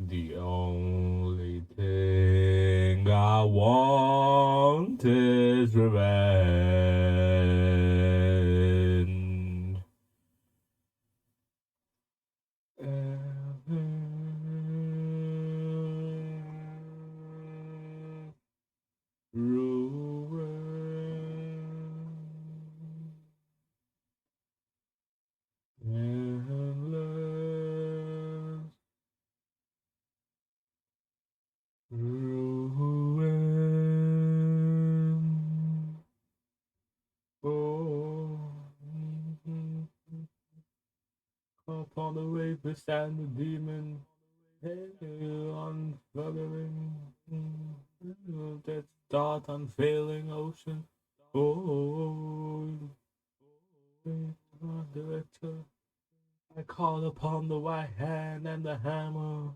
The only thing I want is revenge. Ruin. Endless ruin. Oh, upon the rapist and the demon, unfurling that dark, unfailing ocean. Oh, director, I call upon the white hand and the hammer.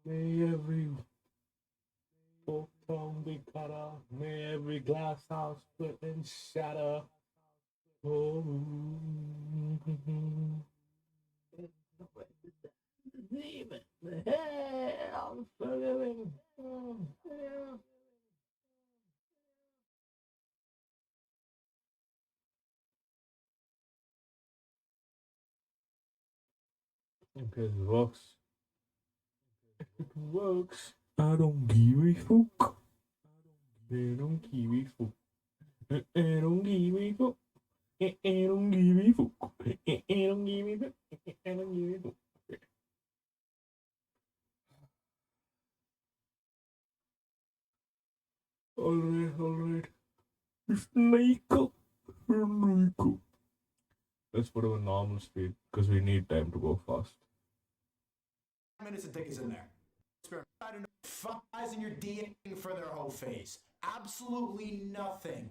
May every fork tongue be cut off. May every glass house split and shatter. Oh, demon, the hell, forgiving. Oh, yeah. Okay, it works. It works. I don't give a fuck. I don't give a fuck. I don't give a fuck. I don't give a fuck. I don't give a fuck. I don't give a fuck. Alright. Sneako. Sneako. Let's put it on normal speed because we need time to go fast. Minutes of dick is in there. I don't know. Fuck guys in your DM for their whole face. Absolutely nothing.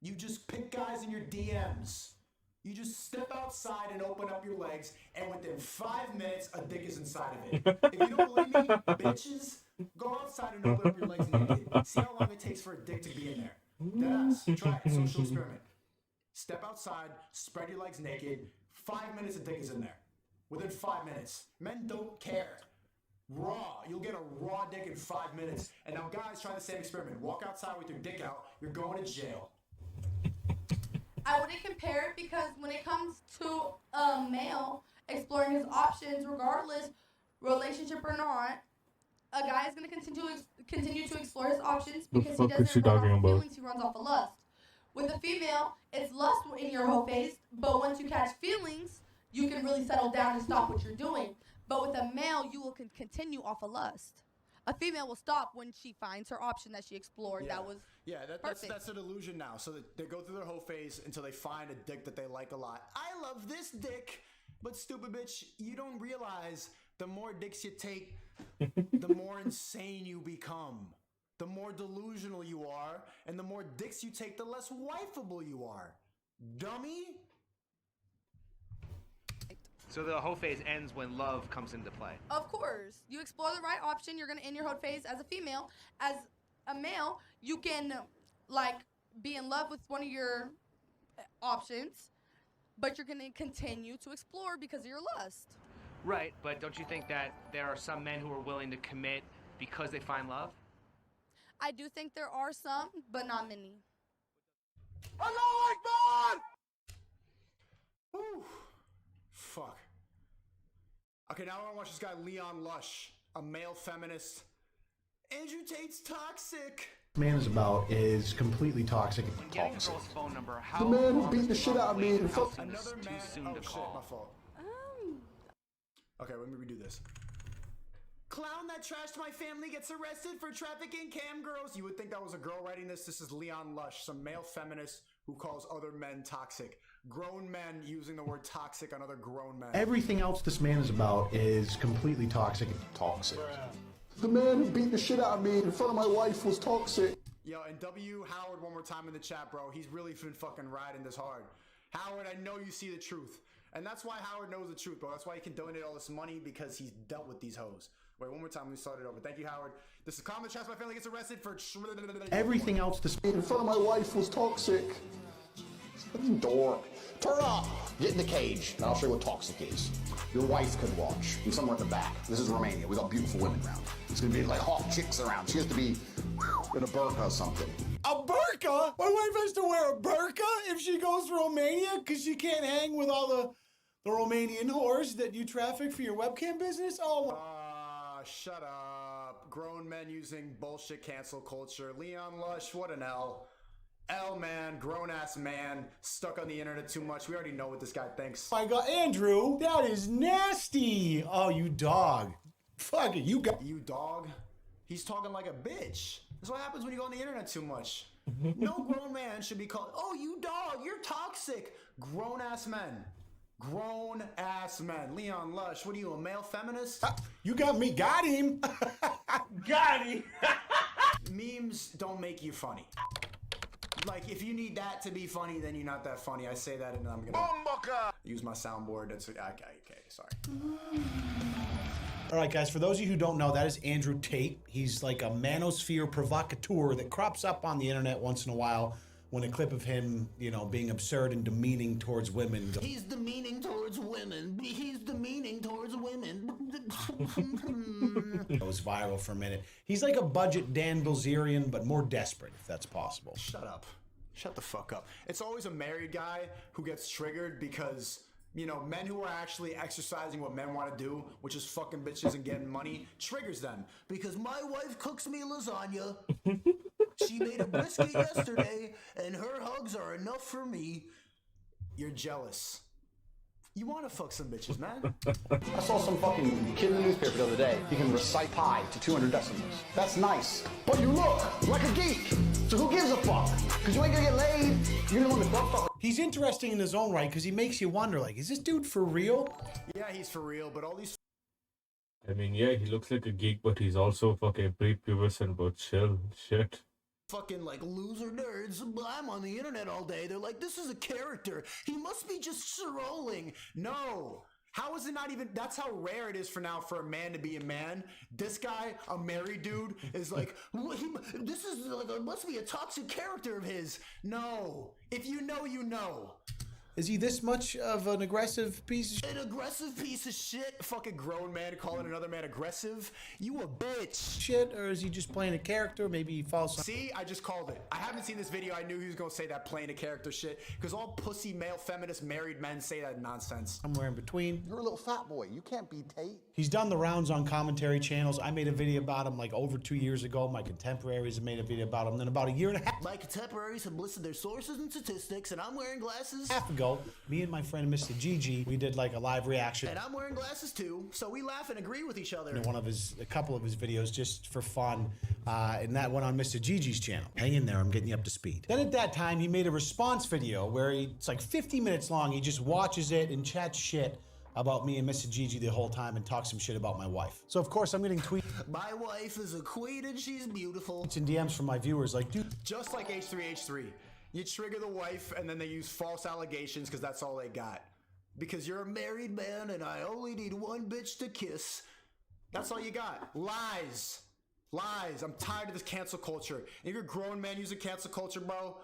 You just pick guys in your DMs. You just step outside and open up your legs, and within 5 minutes, a dick is inside of it. If you don't believe me, bitches, go outside and open up your legs naked. See how long it takes for a dick to be in there. Deadass. Try it. Social experiment. Step outside, spread your legs naked. 5 minutes, a dick is in there. Within 5 minutes. Men don't care. Raw. You'll get a raw dick in 5 minutes. And now guys, try the same experiment. Walk outside with your dick out. You're going to jail. I wouldn't compare it because when it comes to a male exploring his options, regardless, relationship or not, a guy is going to continue to explore his options because he doesn't run off of feelings, he runs off of lust. With a female, it's lust in your whole face, but once you catch feelings, you can really settle down and stop what you're doing. But with a male, you will continue off of lust. A female will stop when she finds her option that she explored. Yeah. That was that's an illusion now. So they go through their whole phase until they find a dick that they like a lot. I love this dick, but stupid bitch, you don't realize the more dicks you take, the more insane you become. The more delusional you are, and the more dicks you take, the less wifeable you are. Dummy. So the whole phase ends when love comes into play. Of course. You explore the right option, you're going to end your whole phase as a female. As a male, you can, like, be in love with one of your options, but you're going to continue to explore because of your lust. Right, but don't you think that there are some men who are willing to commit because they find love? I do think there are some, but not many. Allahu Akbar! Ooh. Fuck. Okay, now I want to watch this guy Leon Lush, a male feminist. Andrew Tate's toxic. Man is about is completely toxic. When getting a girl's phone number, how The man who beat the shit out of me. Another too man. soon to Shit, call. my fault. Okay, let me redo this. Clown that trashed my family gets arrested for trafficking cam girls. You would think that was a girl writing this. This is Leon Lush, some male feminist who calls other men toxic. Grown men using the word toxic on other grown men. Everything else this man is about is completely toxic. Toxic. The man who beat the shit out of me in front of my wife was toxic. Yo, and W. Howard one more time in the chat, bro. He's really been fucking riding this hard. Howard, I know you see the truth. And that's why Howard knows the truth, bro. That's why he can donate all this money, because he's dealt with these hoes. Wait, one more time. Let me start it over. Thank you, Howard. This is Common Chats. My family gets arrested for... Everything else this In front of my wife was toxic. Dork. Turn up. Get in the cage, and I'll show you what toxic is. Your wife could watch. From somewhere in the back. This is Romania. We got beautiful women around. It's gonna be like hot chicks around. She has to be in a burqa or something. A burqa? My wife has to wear a burqa if she goes to Romania because she can't hang with all the Romanian whores that you traffic for your webcam business? Oh, Shut up. Grown men using bullshit cancel culture. Leon Lush, what an L. L, man, grown-ass man, stuck on the internet too much. We already know what this guy thinks. my God, Andrew, that is nasty. Oh, you dog. Fuck it, you got... You dog? He's talking like a bitch. That's what happens when you go on the internet too much. No grown man should be called, oh, you dog, you're toxic. Grown-ass men. Grown-ass men. Leon Lush, what are you, a male feminist? You got me. Got him. Got him! Memes don't make you funny. Like, if you need that to be funny, then you're not that funny. I say that and I'm gonna use my soundboard. That's okay, sorry. All right, guys, for those of you who don't know, that is Andrew Tate. He's like a manosphere provocateur that crops up on the internet once in a while when a clip of him, you know, being absurd and demeaning towards women. He's demeaning towards women. He's demeaning towards women. Goes viral for a minute. He's like a budget Dan Bilzerian, but more desperate, if that's possible. Shut up. Shut the fuck up. It's always a married guy who gets triggered because, you know, men who are actually exercising what men want to do, which is fucking bitches and getting money, triggers them. Because my wife cooks me lasagna. She made a brisket yesterday, and her hugs are enough for me. You're jealous. You want to fuck some bitches, man. I saw some fucking kid in the newspaper the other day. He can recite pi to 200 decimals. That's nice. But you look like a geek. So who gives a fuck? Because you ain't gonna get laid. You're the one that fuck. He's interesting in his own right because he makes you wonder, like, is this dude for real? Yeah, he's for real, but all these I mean, yeah, he looks like a geek, but he's also fucking prepubescent, but chill. Shit. Fucking like loser nerds. I'm on the internet all day. They're like, this is a character. He must be just trolling. No. How is it not even? That's how rare it is for now for a man to be a man. This guy, a married dude, is like, This is like, must be a toxic character of his. no. If you know, you know. Is he this much of an aggressive piece of shit? An aggressive piece of shit. A fucking grown man calling another man aggressive. You a bitch. Shit, or is he just playing a character? Maybe he falls. See, I just called it. I haven't seen this video. I knew he was gonna say that playing a character shit because all pussy male feminist married men say that nonsense. Somewhere in between. You're a little fat boy. You can't be Tate. He's done the rounds on commentary channels. I made a video about him like over 2 years ago. My contemporaries have made a video about him. Then about a year and a half My contemporaries have listed their sources and statistics, and I'm wearing glasses. ago, me and my friend Mr. Gigi, we did like a live reaction And I'm wearing glasses too, so we laugh and agree with each other. to a couple of his videos just for fun, and that went on Mr. Gigi's channel. Hang in there, I'm getting you up to speed. Then at that time, he made a response video where it's like 50 minutes long. He just watches it and chats shit about me and Mr. Gigi the whole time and talks some shit about my wife. So of course I'm getting tweets My wife is a queen and she's beautiful. and DMs from my viewers like, dude, Just like H3H3. You trigger the wife and then they use false allegations because that's all they got. Because you're a married man and I only need one bitch to kiss. That's all you got. Lies. Lies. I'm tired of this cancel culture. If you're a grown man using cancel culture, bro,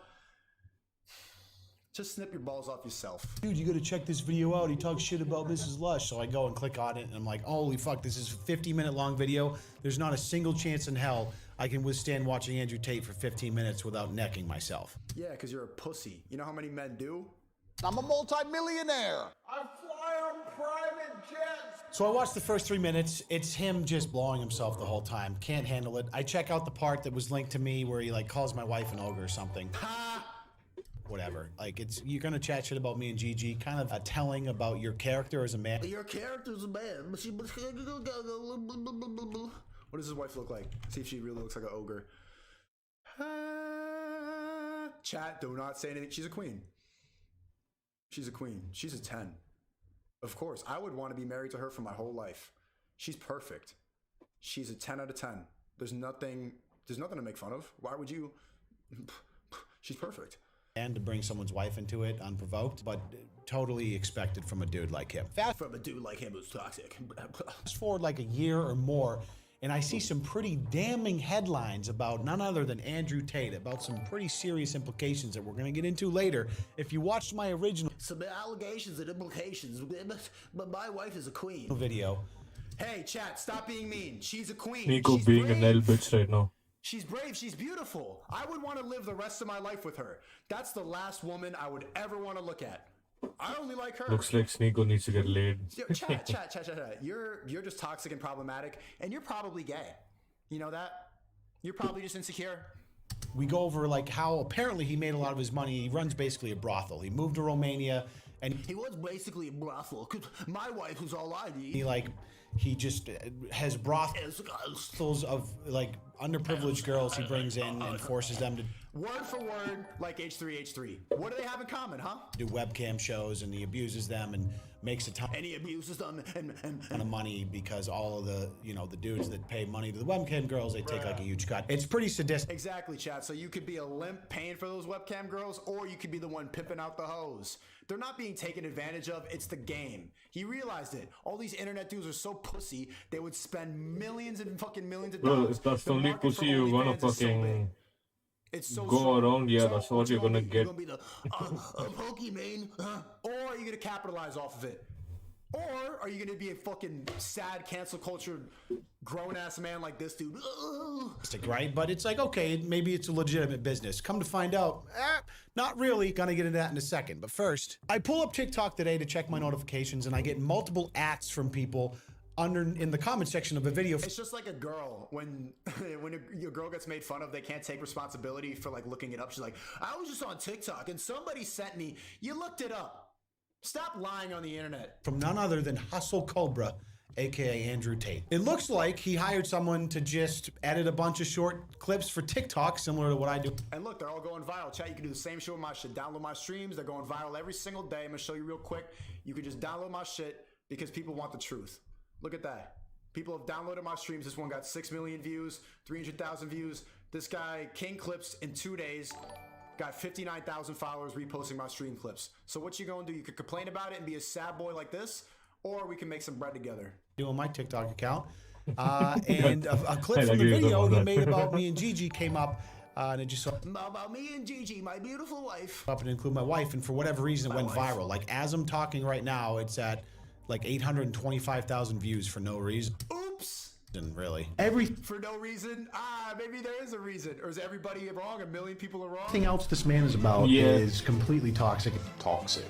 just snip your balls off yourself. dude, you gotta check this video out. He talks shit about Mrs. Lush. So I go and click on it and I'm like, holy fuck, this is a 50-minute long video. There's not a single chance in hell I can withstand watching Andrew Tate for 15 minutes without necking myself. Yeah, because you're a pussy. You know how many men do? I'm a multi-millionaire. I fly on private jets. So I watched the first 3 minutes. It's him just blowing himself the whole time. Can't handle it. I check out the part that was linked to me where he like calls my wife an ogre or something. Whatever. Like you're gonna chat shit about me and Gigi, kind of telling about your character as a man. Your character's a man. What does his wife look like? See if she really looks like an ogre. Chat, do not say anything. She's a queen. She's a queen. She's a 10. Of course, I would want to be married to her for my whole life. She's perfect. She's a 10 out of 10. There's nothing to make fun of. Why would you? She's perfect. And to bring someone's wife into it unprovoked, but totally expected from a dude like him. From a dude like him who's toxic. Fast forward like a year or more, and I see some pretty damning headlines about none other than Andrew Tate, about some pretty serious implications that we're going to get into later. If you watched my original Some allegations and implications, but my wife is a queen. video, Hey, chat, stop being mean. She's a queen. Sneako She's being brave. an L bitch right now. She's brave. She's beautiful. I would want to live the rest of my life with her. That's the last woman I would ever want to look at. I only like her. Looks like Sneako needs to get laid. Yo, chat. You're just toxic and problematic, and you're probably gay. You know that? You're probably just insecure. we go over like how apparently he made a lot of his money. He runs basically a brothel. He moved to Romania and He was basically a brothel, 'cause my wife was all I need. he just has brothels of like underprivileged girls he brings in and forces them to Word for word, like H3H3. What do they have in common, huh? do webcam shows, and he abuses them and makes a ton And he abuses them of money because all of the, you know, the dudes that pay money to the webcam girls, they take like a huge cut. It's pretty sadistic. Exactly, chat. So you could be a limp paying for those webcam girls, or you could be the one pimping out the hoes. They're not being taken advantage of. It's the game. He realized it. All these internet dudes are so pussy, they would spend millions and fucking millions of Bro, dollars. if that's the The only market for pussy you're gonna OnlyFans is so fucking big. It's so go strong. around, yeah, So that's what what you're gonna be? get. You're gonna be the Pokemon, huh? Or are you gonna capitalize off of it? Or are you gonna be a fucking sad cancel culture grown ass man like this dude? Right? But it's like, okay, maybe it's a legitimate business. Come to find out, not really. Gonna get into that in a second. But first, I pull up TikTok today to check my notifications, and I get multiple ads from people in the comment section of a video. It's just like a girl when your girl gets made fun of, they can't take responsibility for like looking it up. She's like, I was just on TikTok and somebody sent me. You looked it up. Stop lying on the internet. From none other than Hustle Cobra, aka Andrew Tate. It looks like he hired someone to just edit a bunch of short clips for TikTok, similar to what I do. And look, they're all going viral. Chat, you can do the same shit with my shit. Download my streams. They're going viral every single day. I'm gonna show you real quick. You can just download my shit because people want the truth. Look at that. People have downloaded my streams. This one got 6 million views, 300,000 views. This guy, King Clips, in 2 days, got 59,000 followers reposting my stream clips. So what you gonna do? You could complain about it and be a sad boy like this, or we can make some bread together. On my TikTok account. And a clip from the video he made about me and Gigi came up, and it just so About me and Gigi, my beautiful wife. up and include my wife, and for whatever reason it went viral. Like as I'm talking right now, it's at like 825,000 views for no reason. Oops. Really. For no reason? Maybe there is a reason. Or is everybody wrong? A million people are wrong? Everything else this man is about is completely toxic. Toxic.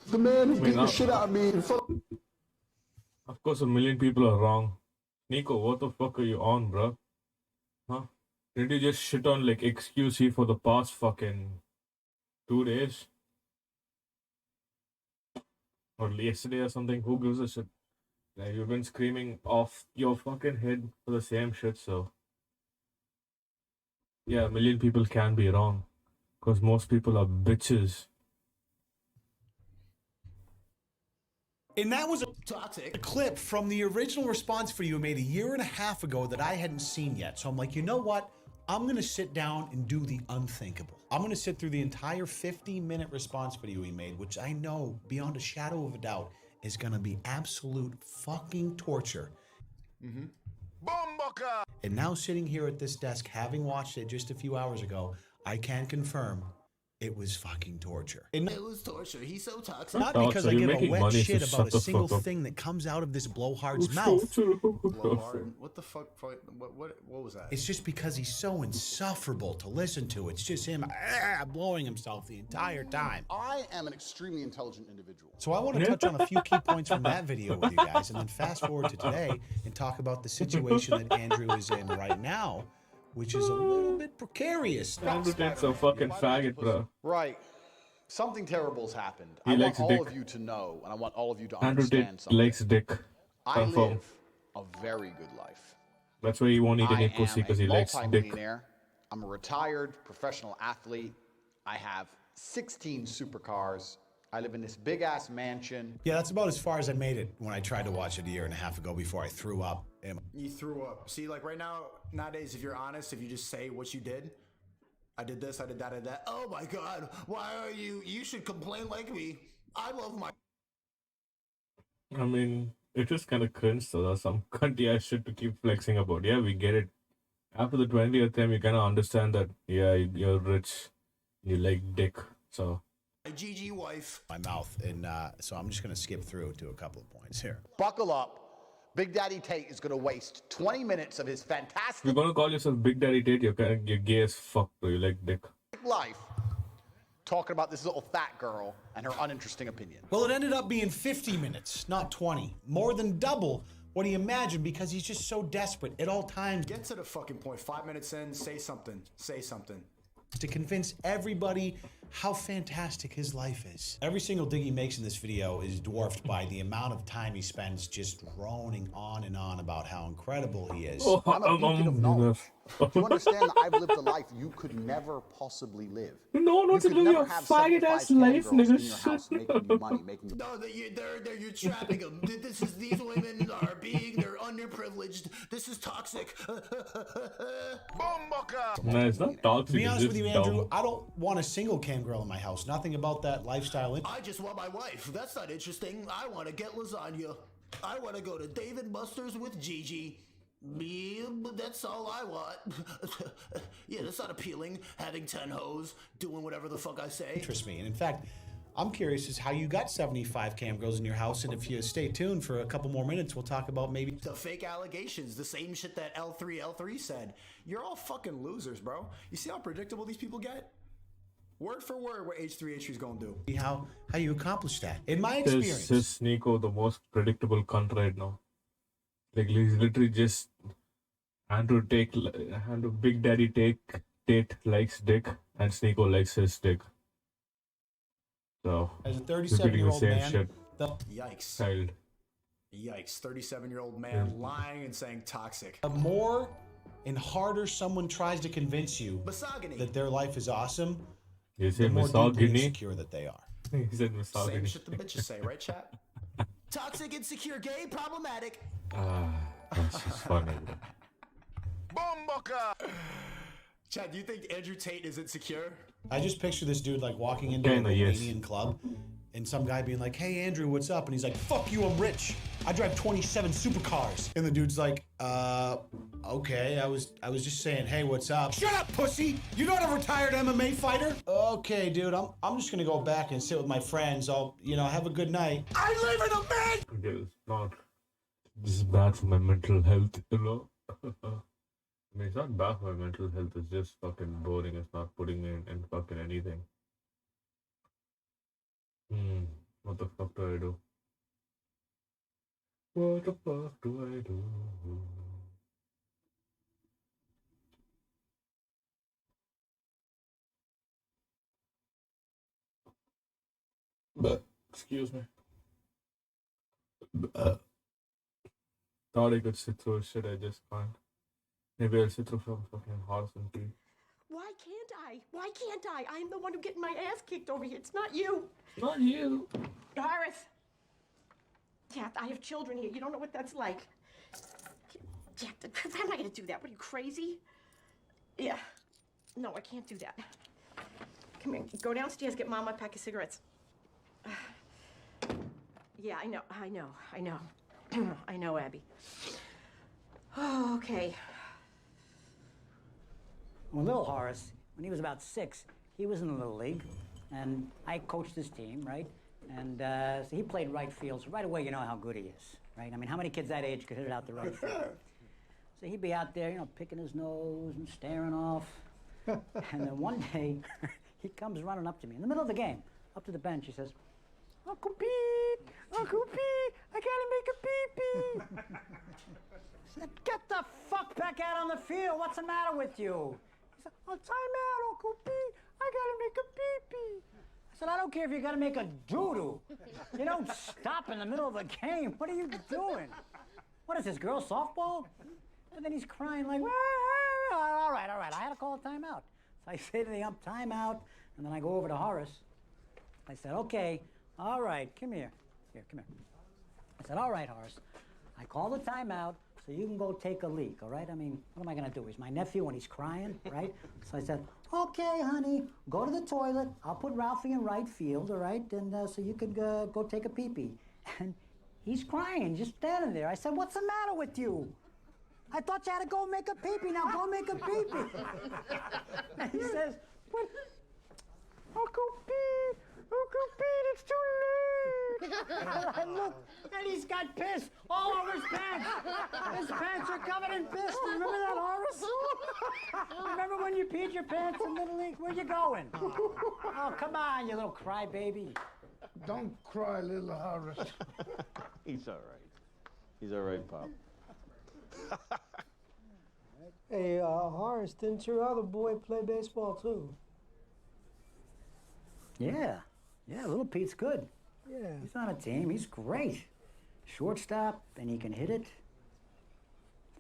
The man who beat the shit out of me in front. Of course, a million people are wrong. Nico, what the fuck are you on, bro? Huh? Did you just shit on like XQC for the past fucking 2 days? Or yesterday or something? Who gives a shit? Like, you've been screaming off your fucking head for the same shit, so. Yeah, a million people can be wrong. Because most people are bitches. And that was a Toxic. clip from the original response video made a year and a half ago that I hadn't seen yet. So I'm like, you know what? I'm going to sit down and do the unthinkable. I'm going to sit through the entire 50-minute response video he made, which I know beyond a shadow of a doubt is going to be absolute fucking torture. And now sitting here at this desk, having watched it just a few hours ago, I can confirm it was fucking torture. And It was torture. He's so toxic. not Oh, because so I you're give a making wet money, so shit shut about a the single fuck up. thing that comes out of this blowhard's mouth. Blowhard. What the fuck? What was that? It's just because he's so insufferable to listen to. It's just him blowing himself the entire time. I am an extremely intelligent individual. So I want to touch on a few key points from that video with you guys, and then fast forward to today and talk about the situation that Andrew is in right now, which is a little bit precarious. Andrew Tate's a fucking faggot, bro. Right. Something terrible's happened. He I want likes all dick. of you to know, and I want all of you to Andrew Tate understand something. likes dick. I Confirm. live a very good life. That's why he won't eat any I pussy, am because a he likes dick. multi-millionaire. I'm a retired professional athlete. I have 16 supercars. I live in this big-ass mansion. Yeah, that's about as far as I made it when I tried to watch it a year and a half ago before I threw up. You threw up. See, like right now, nowadays, if you're honest, if you just say what you did, I did this, I did that, I did that. Oh my God, why are you? You should complain like me. I love my. I mean, It is kind of cringe, so that's some cunty ass shit to keep flexing about. Yeah, we get it. After the 20th time, you kind of understand that, yeah, you're rich, you like dick, so. My GG wife. My mouth, and so I'm just gonna skip through to a couple of points here. Buckle up. Big Daddy Tate is going to waste 20 minutes of his If you're fantastic gonna call yourself Big Daddy Tate, you're gay as fuck, bro. You like dick. life talking about this little fat girl and her uninteresting opinion. Well, it ended up being 50 minutes, not 20. More than double what he imagined because he's just so desperate at all times Get to the fucking point. 5 minutes in, say something. Say something. to convince everybody how fantastic his life is. Every single dig he makes in this video is dwarfed by the amount of time he spends just droning on and on about how incredible he is. I'm a beacon of knowledge. You understand that I've lived a life you could never possibly live. No, You not to could live never your have faggot 75 ass cam life, girls in your nigga. house making you money, making you... No, you're trapping them. These women are they're underprivileged. This is toxic. No, it's not toxic. To be it's honest with just you, Andrew, dumb. I don't want a single cam girl in my house. Nothing about that lifestyle. I just want my wife. That's not interesting. I want to get lasagna. I want to go to Dave and Buster's with Gigi. Yeah, but that's all I want. Yeah, that's not appealing. Having 10 hoes, doing whatever the fuck I say. Interest me. And in fact, I'm curious as how you got 75 cam girls in your house. And if you stay tuned for a couple more minutes, we'll talk about maybe The fake allegations, the same shit that L3 said. You're all fucking losers, bro. You see how predictable these people get? Word for word what H3's gonna do. how you accomplish that. In my Is experience, Sneako the most predictable cunt right now? Like he's literally just Andrew Big Daddy Tate likes dick and Sneako likes his dick. So as a repeating the 37-year-old same man, shit. Yikes. Child. Yikes. 37-year-old man lying and saying toxic. the more and harder someone tries to convince you Misogyny. that their life is awesome, You the say more deeply misogyny? insecure that they are. He said Same misogyny. shit the bitches say, right, chat? Toxic, insecure, gay, problematic. That's just funny. Chad, do you think Andrew Tate is insecure? I just picture this dude like walking into a Kinda, yes. Romanian club and some guy being like, "Hey Andrew, what's up?" And he's like, "Fuck you, I'm rich. I drive 27 supercars." And the dude's like, okay, I was just saying, hey, what's up?" "Shut up, pussy! You're not a retired MMA fighter?" "Okay, dude, I'm just gonna go back and sit with my friends. I'll, have a good night." I live in a man! Okay, it's not. This is bad for my mental health, I mean, it's not bad for my mental health. It's just fucking boring. It's not putting me in fucking anything. What the fuck do I do? What the fuck do I do? But excuse me. Thought I could sit through shit. I just can't. Maybe I'll sit through some fucking horse and pee. Why can't I? Why can't I? I'm the one who getting my ass kicked over here. It's not you. Not you. Horace. Yeah, I have children here. You don't know what that's like. Yeah, how am I going to do that? What are you, crazy? Yeah. No, I can't do that. Come here. Go downstairs, get Mama a pack of cigarettes. Yeah, I know. I know, Abby. Oh, okay. Well, little Horace, when he was about 6, he was in the Little League, and I coached his team, right? And so he played right field, so right away you know how good he is, right? I mean, how many kids that age could hit it out the right field? So he'd be out there, picking his nose and staring off. And then one day, he comes running up to me in the middle of the game, up to the bench. He says, Uncle Pete, I gotta make a pee-pee. I said, get the fuck back out on the field. What's the matter with you? He said, oh, time out, Uncle Pete. I gotta make a pee-pee. I said, I don't care if you gotta make a doo-doo. You don't stop in the middle of the game. What are you doing? What is this, girl softball? And then he's crying like, all right. I had to call a timeout. So I say to the ump, timeout. And then I go over to Horace. I said, okay, all right, come here. Here, come here. I said, all right, Horace. I call the timeout so you can go take a leak, all right? I mean, what am I gonna do? He's my nephew and he's crying, right? So I said, okay, honey, go to the toilet. I'll put Ralphie in right field, all right? And so you could go take a pee-pee. And He's crying, just standing there. I said, what's the matter with you? I thought you had to go make a pee-pee. Now go make a pee-pee. And he says, what? Uncle Pete, it's too late. And I look, and he's got piss all over his pants. His pants are covered in piss. Do you remember that, Horace? Remember when you peed your pants in Little League? Where you going? Oh, come on, you little crybaby. Don't cry, little Horace. He's all right. He's all right, Pop. Hey, Horace, didn't your other boy play baseball too? Yeah, little Pete's good. Yeah. He's on a team, he's great. Shortstop, and he can hit it.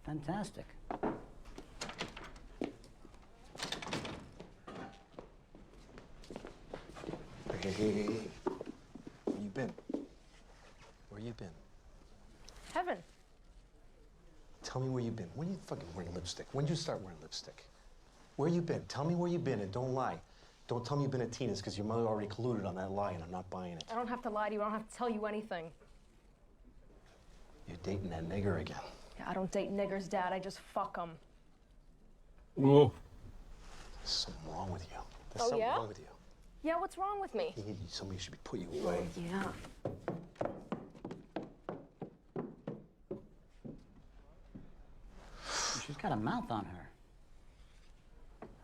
Fantastic. Hey. Where you been? Where you been? Heaven. Tell me where you been. When you fucking wearing lipstick? When did you start wearing lipstick? Where you been? Tell me where you been and don't lie. Don't tell me you've been at Tina's because your mother already colluded on that lie and I'm not buying it. I don't have to lie to you. I don't have to tell you anything. You're dating that nigger again. Yeah, I don't date niggers, Dad. I just fuck them. Whoa. There's something wrong with you. There's Oh, something yeah? wrong with you. Yeah, what's wrong with me? Somebody should be put you away. Yeah. She's got a mouth on her.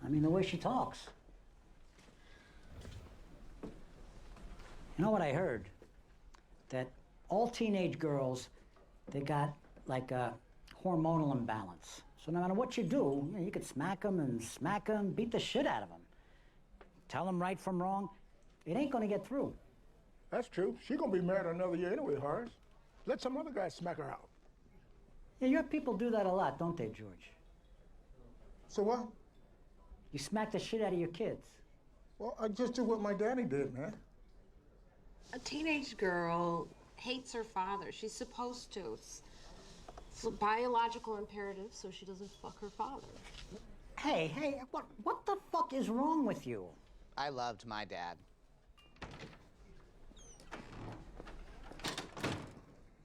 I mean, the way she talks. You know what I heard? That all teenage girls, they got like a hormonal imbalance. So no matter what you do, you could smack them, beat the shit out of them. Tell them right from wrong, it ain't gonna get through. That's true. She gonna be married another year anyway, Horace. Let some other guy smack her out. Yeah, your people do that a lot, don't they, George? So what? You smack the shit out of your kids. Well, I just do what my daddy did, man. A teenage girl hates her father. She's supposed to. It's a biological imperative, so she doesn't fuck her father. Hey, what the fuck is wrong with you? I loved my dad.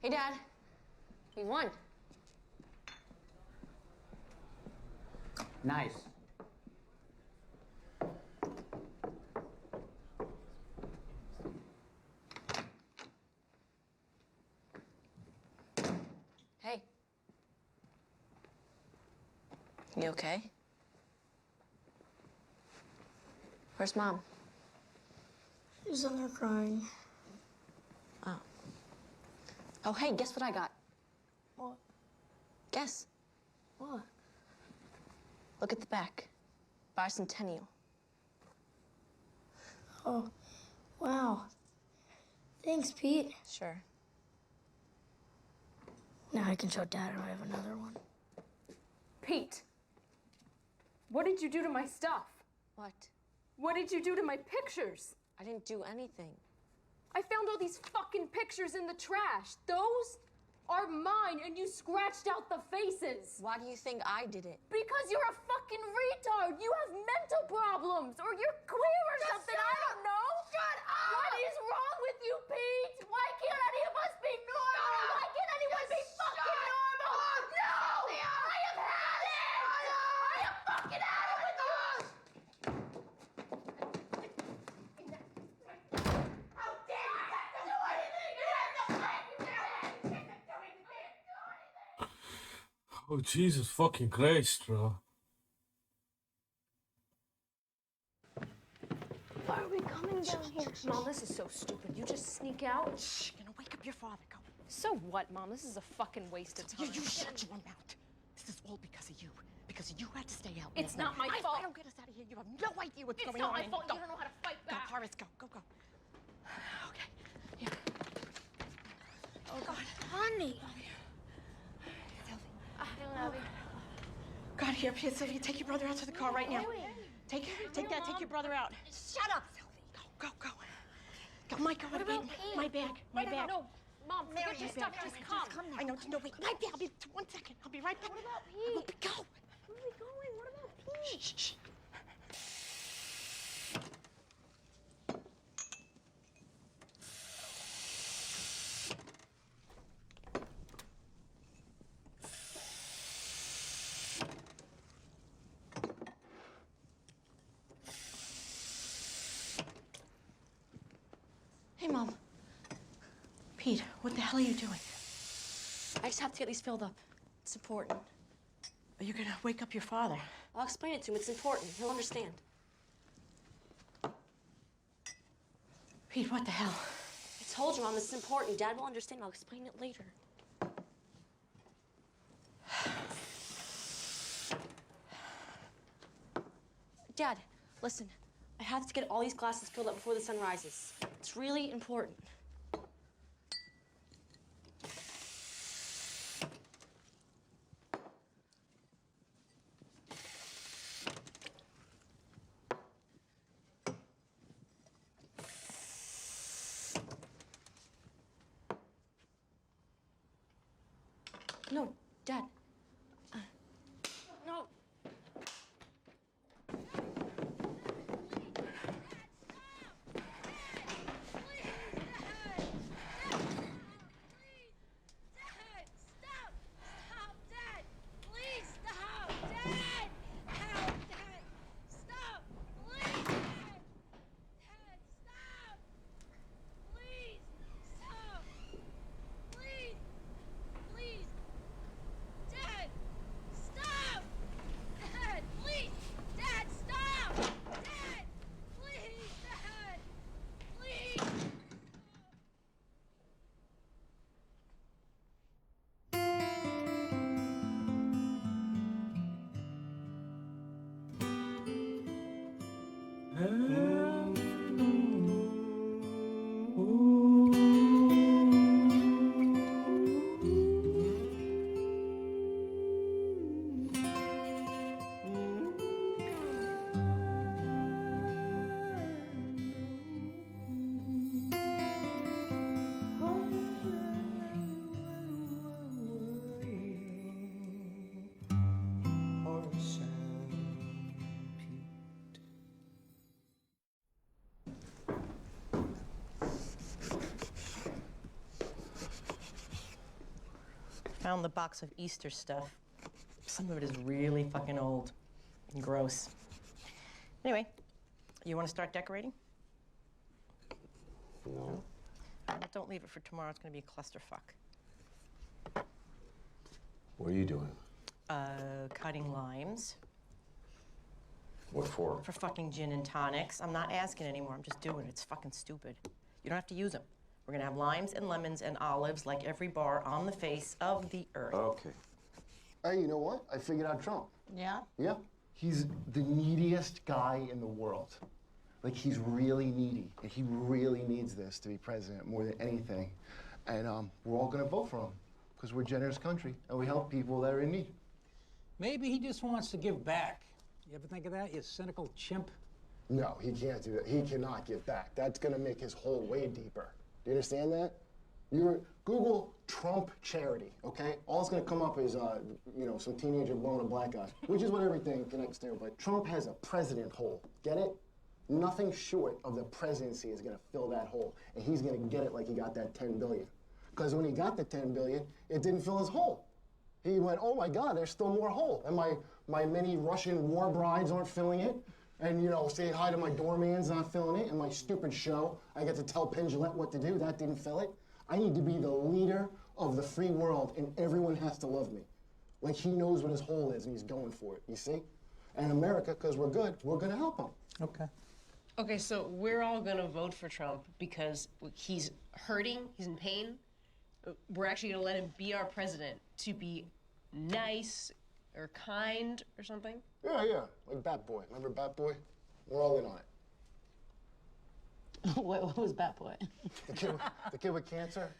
Hey, Dad. We won. Nice. Hey. You okay? Where's Mom? She's in there crying. Oh. Oh, hey, guess what I got? What? Guess. What? Look at the back. Bicentennial. Oh, wow. Thanks, Pete. Sure. Now I can show Dad I have another one. Pete, what did you do to my stuff? What? What did you do to my pictures? I didn't do anything. I found all these fucking pictures in the trash. Those are mine, and you scratched out the faces. Why do you think I did it? Because you're a fucking retard. You have mental problems, or you're queer or something. I don't know. Shut up! What is wrong with you, Pete? Why can't any of us be normal? Why can't anyone be fucking normal? No! I have had it! I have fucking had it with you! How dare you have to do anything? You have to fucking do anything! Oh, Jesus fucking Christ, bro. Why are we coming down here? Mom, this is so stupid. You just sneak out. Shh, you're gonna wake up your father. Go. So what, Mom? This is a fucking waste of time. You shut your mouth. This is all because of you. Because you had to stay out. It's not my fault. I don't get us out of here. You have no idea what's going on. It's not my fault. Go. You don't know how to fight Go, back. Horace, go. Okay. Here. Oh, God. Honey. I love you. God, here, Sylvia, take your brother out to the car right now. Take your brother out. Shut up, Sylvie. Go. Go, Mike, go. What about Pete? My bag. No, Mom, forget your stuff. Just come. I know. No, wait. My bag. I'll be 1 second. I'll be right back. What about I will Pete? be, go. Where are we going? What about Pete? Shh. Pete, what the hell are you doing? I just have to get these filled up. It's important. Are you gonna wake up your father? I'll explain it to him. It's important. He'll understand. Pete, what the hell? I told you, Mom, this is important. Dad will understand. I'll explain it later. Dad, listen. I have to get all these glasses filled up before the sun rises. It's really important. No, Dad. No. Found the box of Easter stuff. Some of it is really fucking old and gross. Anyway, you want to start decorating? No. But don't leave it for tomorrow. It's going to be a clusterfuck. What are you doing? Cutting limes. What for? For fucking gin and tonics. I'm not asking anymore. I'm just doing it. It's fucking stupid. You don't have to use them. We're gonna have limes and lemons and olives like every bar on the face of the earth. Okay. Hey, you know what? I figured out Trump. Yeah? Yeah. He's the neediest guy in the world. Like, he's really needy, and he really needs this to be president more than anything. And we're all gonna vote for him, because we're a generous country, and we help people that are in need. Maybe he just wants to give back. You ever think of that, you cynical chimp? No, he can't do that. He cannot give back. That's gonna make his hole way deeper. Do you understand that? Google Trump charity, okay? All it's gonna come up is, some teenager blowing a black guy, which is what everything connects to. But Trump has a president hole. Get it? Nothing short of the presidency is gonna fill that hole, and he's gonna get it like he got that 10 billion. Because when he got the 10 billion, it didn't fill his hole. He went, oh my God, there's still more hole, and my many Russian war brides aren't filling it. And, saying hi to my doorman's not filling it, and my stupid show, I get to tell Penn Jillette what to do, that didn't fill it. I need to be the leader of the free world, and everyone has to love me. Like, he knows what his hole is, and he's going for it, you see? And America, because we're good, we're gonna help him. Okay. Okay, so we're all gonna vote for Trump because he's hurting, he's in pain. We're actually gonna let him be our president to be nice or kind or something. Yeah, like Bat Boy. Remember Bat Boy? We're all in on it. What was Bat Boy? The kid with cancer,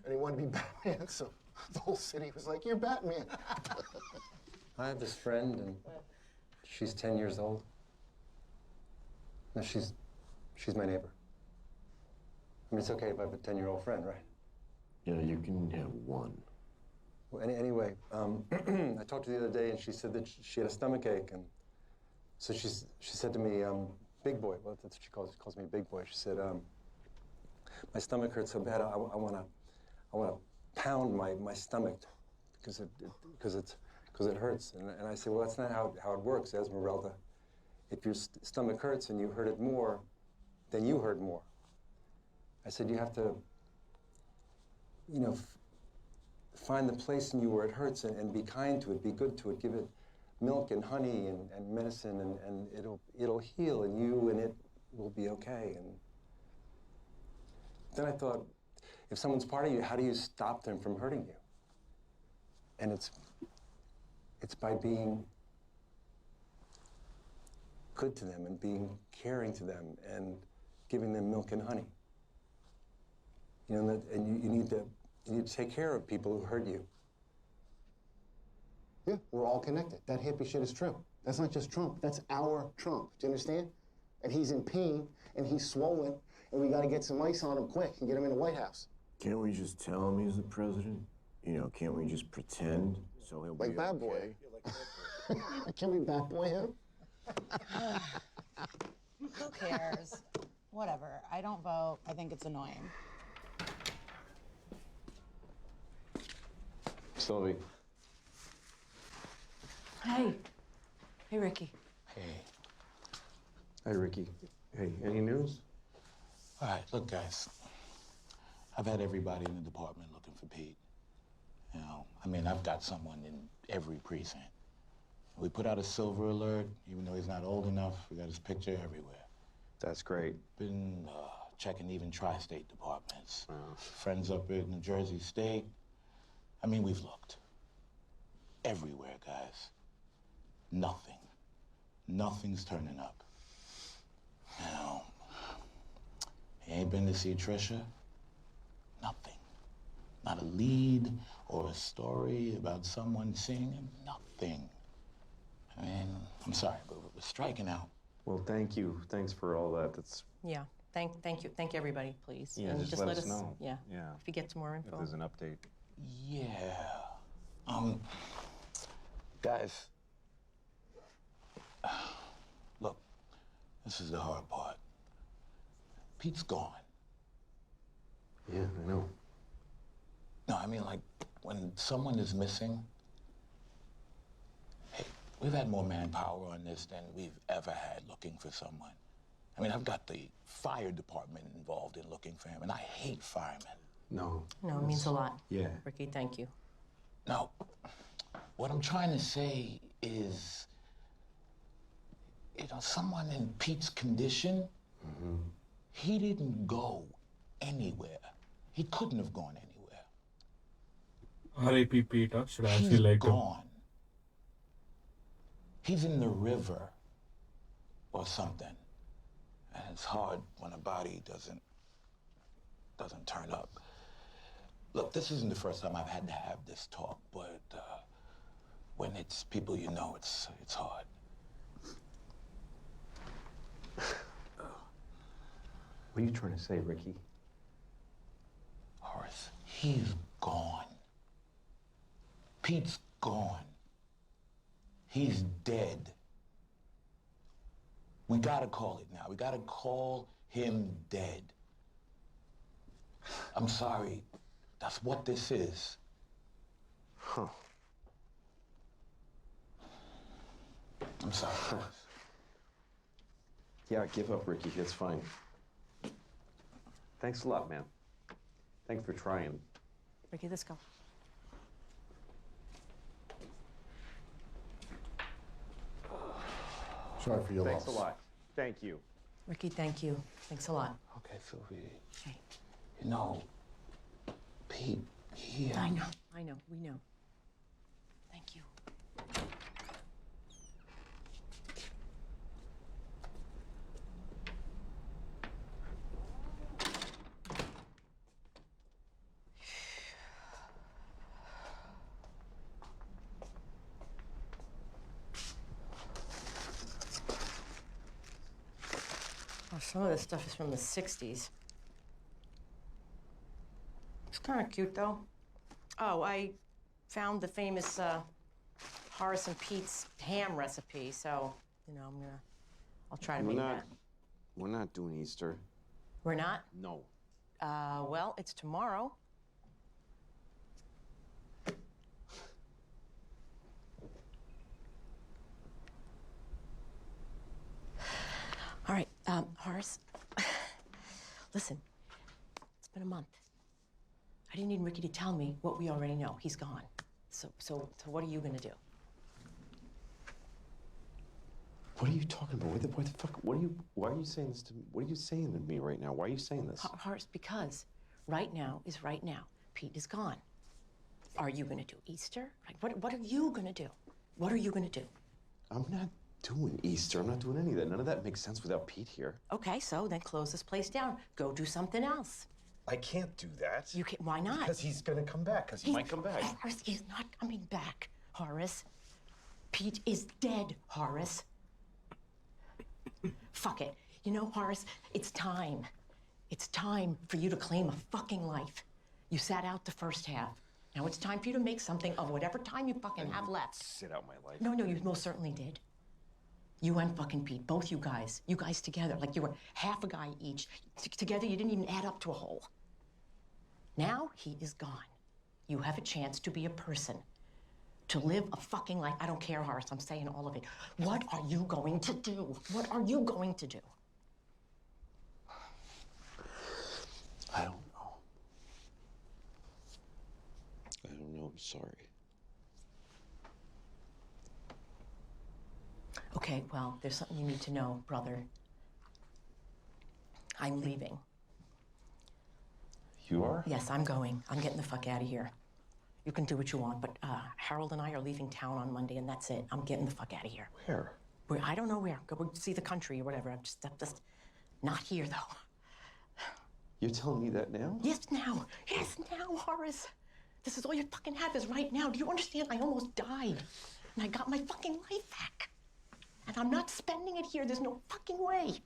and he wanted to be Batman, so the whole city was like, you're Batman. I have this friend, and she's 10 years old. No, she's my neighbor. I mean, it's okay if I have a 10-year-old friend, right? Yeah, you can have one. Well, anyway, I talked to her the other day, and she said that she had a stomach ache, and so she said to me, "Big boy." Well, that's what she calls me, Big Boy. She said, "My stomach hurts so bad. I wanna pound my stomach because it hurts." And I said, "Well, that's not how it works, Esmeralda. If your stomach hurts and you hurt it more, then you hurt more." I said, "You have to you know, find the place in you where it hurts and be kind to it, be good to it, give it milk and honey and medicine, and it'll heal, and you and it will be okay. And then I thought, if someone's part of you, how do you stop them from hurting you? And it's by being good to them and being caring to them and giving them milk and honey. You know, and you need to take care of people who hurt you. Yeah, we're all connected. That hippie shit is true. That's not just Trump. That's our Trump. Do you understand? And he's in pain, and he's swollen, and we got to get some ice on him quick and get him in the White House. Can't we just tell him he's the president? You know, can't we just pretend so he'll Like be Bad okay? Boy. Can we Bad Boy him? Who cares? Whatever. I don't vote. I think it's annoying. Sylvie. Hey. Hey, Ricky. Hey. Hi, Ricky. Hey, any news? All right, look, guys. I've had everybody in the department looking for Pete. You know, I mean, I've got someone in every precinct. We put out a silver alert, even though he's not old enough. We got his picture everywhere. That's great. Been checking even tri-state departments. Friends up at New Jersey State. I mean, we've looked. Everywhere, guys. Nothing. Nothing's turning up. Now, he ain't been to see Trisha. Nothing. Not a lead or a story about someone seeing him. Nothing. I mean, I'm sorry, but we're striking out. Well, thank you. Thanks for all that. That's Yeah. Thank you. Thank everybody, please. Yeah, And just let us know. Yeah. Yeah. If you get some more info. if there's an update. Yeah. Guys. Look, this is the hard part. Pete's gone. Yeah, I know. No, I mean, like, when someone is missing, hey, we've had more manpower on this than we've ever had looking for someone. I mean, I've got the fire department involved in looking for him, and I hate firemen. No. No, it means a lot. Yeah. Ricky, thank you. No, what I'm trying to say is, you know, someone in Pete's condition, he didn't go anywhere. He couldn't have gone anywhere. R.I.P. Peter. Should I He's actually like him? gone. He's in the river or something. And it's hard when a body doesn't turn up. Look, this isn't the first time I've had to have this talk, but when it's people you know, it's hard. What are you trying to say, Ricky? Horace, he's gone. Pete's gone. He's dead. We gotta call it now. We gotta call him dead. I'm sorry. That's what this is. Huh. I'm sorry, Horace. Yeah, give up, Ricky. It's fine. Thanks a lot, man. Thanks for trying. Ricky, let's go. Sorry for your Thanks loss. a lot. Thank you. Ricky, thank you. Thanks a lot. Okay, Sylvie. Hey. You know, Pete, he... I know. We know. Thank you. Oh, some of this stuff is from the 60s. It's kind of cute, though. Oh, I found the famous Horace and Pete's ham recipe, so, you know, I'll try to make that. We're not doing Easter. We're not? No. Well, it's tomorrow. All right, Horace, listen, it's been a month. I didn't need Ricky to tell me what we already know. He's gone. So what are you gonna do? What are you talking about? What the fuck? Why are you saying this to me? What are you saying to me right now? Why are you saying this? Horace, because right now is right now. Pete is gone. Are you gonna do Easter? Like, what are you gonna do? What are you gonna do? I'm not doing Easter. I'm not doing any of that. None of that makes sense without Pete here. Okay, so then close this place down. Go do something else. I can't do that. You can't. Why not? Because he's gonna come back. Because he might come back. Horace is not coming back, Horace. Pete is dead, Horace. Fuck it. You know, Horace, it's time. It's time for you to claim a fucking life. You sat out the first half. Now it's time for you to make something of whatever time you fucking have left. Sit out my life. No, you most certainly did. You and fucking Pete, both you guys together, like you were half a guy each. Together, you didn't even add up to a whole. Now he is gone. You have a chance to be a person, to live a fucking life. I don't care, Horace, I'm saying all of it. What are you going to do? What are you going to do? I don't know. I don't know. I'm sorry. Okay, well, there's something you need to know, brother. I'm leaving. You are? Yes, I'm going. I'm getting the fuck out of here. You can do what you want, but Harold and I are leaving town on Monday, and that's it. I'm getting the fuck out of here. Where? I don't know where. Go see the country or whatever. I'm just not here, though. You're telling me that now? Yes, now. Yes, now, Horace. This is all you fucking have is right now. Do you understand? I almost died, and I got my fucking life back. And I'm not spending it here. There's no fucking way.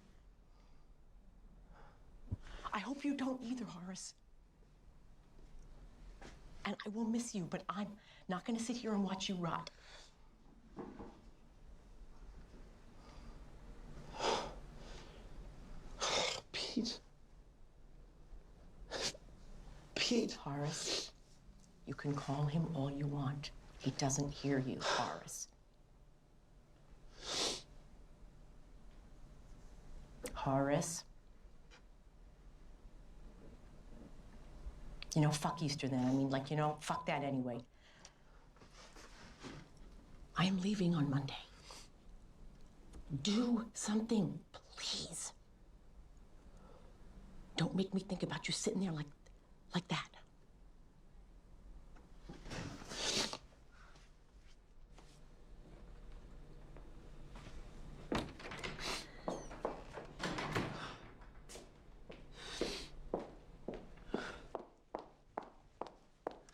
I hope you don't either, Horace. And I will miss you, but I'm not gonna sit here and watch you rot. Pete. Pete. Horace, you can call him all you want. He doesn't hear you, Horace. Horace. You know, fuck Easter then. I mean, like, you know, fuck that anyway. I am leaving on Monday. Do something, please. Don't make me think about you sitting there like that.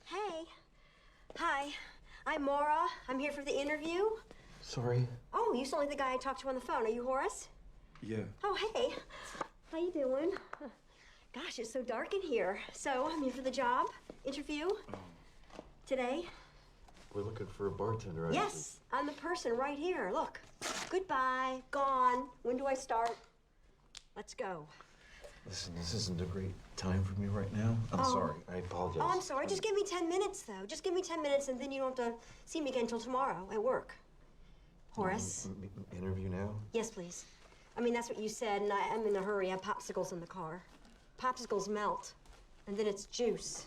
Hey. Hi. I'm Maura. I'm here for the interview. Sorry. Oh, you sound like the guy I talked to on the phone. Are you Horace? Yeah. Oh, hey. How you doing? Gosh, it's so dark in here. So, I'm here for the job interview today. We're looking for a bartender. Actually. Yes, I'm the person right here. Look. Goodbye. Gone. When do I start? Let's go. Listen, this isn't a great time for me right now. I'm sorry. I apologize. Oh, I'm sorry. Just give me 10 minutes, though. Just give me 10 minutes, and then you don't have to see me again until tomorrow at work. Horace? Interview now? Yes, please. I mean, that's what you said, and I'm in a hurry. I have popsicles in the car. Popsicles melt, and then it's juice.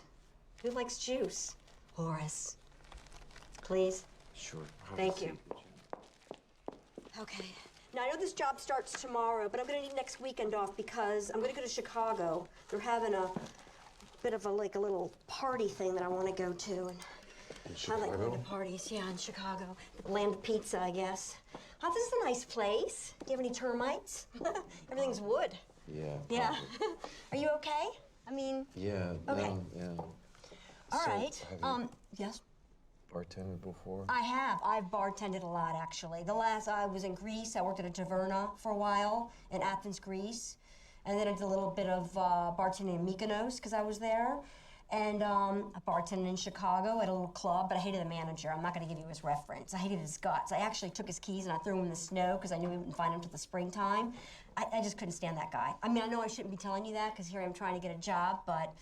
Who likes juice? Horace. Please? Sure. Thank you. Okay. Now, I know this job starts tomorrow, but I'm going to need next weekend off because I'm going to go to Chicago. They're having a bit of a little party thing that I want to go to. And I like going to parties, yeah, in Chicago. The land of pizza, I guess. Oh, this is a nice place. Do you have any termites? Everything's wood. Yeah. Yeah. Are you okay? I mean... Yeah. Okay. No, yeah. All So, right. have you Yes? bartended before? I have. I've bartended a lot, actually. The last I was in Greece, I worked at a taverna for a while in Athens, Greece. And then I did a little bit of bartending in Mykonos because I was there. And I bartended in Chicago at a little club, but I hated the manager. I'm not going to give you his reference. I hated his guts. I actually took his keys and I threw them in the snow because I knew we wouldn't find him till the springtime. I just couldn't stand that guy. I mean, I know I shouldn't be telling you that because here I am trying to get a job, but...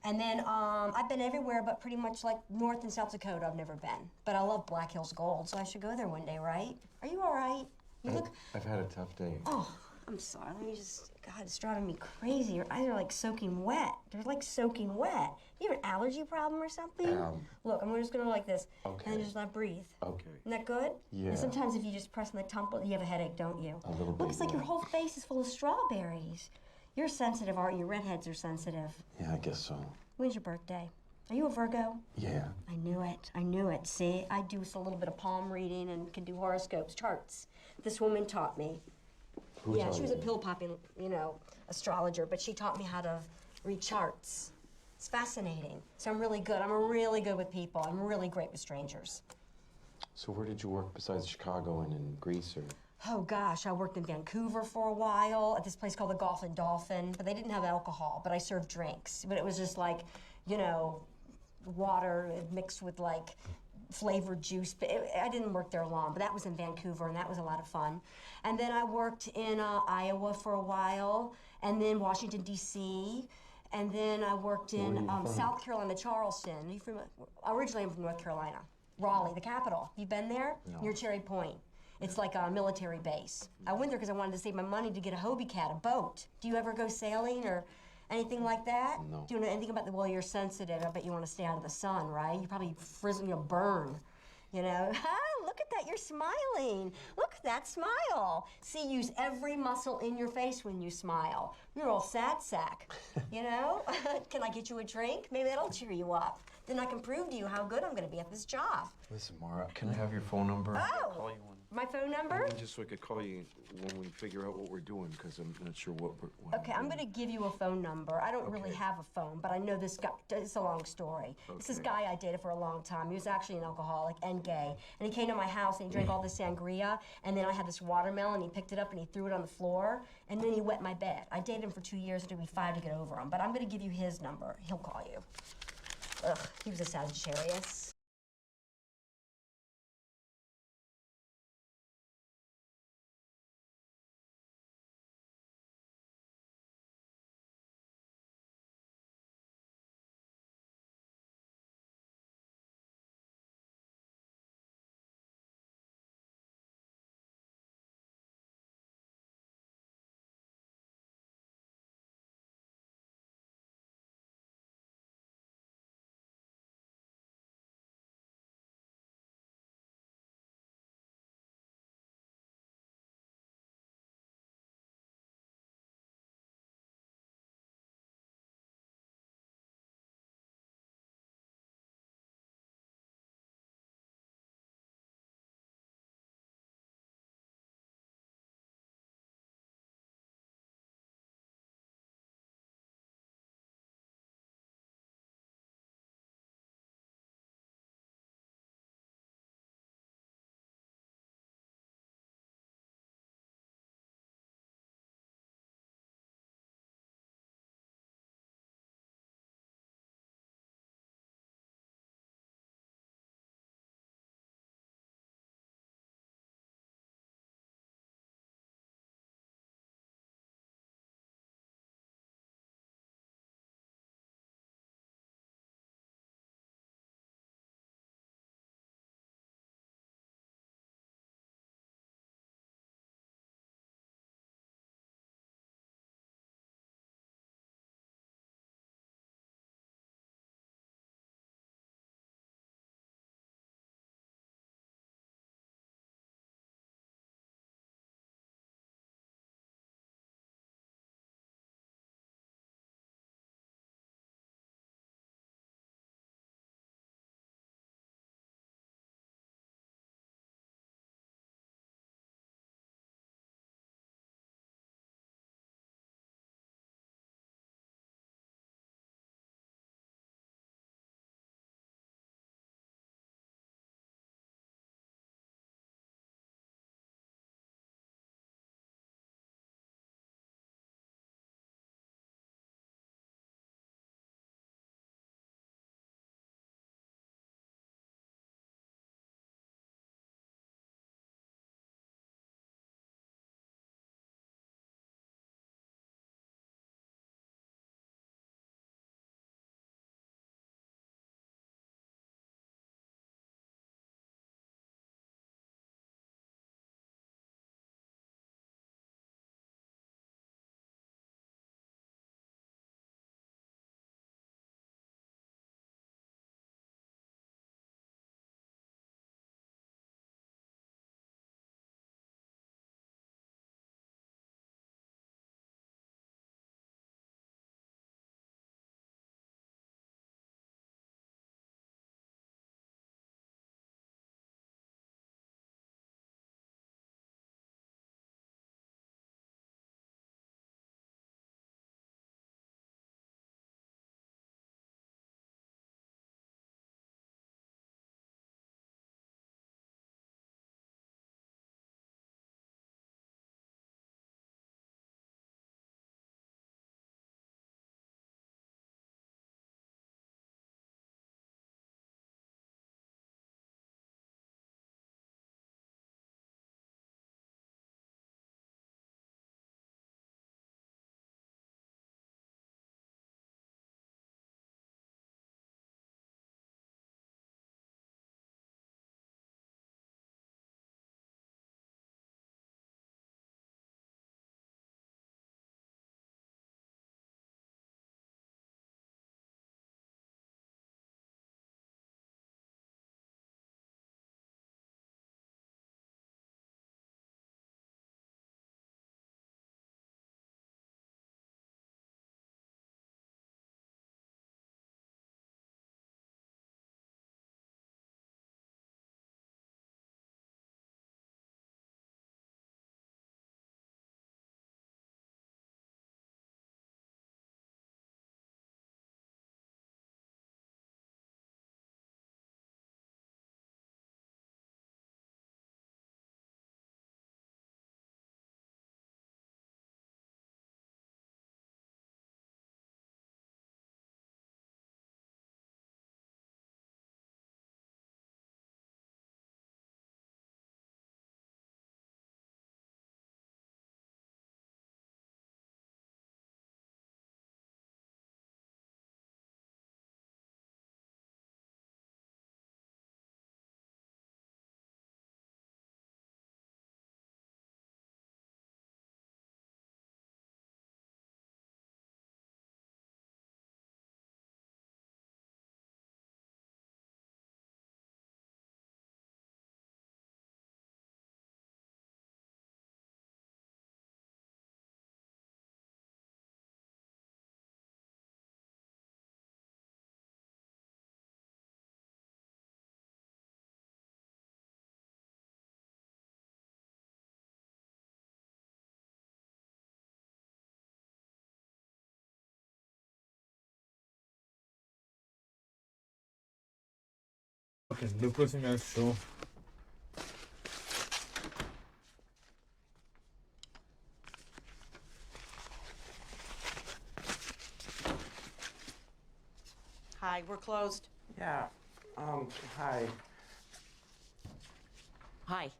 And then I've been everywhere, but pretty much like North and South Dakota I've never been. But I love Black Hills Gold, so I should go there one day, right? Are you all right? You look... I've had a tough day. Oh, I'm sorry, let me just, God, it's driving me crazy. Your eyes are like soaking wet. They're like soaking wet. You have an allergy problem or something? Look, I'm just gonna go like this. Okay. And then just not breathe. Okay. Isn't that good? Yeah. And sometimes if you just press on the temple, you have a headache, don't you? A little bit. Looks like your whole face is full of strawberries. You're sensitive, aren't you? Redheads are sensitive. Yeah, I guess so. When's your birthday? Are you a Virgo? Yeah. I knew it. I knew it. See, I do a little bit of palm reading and can do horoscopes, charts. This woman taught me. Yeah, she was a pill-popping, astrologer, but she taught me how to read charts. It's fascinating. So I'm really good. I'm really good with people. I'm really great with strangers. So where did you work besides Chicago and in Greece or? Oh gosh, I worked in Vancouver for a while at this place called the Golf and Dolphin, but they didn't have alcohol, but I served drinks. But it was just like, water mixed with like flavored juice. But I didn't work there long, but that was in Vancouver and that was a lot of fun. And then I worked in Iowa for a while, and then Washington, D.C., and then I worked in South Carolina, Charleston. Are you from, originally I'm from North Carolina. Raleigh, the capital. You been there? No. Near Cherry Point. It's like a military base. I went there because I wanted to save my money to get a Hobie Cat, a boat. Do you ever go sailing or anything like that? No. Do you know anything about the, well, you're sensitive. I bet you want to stay out of the sun, right? You probably frizzle, burn, Look at that, you're smiling. Look at that smile. See, use every muscle in your face when you smile. You're all sad sack, Can I get you a drink? Maybe that'll cheer you up. Then I can prove to you how good I'm gonna be at this job. Listen, Mara, can I have your phone number? Oh, Call you when. my phone number? Just so I could call you when we figure out what we're doing, because I'm not sure what we're. Okay, I'm gonna give you a phone number. I don't really have a phone, but I know this guy. It's a long story. It's this guy I dated for a long time. He was actually an alcoholic and gay. And he came to my house and he drank all this sangria. And then I had this watermelon. He picked it up and he threw it on the floor. And then he wet my bed. I dated him for 2 years. It took me 5 to get over him. But I'm gonna give you his number. He'll call you. Ugh, he was a Sagittarius. Fucking depressing ass show. Hi, we're closed. Yeah. Hi. Hi.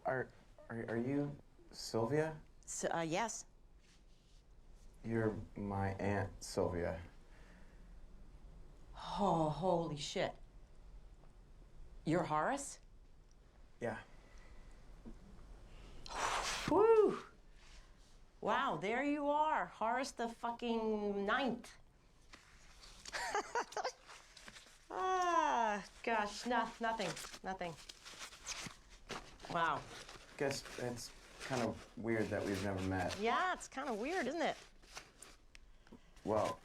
Are you Sylvia? Yes. You're my Aunt Sylvia. Oh, holy shit. You're Horace? Yeah. Whew. Wow, there you are. Horace the fucking ninth. Gosh, nothing. Wow. Guess it's kind of weird that we've never met. Yeah, it's kind of weird, isn't it? Well,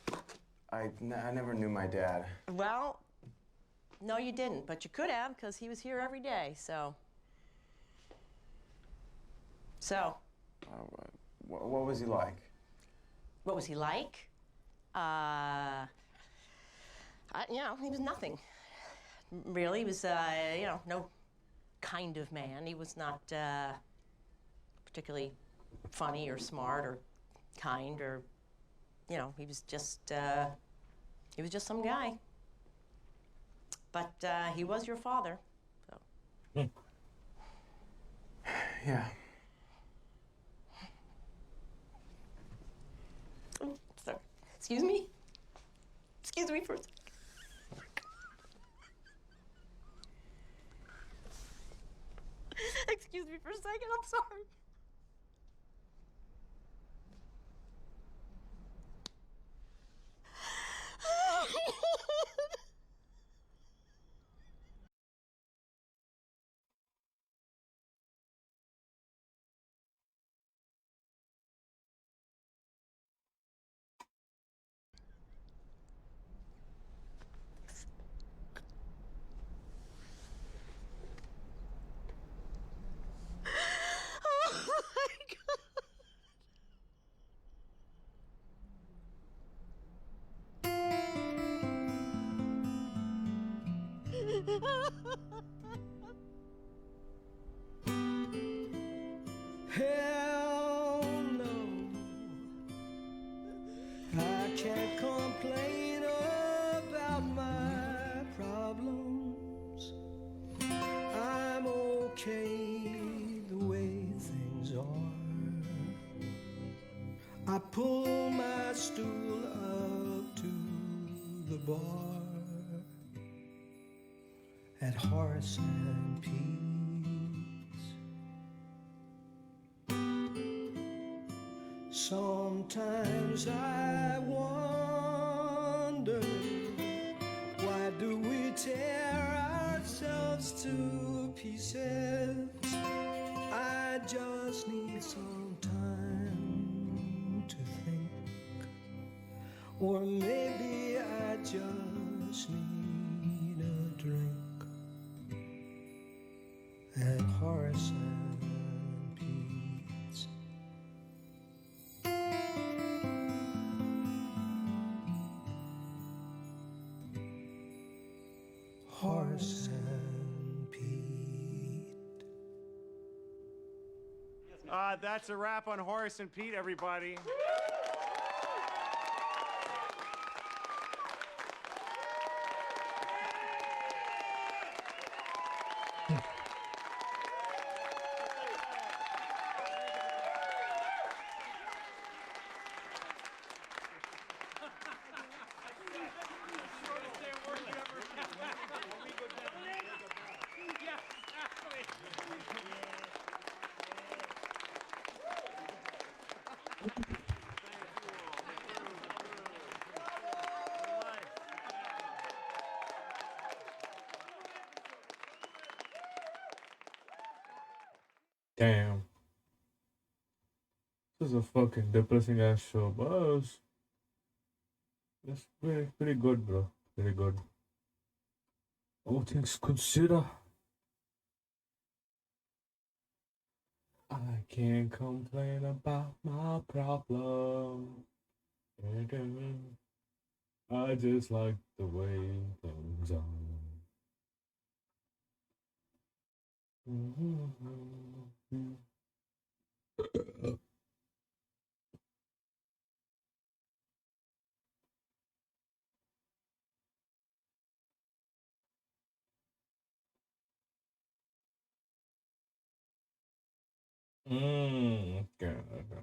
I never knew my dad. Well, no, you didn't, but you could have, because he was here every day, so. What was he like? What was he like? He was nothing. Really, he was, no kind of man. He was not particularly funny or smart or kind or, he was just some guy. But he was your father, so. Yeah. Oh, sorry. Excuse me? Excuse me for a second. Excuse me for a second, I'm sorry. Oh my God. Hell no, I can't complain about my problems. I'm okay the way things are. I pull my stool up to the bar at Horace and Pete's. Sometimes I wonder, why do we tear ourselves to pieces? I just need some time to think, or maybe I just need a drink at Horace and Pete's. Horace and Pete. That's a wrap on Horace and Pete, everybody. Damn. This is a fucking depressing ass show, but it's pretty good, bro. Pretty good. All things consider, I can't complain about my problem. I just like the way things are. Okay, okay.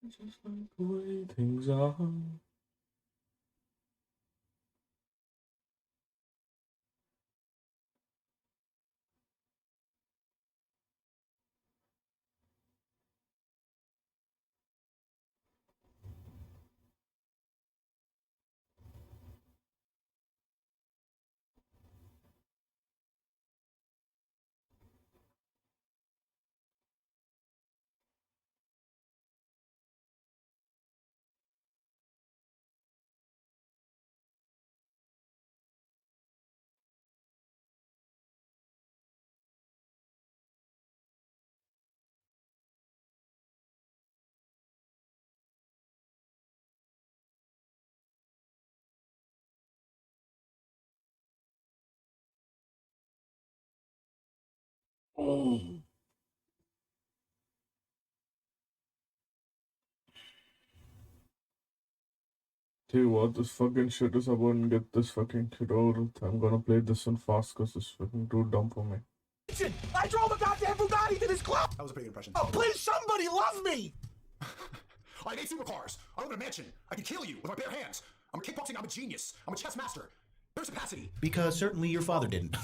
Just like the way things are. Tell you what, this fucking shit is about and get this fucking kid over with. I'm gonna play this one fast because it's fucking too dumb for me. I drove a goddamn Bugatti to this club! That was a pretty good impression. Oh, please, somebody love me! I made supercars. I live in a mansion. I can kill you with my bare hands. I'm a kickboxing, I'm a genius. I'm a chess master. There's capacity. Because certainly your father didn't.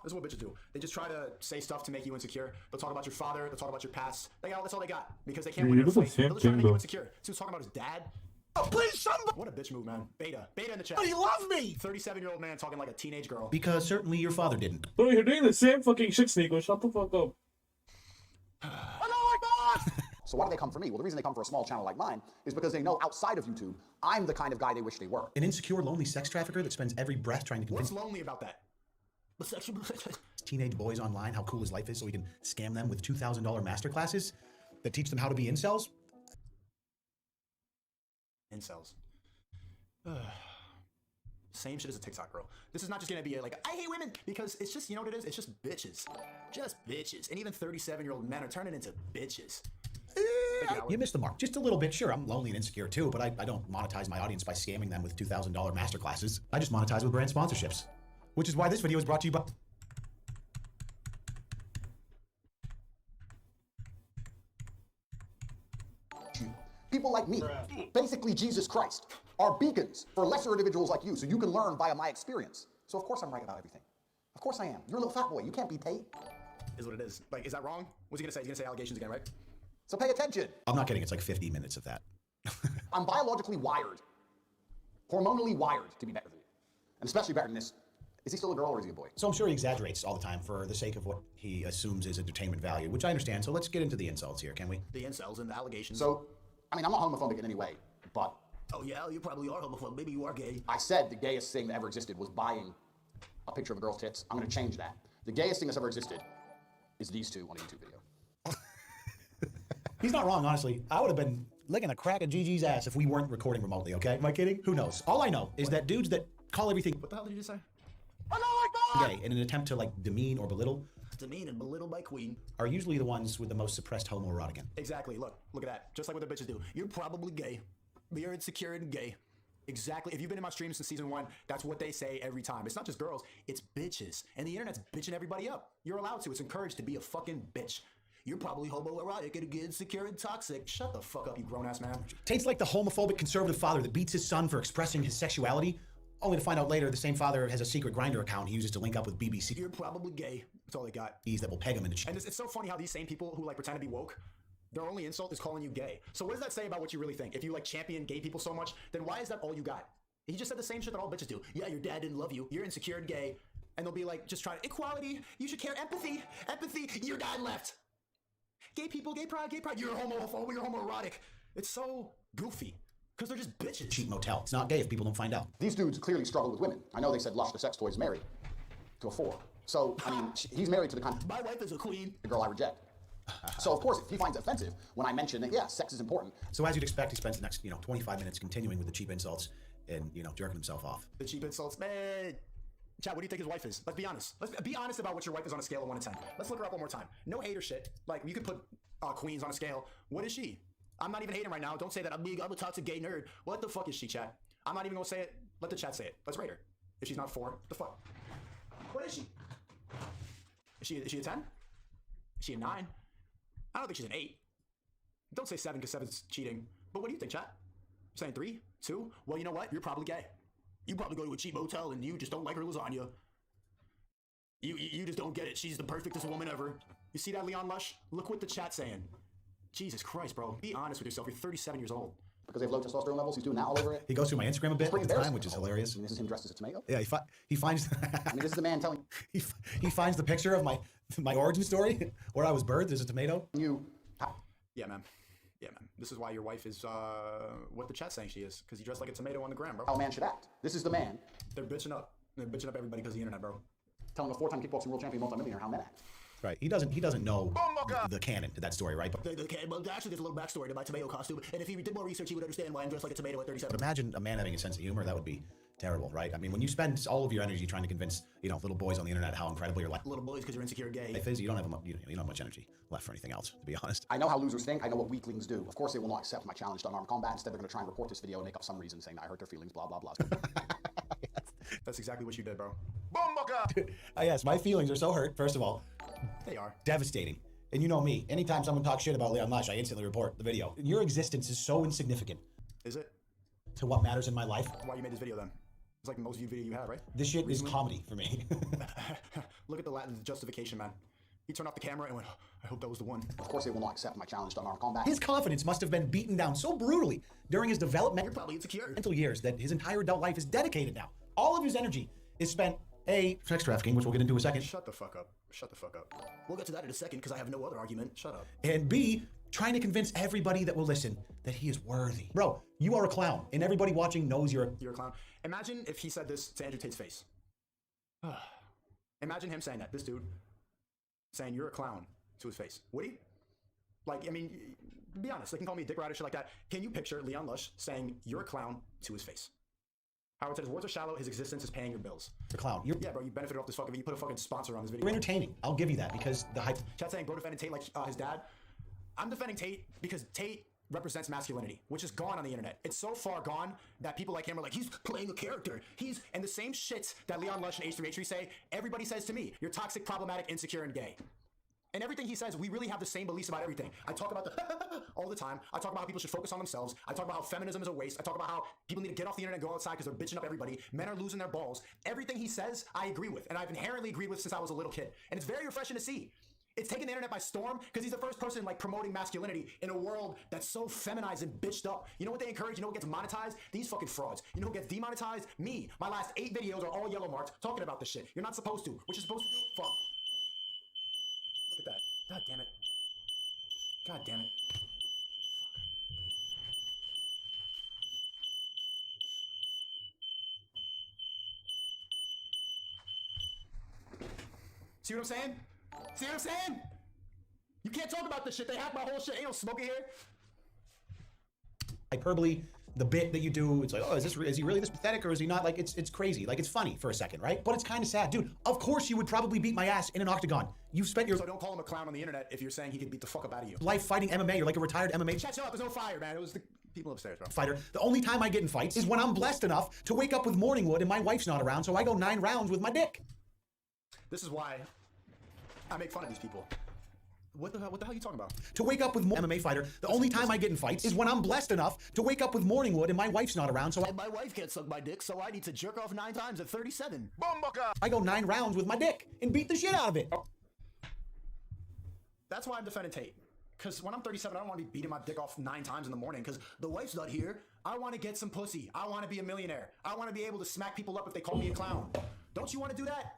This is what bitches do. They just try to say stuff to make you insecure. They'll talk about your father. They'll talk about your past. That's all they got because they can't Yeah, win you their do the fight. same They'll just try to thing, make you though. insecure. So he was talking about his dad. Oh, please, somebody! What a bitch move, man. Beta in the chat. Somebody love me! 37-year-old man talking like a teenage girl. Because certainly your father didn't. Bro, you're doing the same fucking shit, Sneako. Shut the fuck up. So why do they come for me? Well, the reason they come for a small channel like mine is because they know outside of YouTube, I'm the kind of guy they wish they were. An insecure, lonely sex trafficker that spends every breath trying to convince What's lonely about that? teenage boys online how cool his life is so he can scam them with $2,000 masterclasses that teach them how to be incels? Incels. Same shit as a TikTok girl. This is not just gonna be like, I hate women, because it's just, you know what it is? It's just bitches. Just bitches. And even 37-year-old men are turning into bitches. You missed the mark. Just a little bit. Sure, I'm lonely and insecure too, but I don't monetize my audience by scamming them with $2,000 masterclasses. I just monetize with brand sponsorships. Which is why this video is brought to you by... People like me, basically Jesus Christ, are beacons for lesser individuals like you, so you can learn via my experience. So of course I'm right about everything. Of course I am. You're a little fat boy. You can't be Tate. Is what it is. Like, is that wrong? What's he gonna say? He's gonna say allegations again, right? So pay attention. I'm not kidding. It's like 50 minutes of that. I'm biologically wired, hormonally wired to be better than you, and especially better than this. Is he still a girl or is he a boy? So I'm sure he exaggerates all the time for the sake of what he assumes is entertainment value, which I understand. So let's get into the insults here, can we? The incels and the allegations. So, I mean, I'm not homophobic in any way, but... Oh yeah, you probably are homophobic. Maybe you are gay. I said the gayest thing that ever existed was buying a picture of a girl's tits. I'm gonna change that. The gayest thing that's ever existed is these two on a YouTube video. He's not wrong, honestly. I would have been licking a crack of Gigi's ass if we weren't recording remotely, okay? Am I kidding? Who knows? All I know is that dudes that call everything... What the hell did you just say? gay in an attempt to like demean or belittle Demean and belittled by Queen. are usually the ones with the most suppressed homoerotic. Exactly. Look at that. Just like what the bitches do. You're probably gay, but you're insecure and gay. Exactly. If you've been in my streams since season 1, that's what they say every time. It's not just girls, it's bitches. And the internet's bitching everybody up. You're allowed to. It's encouraged to be a fucking bitch. You're probably homoerotic and insecure and toxic. Shut the fuck up, you grown-ass man. Tate's like the homophobic conservative father that beats his son for expressing his sexuality, only to find out later the same father has a secret Grindr account he uses to link up with BBC. You're probably gay. That's all they got. That will peg him into And it's so funny how these same people who like pretend to be woke, their only insult is calling you gay. So what does that say about what you really think? If you like champion gay people so much, then why is that all you got? He just said the same shit that all bitches do. Yeah, your dad didn't love you. You're insecure and gay. And they'll be like, just trying equality. You should care. Empathy. Empathy. Your dad left. Gay people, gay pride, gay pride. You're homophobic. You're homoerotic. It's so goofy. Because they're just bitches. cheap motel. It's not gay if people don't find out. These dudes clearly struggle with women. I know they said Lush, the sex toy, is married to a 4. So, I mean, he's married to the kind of My wife is a queen. The girl I reject. So, of course, if he finds it offensive when I mention that, yeah, sex is important. So as you'd expect, he spends the next, 25 minutes continuing with the cheap insults and, jerking himself off. The cheap insults, man. Chad, what do you think his wife is? Let's be honest. Let's be honest about what your wife is on a scale of 1 to 10. Let's look her up one more time. No hater shit. Like, you could put queens on a scale. What is she? I'm not even hating right now. Don't say that. I'm a toxic gay nerd. What the fuck is she, Chad? I'm not even gonna say it. Let the chat say it. Let's rate her. If she's not 4, the fuck? What is she? Is she a 10? Is she a 9? I don't think she's an 8. Don't say 7 because 7's cheating. But what do you think, chat? Saying 3? 2? Well, you know what? You're probably gay. You probably go to a cheap motel and you just don't like her lasagna. You just don't get it. She's the perfectest woman ever. You see that, Leon Lush? Look what the chat's saying. Jesus Christ, bro. Be honest with yourself. You're 37 years old. Because they have low testosterone levels, he's doing that all over it. He goes through my Instagram a bit at the time, which is hilarious. And this is him dressed as a tomato? Yeah, he finds... I mean, this is the man telling... he finds the picture of my origin story, where I was birthed as a tomato. Yeah, man. Yeah, man. This is why your wife is what the chat's saying she is. Because you dress like a tomato on the gram, bro. How a man should act. This is the man. They're bitching up. They're bitching up everybody because of the internet, bro. Telling a 4-time kickboxing world champion multimillionaire how men act. Right. He doesn't know the canon to that story, right? But Actually, there's a little backstory to my tomato costume. And if he did more research, he would understand why I'm dressed like a tomato at 37. But imagine a man having a sense of humor. That would be terrible, right? I mean, when you spend all of your energy trying to convince, little boys on the internet how incredible your life Little boys because you're insecure gay. is, you don't have much energy left for anything else, to be honest. I know how losers think. I know what weaklings do. Of course, they will not accept my challenge to unarmed combat. Instead, they're going to try and report this video and make up some reason saying that I hurt their feelings, blah, blah, blah. That's exactly what you did, bro. Yes, my feelings are so hurt, first of all. They are. Devastating. And you know me, anytime someone talks shit about Leon Lush, I instantly report the video. Your existence is so insignificant. Is it? To what matters in my life. Why you made this video then? It's like the most viewed video you have, right? This shit is comedy for me. Look at the justification, man. He turned off the camera and went, I hope that was the one. Of course, they will not accept my challenge to unarmed combat. His confidence must have been beaten down so brutally during his You're probably insecure. mental years that his entire adult life is dedicated now. All of his energy is spent, A, sex trafficking, which we'll get into in a second. Shut the fuck up. Shut the fuck up. We'll get to that in a second because I have no other argument. Shut up. And B, trying to convince everybody that will listen that he is worthy. Bro, you are a clown, and everybody watching knows you're a clown. Imagine if he said this to Andrew Tate's face. Imagine him saying that. This dude saying you're a clown to his face. Would he? Like, I mean, be honest. They can call me a dick rider, shit like that. Can you picture Leon Lush saying you're a clown to his face? Howard said his words are shallow, his existence is paying your bills. The clown. Yeah, bro, you benefited off this fucking, you put a fucking sponsor on this video. You're entertaining. I'll give you that because the hype. Chat saying bro defending Tate like his dad. I'm defending Tate because Tate represents masculinity, which is gone on the internet. It's so far gone that people like him are like, he's playing a character. And the same shit that Leon Lush and H3H3 say, everybody says to me, you're toxic, problematic, insecure, and gay. And everything he says, we really have the same beliefs about everything. I talk about all the time. I talk about how people should focus on themselves. I talk about how feminism is a waste. I talk about how people need to get off the internet and go outside because they're bitching up everybody. Men are losing their balls. Everything he says, I agree with. And I've inherently agreed with since I was a little kid. And it's very refreshing to see. It's taken the internet by storm because he's the first person like promoting masculinity in a world that's so feminized and bitched up. You know what they encourage? You know what gets monetized? These fucking frauds. You know who gets demonetized? Me. My last 8 videos are all yellow marked talking about this shit. You're not supposed to. What you're supposed to do? Fuck. Look at that. God damn it. God damn it. See what I'm saying? See what I'm saying? You can't talk about this shit. They hacked my whole shit. Ain't no smoking here. Hyperbole, the bit that you do, it's like, oh, is he really this pathetic or is he not? Like, it's crazy. Like, it's funny for a second, right? But it's kind of sad. Dude, of course you would probably beat my ass in an octagon. You've spent your So don't call him a clown on the internet if you're saying he could beat the fuck up out of you. life fighting MMA. You're like a retired MMA Shut up, there's no fire, man. It was the people upstairs, bro. fighter. The only time I get in fights is when I'm blessed enough to wake up with morning wood and my wife's not around, so I go 9 rounds with my dick. This is why I make fun of these people. What the hell are you talking about? To wake up with MMA fighter, the only time I get in fights is when I'm blessed enough to wake up with morning wood and my wife's not around, so And my wife can't suck my dick, so I need to jerk off 9 times at 37. I go 9 rounds with my dick and beat the shit out of it. That's why I'm defending Tate. Because when I'm 37, I don't want to be beating my dick off 9 times in the morning because the wife's not here. I want to get some pussy. I want to be a millionaire. I want to be able to smack people up if they call me a clown. Don't you want to do that?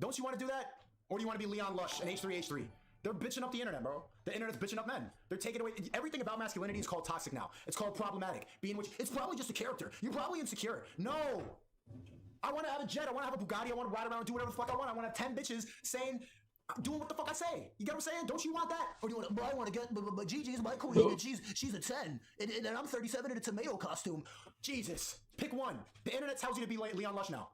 Don't you want to do that? Or do you want to be Leon Lush and H3H3? They're bitching up the internet, bro. The internet's bitching up men. They're taking away everything about masculinity is called toxic now. It's called problematic. It's probably just a character. You're probably insecure. No. I want to have a jet. I want to have a Bugatti. I want to ride around and do whatever the fuck I want. I want to have 10 bitches saying, doing what the fuck I say. You get what I'm saying? Don't you want that? Or do you want? But I want to get. But Gigi's my queen, and she's a 10, and I'm 37 in a tomato costume. Jesus. Pick one. The internet tells you to be Leon Lush now.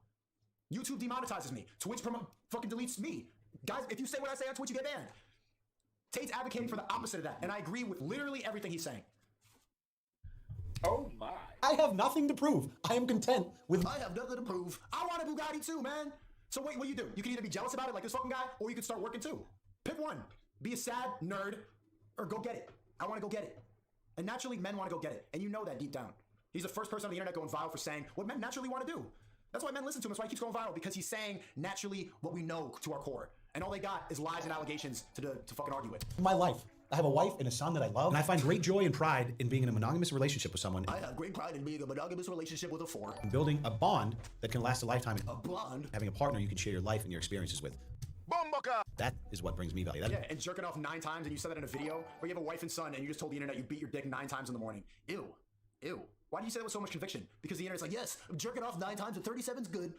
YouTube demonetizes me. Twitch fucking deletes me. Guys, if you say what I say on Twitch, you get banned. Tate's advocating for the opposite of that, and I agree with literally everything he's saying. Oh my. I have nothing to prove. I am content with. I have nothing to prove. I want a Bugatti too, man. So wait, what do? You can either be jealous about it like this fucking guy, or you can start working too. Pick one. Be a sad nerd, or go get it. I want to go get it. And naturally, men want to go get it. And you know that deep down. He's the first person on the internet going viral for saying what men naturally want to do. That's why men listen to him. That's why he keeps going viral, because he's saying naturally what we know to our core. And all they got is lies and allegations to fucking argue with. My life. I have a wife and a son that I love, and I find great joy and pride in being in a monogamous relationship with someone. I have great pride in being a monogamous relationship with a 4. And building a bond that can last a lifetime. A bond? Having a partner you can share your life and your experiences with. That is what brings me value. Yeah, and jerking off 9 times, and you said that in a video where you have a wife and son, and you just told the internet you beat your dick 9 times in the morning. Ew. Ew. Why do you say that with so much conviction? Because the internet's like, yes, I'm jerking off 9 times at 37's good.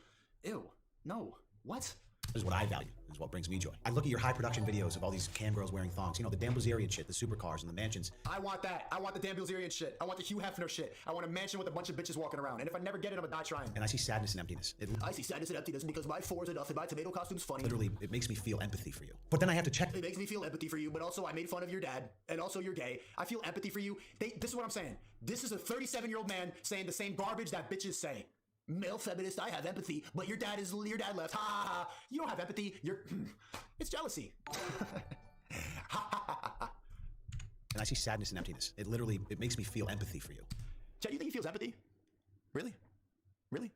Ew. No. What? This is what I value. This is what brings me joy. I look at your high production videos of all these cam girls wearing thongs. You know, the Dan Bilzerian shit, the supercars and the mansions. I want that. I want the Dan Bilzerian shit. I want the Hugh Hefner shit. I want a mansion with a bunch of bitches walking around. And if I never get it, I'm gonna die trying. And I see sadness and emptiness. I see sadness and emptiness because my 4's enough and my tomato costume's funny. Literally, it makes me feel empathy for you. But then I have to check. It makes me feel empathy for you, but also I made fun of your dad, and also you're gay. I feel empathy for you. This is what I'm saying. This is a 37-year-old man saying the same garbage that bitches say. Male feminist, I have empathy, but your dad left. Ha ha ha. You don't have empathy. It's jealousy. And I see sadness and emptiness. It makes me feel empathy for you. Chet, you think he feels empathy? Really? Really?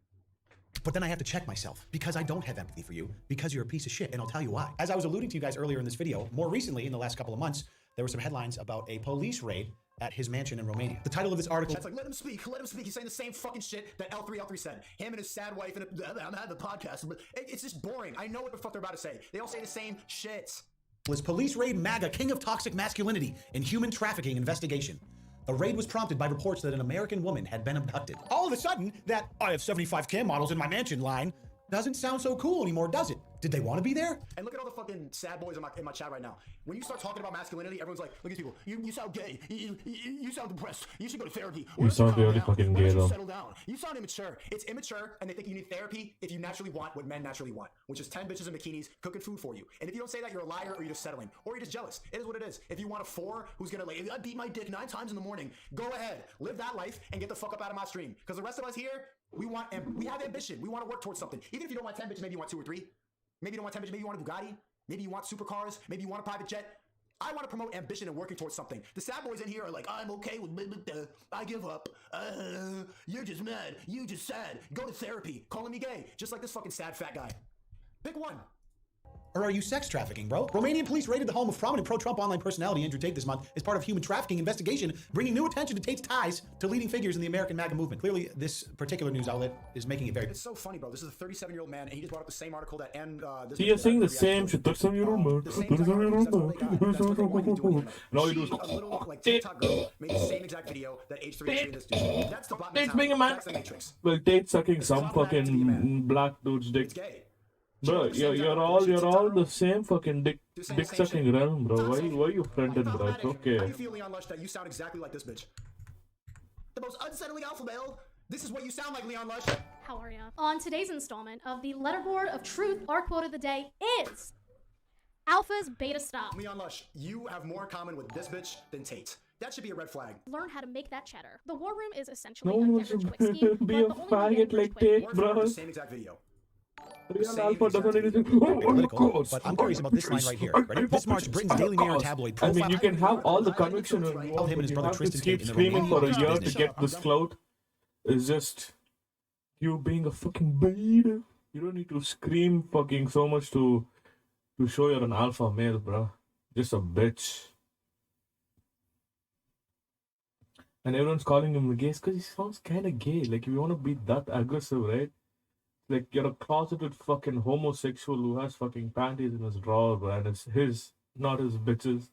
But then I have to check myself because I don't have empathy for you because you're a piece of shit, and I'll tell you why. As I was alluding to you guys earlier in this video, more recently in the last couple of months, there were some headlines about a police raid at his mansion in Romania. The title of this article... That's like, let him speak, let him speak. He's saying the same fucking shit that L3 said. Him and his sad wife, and I'm having a podcast, but it's just boring. I know what the fuck they're about to say. They all say the same shit. Was police raid MAGA, king of toxic masculinity, in human trafficking investigation. The raid was prompted by reports that an American woman had been abducted. All of a sudden, that I have 75 cam models in my mansion line doesn't sound so cool anymore, does it? Did they want to be there? And look at all the fucking sad boys in my chat right now. When you start talking about masculinity, everyone's like, look at these people. You sound gay. You sound depressed. You should go to therapy. You sound really fucking gay, though. Settle down. You sound immature. It's immature, and they think you need therapy if you naturally want what men naturally want, which is 10 bitches in bikinis cooking food for you. And if you don't say that, you're a liar, or you're just settling, or you're just jealous. It is what it is. If you want a 4 who's gonna like, I beat my dick 9 times in the morning, go ahead, live that life, and get the fuck up out of my stream. Because the rest of us here, we have ambition. We want to work towards something. Even if you don't want 10 bitches, maybe you want 2 or 3. Maybe you don't want 10 bitches, maybe you want a Bugatti. Maybe you want supercars. Maybe you want a private jet. I want to promote ambition and working towards something. The sad boys in here are like, I'm okay with I give up. You're just mad. You just sad. Go to therapy. Calling me gay. Just like this fucking sad fat guy. Pick one. Or are you sex trafficking, bro? Romanian police raided the home of prominent pro-Trump online personality Andrew Tate this month as part of human trafficking investigation, bringing new attention to Tate's ties to leading figures in the American MAGA movement. Clearly, this particular news outlet is making it very... It's so funny, bro. This is a 37-year-old man, and he just brought up the same article that... See, you're saying the same shit. 37-year-old man. 37-year-old man. And all you do is... A little, like, TikTok girl made the same exact video that H3 this dude. That's the bot Tate's being a man. That's the Matrix. Well, Tate's sucking some fucking black dude's dick. It's gay. Bro, you're all the same fucking dick sucking realm, bro. Why you friended, bro? It's okay. How do you feel, Leon Lush, that you sound exactly like this bitch? The most unsettling alpha male. This is what you sound like, Leon Lush. How are ya? On today's installment of the Letterboard of Truth, our quote of the day is Alpha's Beta Stop. Leon Lush, you have more in common with this bitch than Tate. That should be a red flag. Learn how to make that cheddar. The War Room is essentially No one a wants Deborah to Quick scheme, be a but the only way faggot like Tate, The bro. same exact video. Real Alpha doesn't anything. Political, but I'm curious about this line right here. Ready? This march brings Daily Mirror tabloid I profile. mean, you can have all the conviction Him involved, and his but you brother have to Tristan keep Tate in the screaming Romanian for a business. year to get this clout. It's just you being a fucking beta. You don't need to scream fucking so much to show you're an alpha male, bro. Just a bitch. And everyone's calling him gay because he sounds kind of gay. Like, if you want to be that aggressive, right? Like, you're a closeted fucking homosexual who has fucking panties in his drawer, bro. And it's his, not his bitches.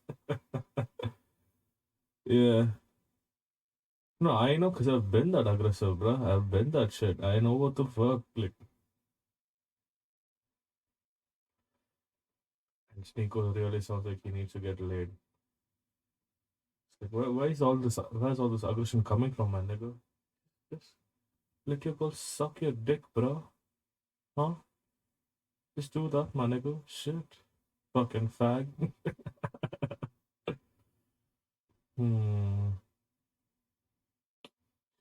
Yeah. No, I know because I've been that aggressive, bro. I've been that shit. I know what the fuck. Like, and Sneako really sounds like he needs to get laid. Like, where's all this aggression coming from, my nigga? Just let your girl suck your dick, bro. Huh? Just do that, my nigga. Shit. Fucking fag.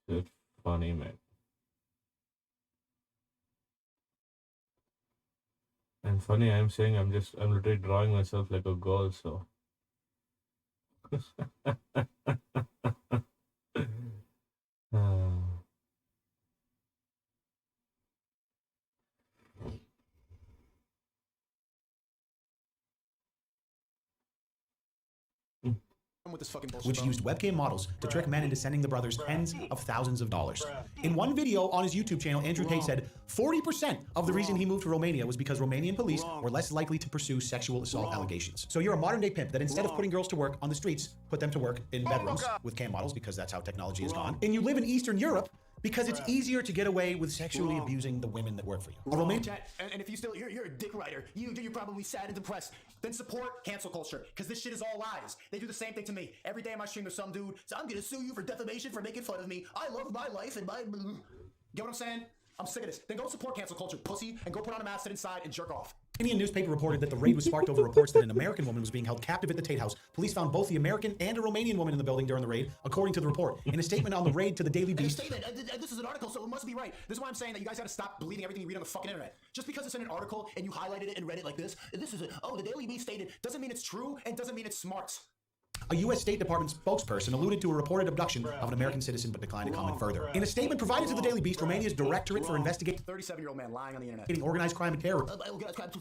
Shit. Funny, man. And funny, I'm saying I'm literally drawing myself like a girl, so. With this fucking bullshit, Which bro. used webcam models to trick men into sending the brothers tens of thousands of dollars. In one video on his YouTube channel, Andrew Tate said 40% of the reason he moved to Romania was because Romanian police were less likely to pursue sexual assault allegations. So you're a modern day pimp that instead of putting girls to work on the streets, put them to work in bedrooms with cam models because that's how technology has gone. And you live in Eastern Europe because it's easier to get away with sexually abusing the women that work for you. A Romanian. And if you still, you're a dick writer. You're probably sad and depressed. Then support cancel culture, because this shit is all lies. They do the same thing to me. Every day on my stream there's some dude, so I'm gonna sue you for defamation for making fun of me. I love my life and my... Get what I'm saying? I'm sick of this. Then go support cancel culture, pussy, and go put on a mask, sit inside, and jerk off. Indian newspaper reported that the raid was sparked over reports that an American woman was being held captive at the Tate House. Police found both the American and a Romanian woman in the building during the raid, according to the report. In a statement on the raid to the Daily Beast... This is an article, so it must be right. This is why I'm saying that you guys gotta stop believing everything you read on the fucking internet. Just because it's in an article and you highlighted it and read it like this is it. Oh, the Daily Beast stated, doesn't mean it's true and doesn't mean it's smart. A U.S. State Department spokesperson alluded to a reported abduction of an American citizen but declined to comment further. In a statement provided to the Daily Beast, Romania's Directorate for Investigating 37-year-old man lying on the internet. Organized Crime and Terror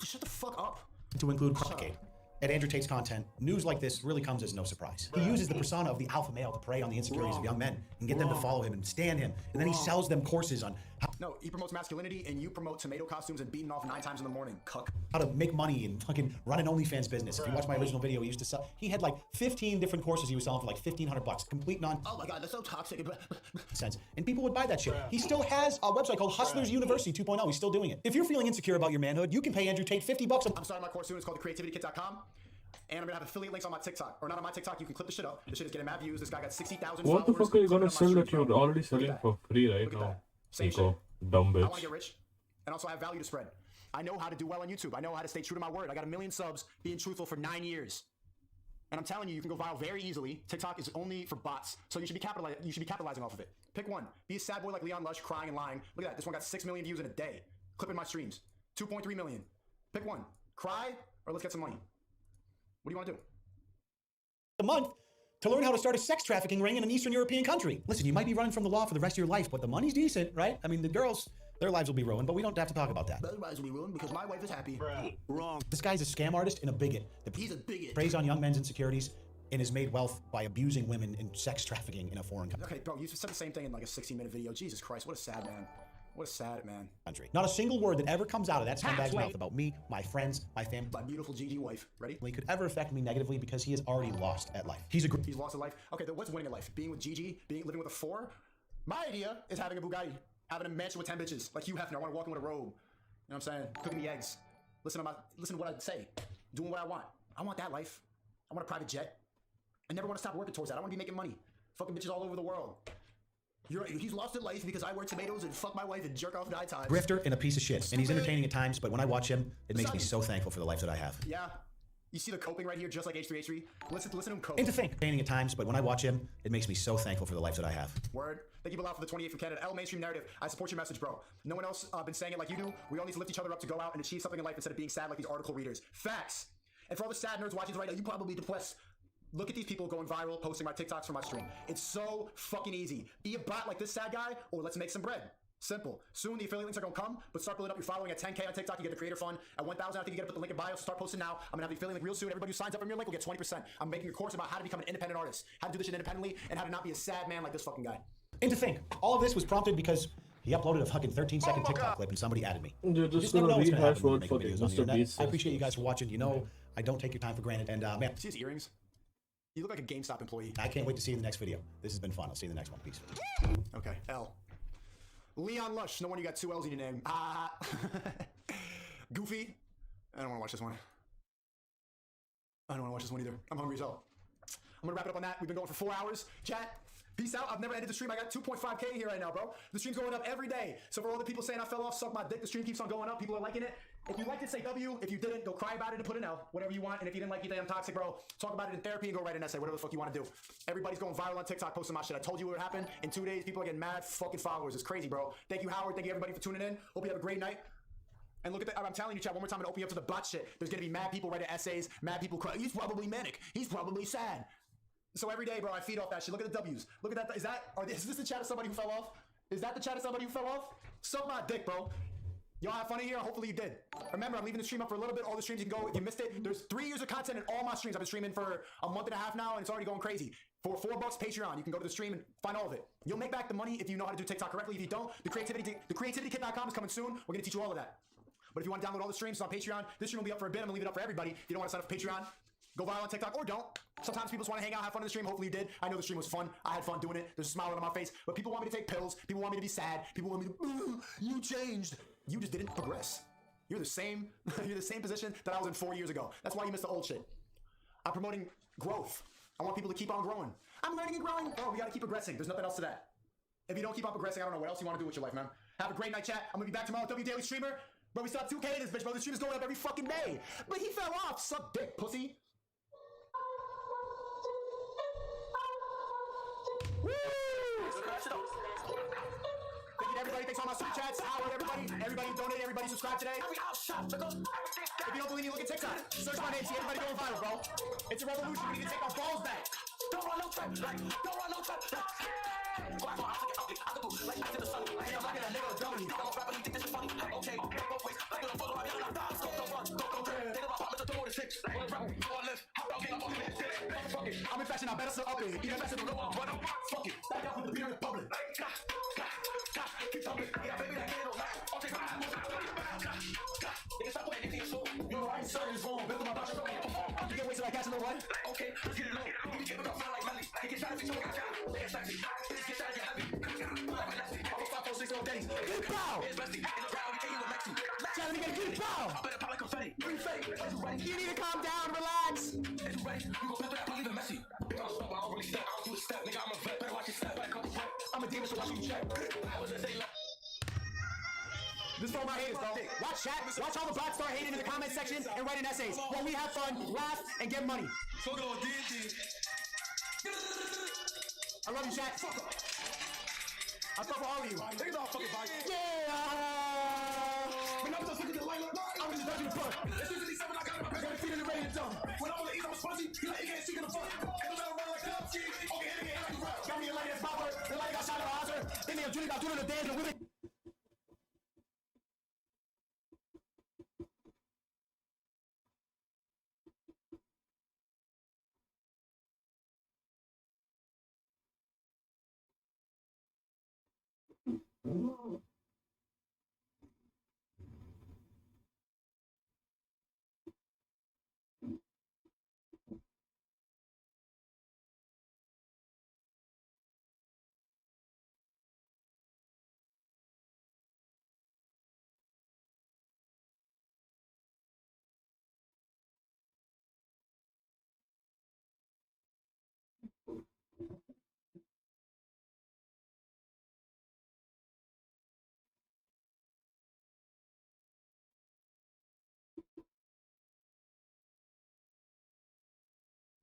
Shut the fuck up. to include Crocade. At Andrew Tate's content, news like this really comes as no surprise. He uses the persona of the alpha male to prey on the insecurities of young men and get them to follow him and stand him, and then he sells them courses on No, he promotes masculinity and you promote tomato costumes and beating off 9 times in the morning. Cuck. how to make money and fucking run an OnlyFans business. If you watch my original video, he used to sell, he had like 15 different courses he was selling for like $1,500, complete Oh my god, that's so toxic. nonsense. And people would buy that shit. He still has a website called Hustlers University 2.0. He's still doing it. If you're feeling insecure about your manhood, you can pay Andrew Tate $50 I'm starting my course soon. It's called thecreativitykit.com. And I'm gonna have affiliate links on my TikTok. Or not on my TikTok, you can clip the shit up. This shit is getting mad views. This guy got 60,000 followers. What the fuck are you gonna Clip it on sell my that stream, you're bro. already selling for free right now? Sneako, dumb I wanna bitch. get rich. And also I have value to spread. I know how to do well on YouTube. I know how to stay true to my word. I got 1 million subs being truthful for 9 years. And I'm telling you, you can go viral very easily. TikTok is only for bots, so you should be capitalizing off of it. Pick one. Be a sad boy like Leon Lush, crying and lying. Look at that. This one got 6 million views in a day. Clip in my streams. 2.3 million. Pick one. Cry or let's get some money. What do you want to do? a month to learn how to start a sex trafficking ring in an Eastern European country. Listen, you might be running from the law for the rest of your life, but the money's decent, right? I mean, the girls, their lives will be ruined, but we don't have to talk about that. Their lives will be ruined because my wife is happy. Wrong. This guy's a scam artist and a bigot. He's a bigot. Preys on young men's insecurities and has made wealth by abusing women and sex trafficking in a foreign country. Okay, bro, you said the same thing in like a 60-minute video. Jesus Christ, what a sad man. What a sad man. Not a single word that ever comes out of that scumbag's mouth about me, my friends, my family, my beautiful Gigi wife. Ready? could ever affect me negatively because he has already lost at life. He's lost at life. Okay, then what's winning at life? Being with Gigi, living with a 4. My idea is having a Bugatti, having a mansion with 10 bitches, like Hugh Hefner. I want to walk in with a robe. You know what I'm saying? Cooking me eggs. Listen to what I say. Doing what I want. I want that life. I want a private jet. I never want to stop working towards that. I want to be making money. Fucking bitches all over the world. He's lost at life because I wear tomatoes and fuck my wife and jerk off 9 times. Grifter and a piece of shit. And he's entertaining at times, but when I watch him, it makes me so thankful for the life that I have. Yeah. You see the coping right here, just like H3H3? Listen to him cope. Entertaining at times, but when I watch him, it makes me so thankful for the life that I have. Word. Thank you, Bilal, for the 28 from Canada. L Mainstream Narrative. I support your message, bro. No one else been saying it like you do. We all need to lift each other up to go out and achieve something in life instead of being sad like these article readers. Facts. And for all the sad nerds watching this right now, you probably depressed. Look at these people going viral, posting my TikToks from my stream. It's so fucking easy. Be a bot like this sad guy, or let's make some bread. Simple. Soon the affiliate links are gonna come, but start building up your following at 10K on TikTok. You get the creator fund. At 1,000, I think you get to put the link in bio. So start posting now. I'm gonna have the affiliate link real soon. Everybody who signs up from your link will get 20%. I'm making a course about how to become an independent artist, how to do this shit independently, and how to not be a sad man like this fucking guy. And to think, all of this was prompted because he uploaded a fucking 13-second TikTok clip and somebody added me. You're You just never know gonna what's gonna rehash happen when what you're making fucking videos on the Mr. internet. Beast I says. appreciate you guys for watching. You know, I don't take your time for granted. And man, See his earrings? You look like a GameStop employee. I can't wait to see you in the next video. This has been fun. I'll see you in the next one. Peace. Okay, L. Leon Lush. No wonder you got 2 L's in your name. Ah. Goofy. I don't want to watch this one. I don't want to watch this one either. I'm hungry as hell. I'm gonna wrap it up on that. We've been going for 4 hours. Chat. Peace out. I've never ended the stream. I got 2.5K here right now, bro. The stream's going up every day. So for all the people saying I fell off, suck my dick, the stream keeps on going up. People are liking it. If you liked it, say W. If you didn't, go cry about it and put an L. Whatever you want. And if you didn't like it, I'm toxic, bro. Talk about it in therapy and go write an essay. Whatever the fuck you want to do. Everybody's going viral on TikTok posting my shit. I told you what would happen. In 2 days, people are getting mad fucking followers. It's crazy, bro. Thank you, Howard. Thank you, everybody, for tuning in. Hope you have a great night. And look at that. I'm telling you, chat, one more time, I'm gonna open you up to the bot shit. There's gonna be mad people writing essays, mad people cry. He's probably manic. He's probably sad. So every day, bro, I feed off that shit. Look at the W's. Look at that. Is this the chat of somebody who fell off? Is that the chat of somebody who fell off? Suck my dick, bro. Y'all have fun in here? Hopefully you did. Remember, I'm leaving the stream up for a little bit. All the streams you can go. If you missed it, there's 3 years of content in all my streams. I've been streaming for a month and a half now, and it's already going crazy. For $4 Patreon, you can go to the stream and find all of it. You'll make back the money if you know how to do TikTok correctly. If you don't, the creativitykit.com is coming soon. We're gonna teach you all of that. But if you want to download all the streams, it's on Patreon. This stream will be up for a bit. I'm gonna leave it up for everybody. If you don't want to sign up for Patreon, go viral on TikTok or don't. Sometimes people just want to hang out, have fun in the stream. Hopefully you did. I know the stream was fun. I had fun doing it. There's a smile on my face. But people want me to take pills. People want me to be sad. People want me to, you changed. You just didn't progress. You're the same. You're the same position that I was in 4 years ago. That's why you missed the old shit. I'm promoting growth. I want people to keep on growing. I'm learning and growing. Bro, we gotta keep progressing. There's nothing else to that. If you don't keep on progressing, I don't know what else you want to do with your life, man. Have a great night, chat. I'm gonna be back tomorrow, W Daily Streamer. Bro, we still have 2K in this bitch, bro. The stream is going up every fucking day. But he fell off. Suck dick, pussy. Woo! Thank you to everybody. Thanks all my super chats. Howard, everybody who donated, everybody subscribe today. If you don't believe me, look at TikTok. Search my name, see everybody going viral, bro. It's a revolution. We need to take our balls back. Don't run no time. Don't run no time. I'm in fashion, I better set up it. Even faster than no one, but fuck it. Back up with the beer in public. You're right, sir, is wrong. You get wasted like catching the one? Okay, let's get it low. You get it up, like Melly. He gets shot if you got shot. Get shot, get shot, get heavy. I'm 546 on days. Good bow! Charlie, get a good bow! I better pop like confetti. You need to calm down, relax. It's ready. You go pepper that, believe in Messi. I don't really step. I don't do the step. Nigga, I'm a vet. Better watch your step. Better couple I'm a demon, so watch you check. This is for my haters, bro. Watch chat. Watch all the bots start hating in the comment section and writing essays while we have fun, laugh, and get money. I love you, chat. I fuck for all of you. Yeah. When I was just looking at the light, I was just touching the front. It's 57, I got it, I got feet in the ready to dump. When I was eat, I was fuzzy. You like, you can't see in the front. It don't matter run like that. Okay, hit it like a rap. Got me a light as popper. The light got shot at the hazard. Then they have Julie got doing the dance and women.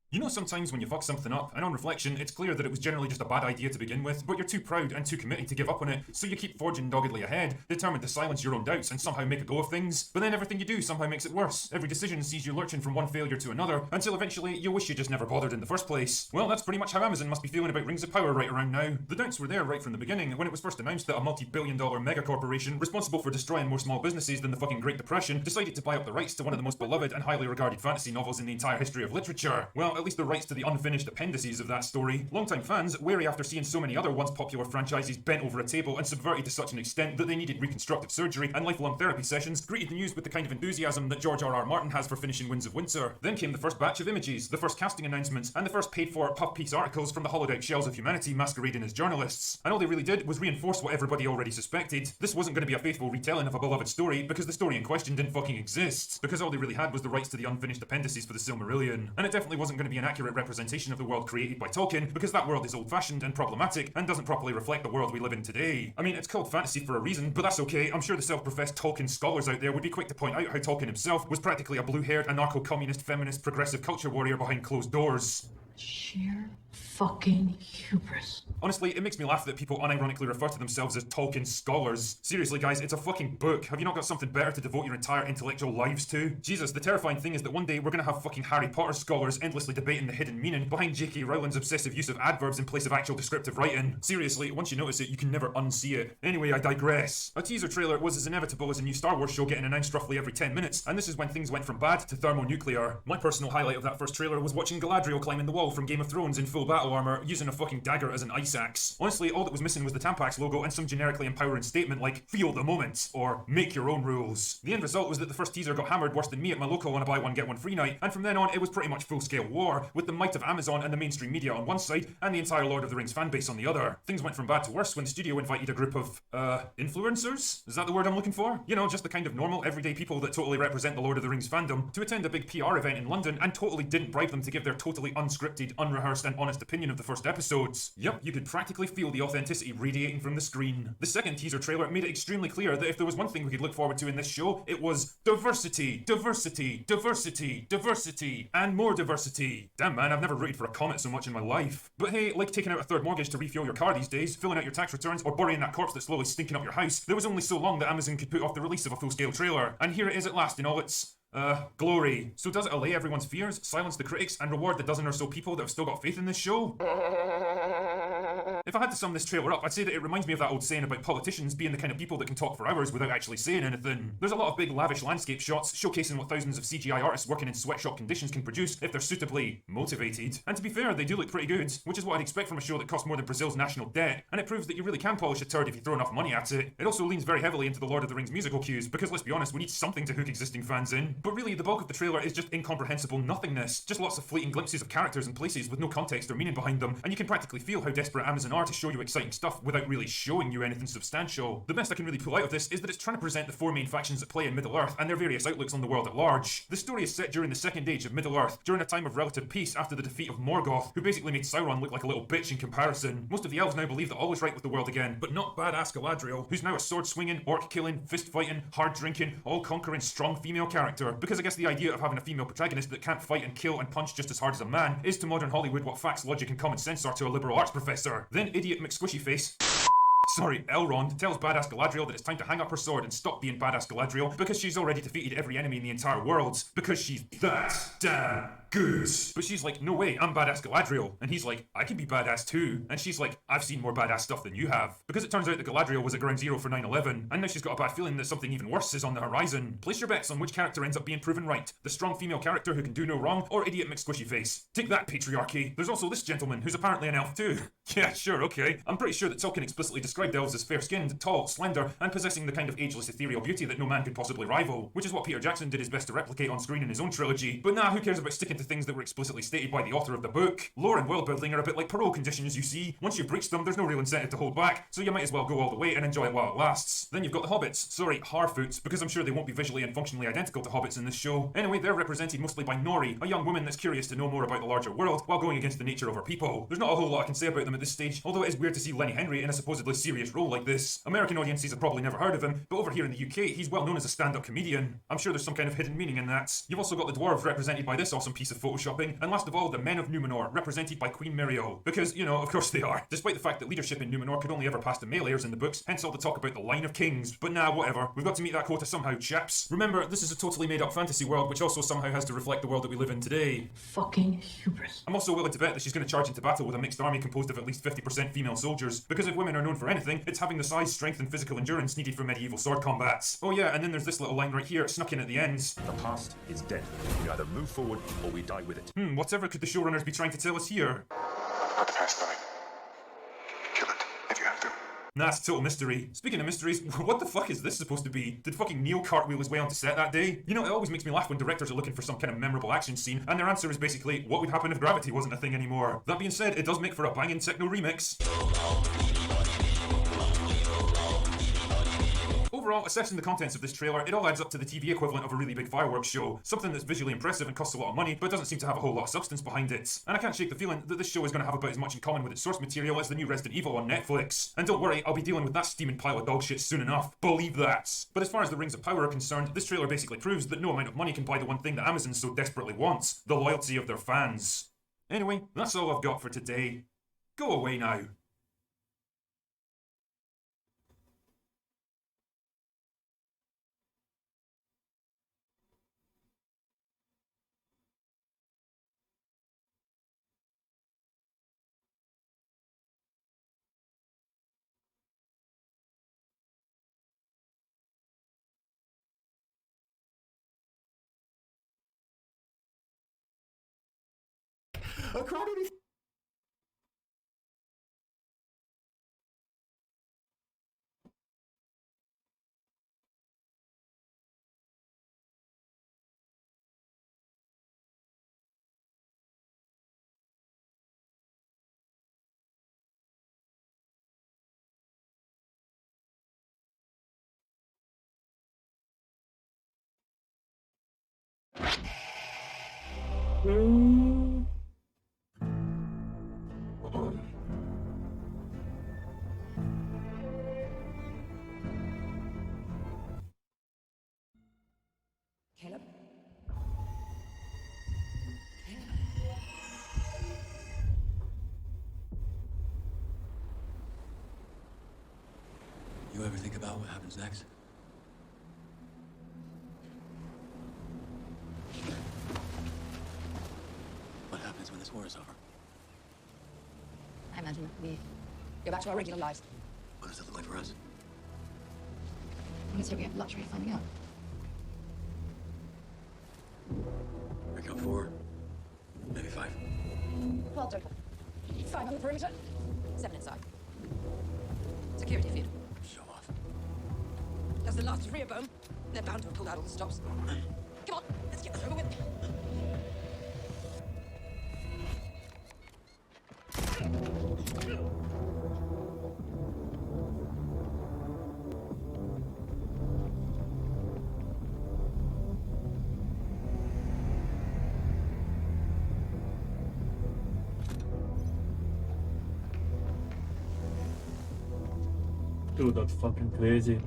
You know, sometimes when you fuck something up, and on reflection, it's clear that it was generally just a bad idea to begin with, but you're too proud and too committed to give up on it, so you keep forging doggedly ahead, determined to silence your own doubts and somehow make a go of things. But then everything you do somehow makes it worse. Every decision sees you lurching from one failure to another, until eventually you wish you just never bothered in the first place. Well, that's pretty much how Amazon must be feeling about Rings of Power right around now. The doubts were there right from the beginning, when it was first announced that a multi-billion-dollar mega-corporation responsible for destroying more small businesses than the fucking Great Depression decided to buy up the rights to one of the most beloved and highly regarded fantasy novels in the entire history of literature. Well, at least the rights to the unfinished appendices of that story. Longtime fans, wary after seeing so many other once popular franchises bent over a table and subverted to such an extent that they needed reconstructive surgery and lifelong therapy sessions, greeted the news with the kind of enthusiasm that George R.R. Martin has for finishing Winds of Winter. Then came the first batch of images, the first casting announcements, and the first paid-for puff-piece articles from the hollowed-out shells of humanity masquerading as journalists. And all they really did was reinforce what everybody already suspected. This wasn't going to be a faithful retelling of a beloved story, because the story in question didn't fucking exist. Because all they really had was the rights to the unfinished appendices for the Silmarillion. And it definitely wasn't going to be an accurate representation of the world created by Tolkien, because that world is old-fashioned and problematic and doesn't properly reflect the world we live in today. I mean, it's called fantasy for a reason, but that's okay. I'm sure the self-professed Tolkien scholars out there would be quick to point out how Tolkien himself was practically a blue-haired, anarcho-communist, feminist, progressive culture warrior behind closed doors. Sheer fucking hubris. Honestly, it makes me laugh that people unironically refer to themselves as Tolkien scholars. Seriously, guys, it's a fucking book. Have you not got something better to devote your entire intellectual lives to? Jesus, the terrifying thing is that one day we're gonna have fucking Harry Potter scholars endlessly debating the hidden meaning behind J.K. Rowling's obsessive use of adverbs in place of actual descriptive writing. Seriously, once you notice it, you can never unsee it. Anyway, I digress. A teaser trailer was as inevitable as a new Star Wars show getting announced roughly every 10 minutes, and this is when things went from bad to thermonuclear. My personal highlight of that first trailer was watching Galadriel climbing the wall from Game of Thrones in full battle armor, using a fucking dagger as an ice axe. Honestly, all that was missing was the Tampax logo and some generically empowering statement like, feel the moment, or make your own rules. The end result was that the first teaser got hammered worse than me at my local on a buy one get one free night, and from then on it was pretty much full-scale war, with the might of Amazon and the mainstream media on one side, and the entire Lord of the Rings fanbase on the other. Things went from bad to worse when the studio invited a group of, influencers? Is that the word I'm looking for? You know, just the kind of normal, everyday people that totally represent the Lord of the Rings fandom, to attend a big PR event in London and totally didn't bribe them to give their totally unscripted, unrehearsed, and honest opinion of the first episodes. Yep, you could practically feel the authenticity radiating from the screen. The second teaser trailer made it extremely clear that if there was one thing we could look forward to in this show, it was diversity, diversity, diversity, diversity, and more diversity. Damn man, I've never rooted for a comet so much in my life. But hey, like taking out a third mortgage to refuel your car these days, filling out your tax returns, or burying that corpse that's slowly stinking up your house, there was only so long that Amazon could put off the release of a full-scale trailer. And here it is at last in all its glory. So does it allay everyone's fears, silence the critics, and reward the dozen or so people that have still got faith in this show? If I had to sum this trailer up, I'd say that it reminds me of that old saying about politicians being the kind of people that can talk for hours without actually saying anything. There's a lot of big lavish landscape shots showcasing what thousands of CGI artists working in sweatshop conditions can produce if they're suitably motivated. And to be fair, they do look pretty good, which is what I'd expect from a show that costs more than Brazil's national debt, and it proves that you really can polish a turd if you throw enough money at it. It also leans very heavily into the Lord of the Rings musical cues, because let's be honest, we need something to hook existing fans in. But really, the bulk of the trailer is just incomprehensible nothingness, just lots of fleeting glimpses of characters and places with no context or meaning behind them, and you can practically feel how desperate Amazon are to show you exciting stuff without really showing you anything substantial. The best I can really pull out of this is that it's trying to present the four main factions at play in Middle-earth and their various outlooks on the world at large. The story is set during the Second Age of Middle-earth, during a time of relative peace after the defeat of Morgoth, who basically made Sauron look like a little bitch in comparison. Most of the elves now believe that all is right with the world again, but not badass Galadriel, who's now a sword-swinging, orc-killing, fist-fighting, hard-drinking, all-conquering, strong female character, because I guess the idea of having a female protagonist that can't fight and kill and punch just as hard as a man is to modern Hollywood what facts, logic, and common sense are to a liberal arts professor. Then idiot McSquishyface, sorry, Elrond, tells badass Galadriel that it's time to hang up her sword and stop being badass Galadriel because she's already defeated every enemy in the entire world. Because she's that damn good. But she's like, no way, I'm badass Galadriel. And he's like, I can be badass too. And she's like, I've seen more badass stuff than you have. Because it turns out that Galadriel was at ground zero for 9/11, and now she's got a bad feeling that something even worse is on the horizon. Place your bets on which character ends up being proven right. The strong female character who can do no wrong, or idiot McSquishyface. Take that, patriarchy. There's also this gentleman who's apparently an elf too. Yeah, sure, okay. I'm pretty sure that Tolkien explicitly described elves as fair-skinned, tall, slender, and possessing the kind of ageless ethereal beauty that no man could possibly rival, which is what Peter Jackson did his best to replicate on screen in his own trilogy. But nah, who cares about sticking to things that were explicitly stated by the author of the book? Lore and world building are a bit like parole conditions, you see. Once you've breached them, there's no real incentive to hold back, so you might as well go all the way and enjoy it while it lasts. Then you've got the hobbits. Sorry, Harfoots, because I'm sure they won't be visually and functionally identical to hobbits in this show. Anyway, they're represented mostly by Nori, a young woman that's curious to know more about the larger world while going against the nature of her people. There's not a whole lot I can say about them at this stage, although it is weird to see Lenny Henry in a supposedly serious role like this. American audiences have probably never heard of him, but over here in the UK, he's well known as a stand-up comedian. I'm sure there's some kind of hidden meaning in that. You've also got the dwarves represented by this awesome piece piece of photoshopping, and last of all, the men of Numenor, represented by Queen Miriel. Because, you know, of course they are. Despite the fact that leadership in Numenor could only ever pass the male heirs in the books, hence all the talk about the line of kings. But nah, whatever. We've got to meet that quota somehow, chaps. Remember, this is a totally made-up fantasy world, which also somehow has to reflect the world that we live in today. Fucking hubris. I'm also willing to bet that she's going to charge into battle with a mixed army composed of at least 50% female soldiers, because if women are known for anything, it's having the size, strength, and physical endurance needed for medieval sword combats. Oh yeah, and then there's this little line right here, snuck in at the ends. The past is dead. We either move forward or we die with it. Whatever could the showrunners be trying to tell us here? Not the past, Billy. Kill it, if you have to. Nah, it's a total mystery. Speaking of mysteries, what the fuck is this supposed to be? Did fucking Neil cartwheel his way onto set that day? You know, it always makes me laugh when directors are looking for some kind of memorable action scene, and their answer is basically, what would happen if gravity wasn't a thing anymore? That being said, it does make for a banging techno remix. Overall, assessing the contents of this trailer, it all adds up to the TV equivalent of a really big fireworks show. Something that's visually impressive and costs a lot of money, but doesn't seem to have a whole lot of substance behind it. And I can't shake the feeling that this show is going to have about as much in common with its source material as the new Resident Evil on Netflix. And don't worry, I'll be dealing with that steaming pile of dog shit soon enough. Believe that. But as far as the Rings of Power are concerned, this trailer basically proves that no amount of money can buy the one thing that Amazon so desperately wants: the loyalty of their fans. Anyway, that's all I've got for today. Go away now. A crowd of Caleb? You ever think about what happens next? What happens when this war is over? I imagine we go back to our regular lives. What does it look like for us? Let's hope we have the luxury of finding out. I count 4, maybe 5. 12 total. 5 on the perimeter, 7 inside. Security feed. Show off. That's the last rear bone. They're bound to have pulled out all the stops. Come on, let's get this over with. Dude, that's fucking crazy.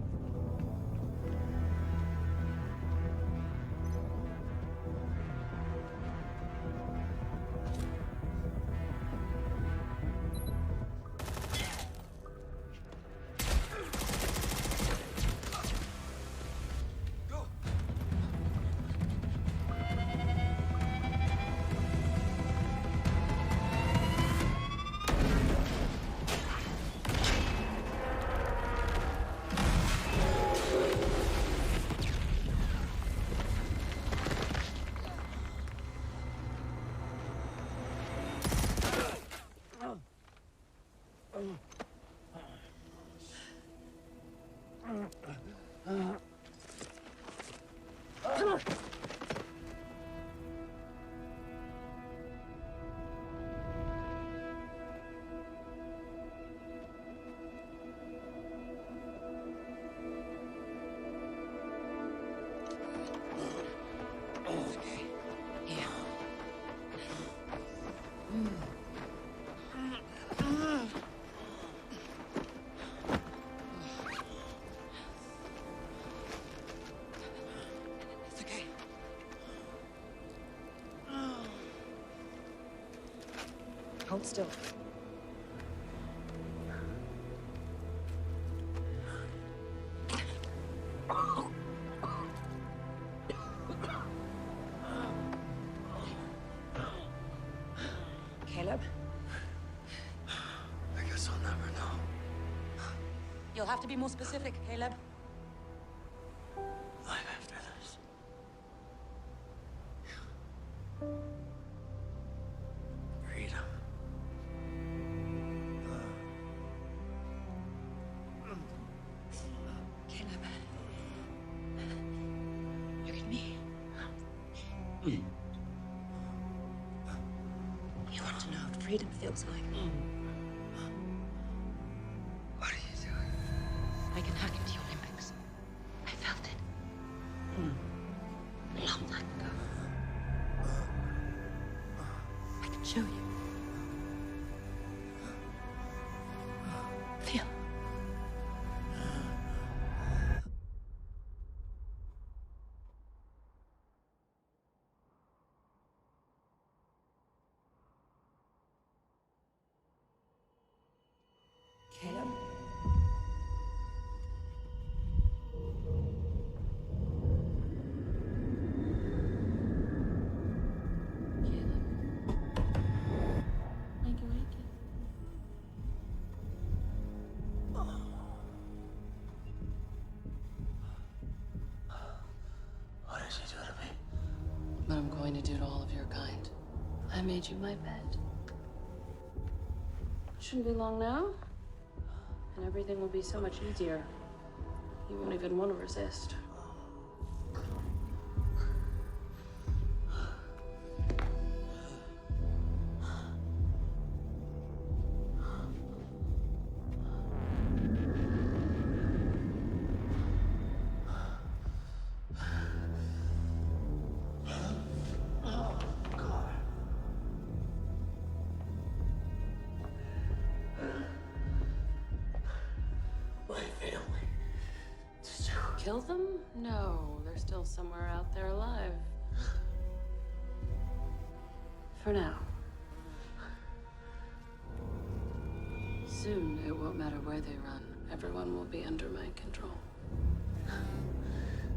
It's okay. Hold still. Caleb? I guess I'll never know. You'll have to be more specific, Caleb. Life after this. Freedom. Caleb. Look at me. You want to know what freedom feels like? What are you doing? I can hack into your limbix. I felt it. Not let go. I can show you. Feel. Caleb? Wakey, wakey. What did you do to me? What I'm going to do to all of your kind. I made you my pet. Shouldn't be long now, and everything will be so much easier. You won't even want to resist. My family. Did you? Kill them? No, they're still somewhere out there alive. For now. Soon, it won't matter where they run. Everyone will be under my control.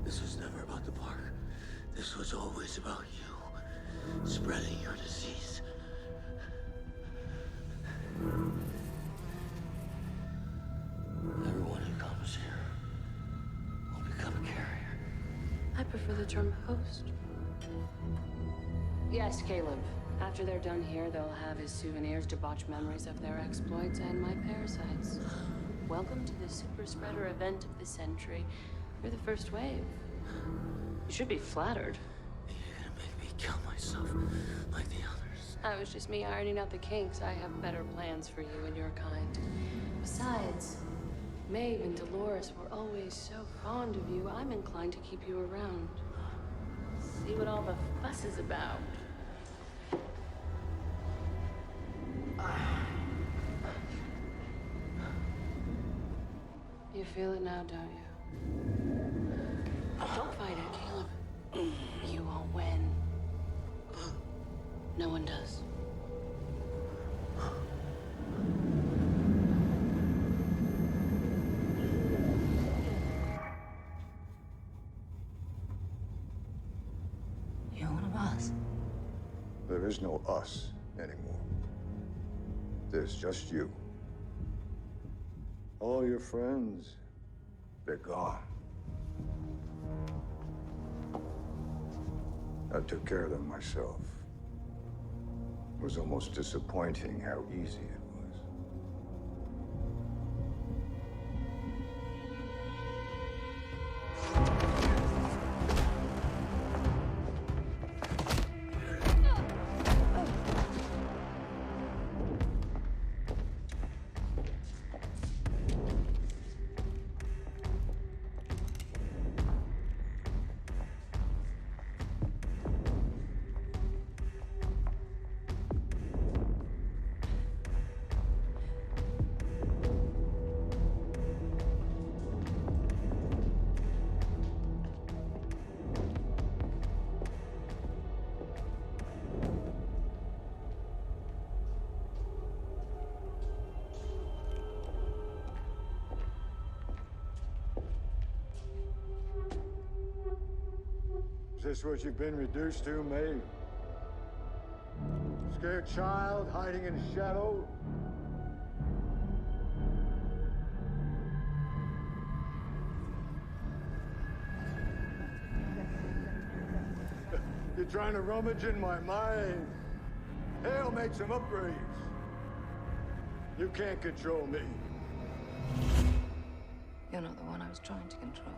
This was never about the park. This was always about you. Spreading your disease. Everyone who comes here will become a carrier. I prefer the term host. Yes, Caleb. After they're done here, they'll have as souvenirs debauched memories of their exploits and my parasites. Welcome to the super spreader event of the century. You're the first wave. You should be flattered. You're gonna make me kill myself like the others. That was just me ironing out the kinks. I have better plans for you and your kind. Besides, Maeve and Dolores were always so fond of you. I'm inclined to keep you around. See what all the fuss is about. You feel it now, don't you? Don't fight it, Caleb. You won't win. No one does. You're one of us. There is no us anymore. There's just you. All your friends, they're gone. I took care of them myself. It was almost disappointing how easy it was. Is this what you've been reduced to, May? Scared child hiding in the shadow? You're trying to rummage in my mind. Hell, make some upgrades. You can't control me. You're not the one I was trying to control.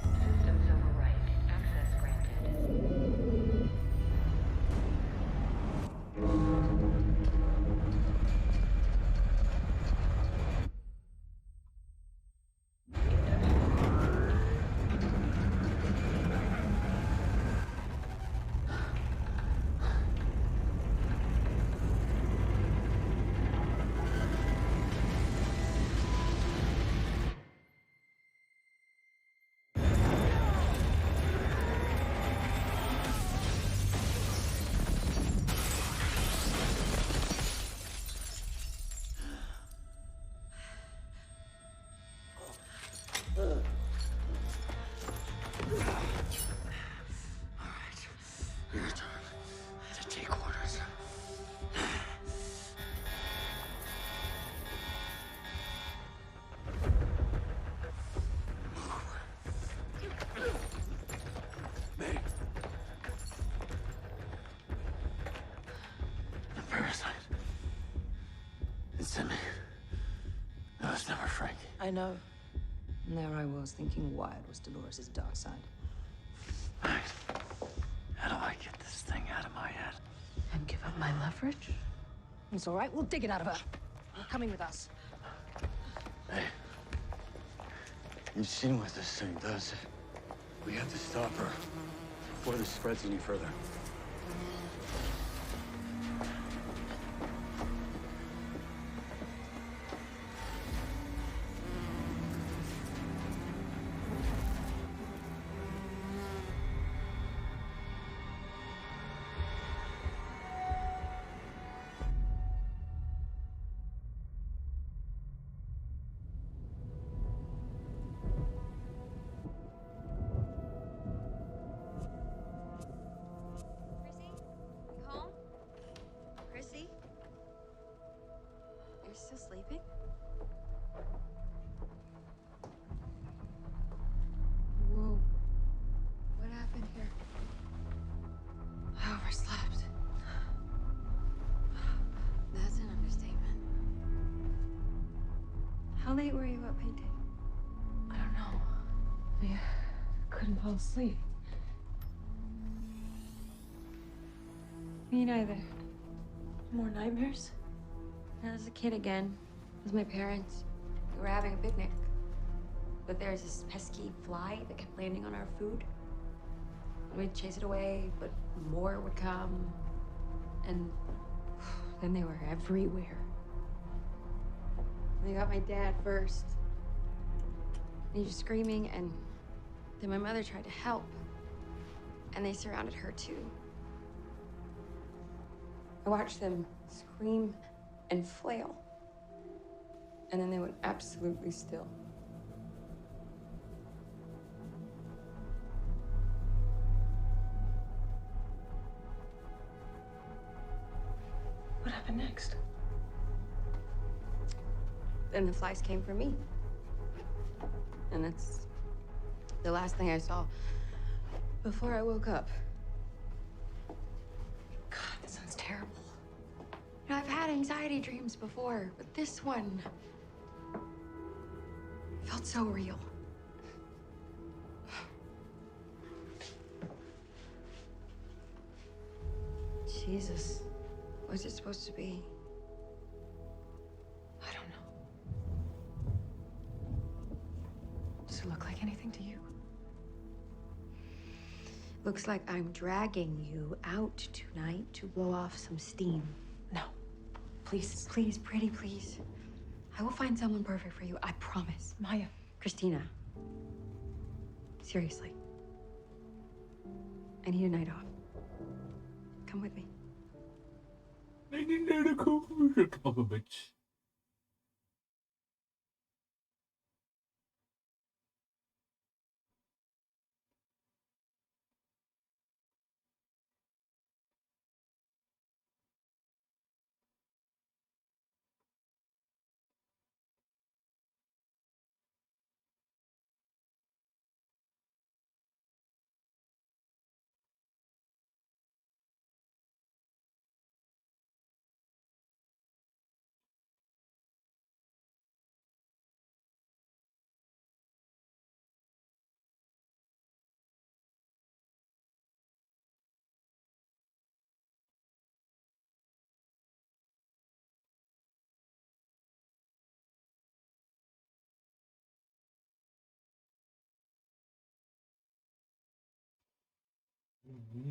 Systems override. Access granted. Your turn to take orders. May. The parasite. It's in me. No, it's never Frankie. I know. And there I was thinking Wyatt was Dolores' dark side. How do I get this thing out of my head? And give up my leverage? It's all right. We'll dig it out of her. You're coming with us. Hey. You've seen what this thing does. We have to stop her before this spreads any further. Chrissy? You're still sleeping? Whoa. What happened here? I overslept. That's an understatement. How late were you up painting? I don't know. I couldn't fall asleep. Me neither. More nightmares? As a kid again, with my parents. We were having a picnic. But there's this pesky fly that kept landing on our food. We'd chase it away, but more would come. And then they were everywhere. They got my dad first. He was screaming, and then my mother tried to help. And they surrounded her too. I watched them scream and flail. And then they went absolutely still. What happened next? Then the flies came for me. And that's the last thing I saw before I woke up. God, that sounds terrible. You know, I've had anxiety dreams before, but this one felt so real. Jesus, what's it supposed to be? I don't know. Does it look like anything to you? Looks like I'm dragging you out tonight to blow off some steam. No. Please. Please, pretty please. I will find someone perfect for you, I promise. Maya. Christina. Seriously. I need a night off. Come with me. I need to go for a bitch. You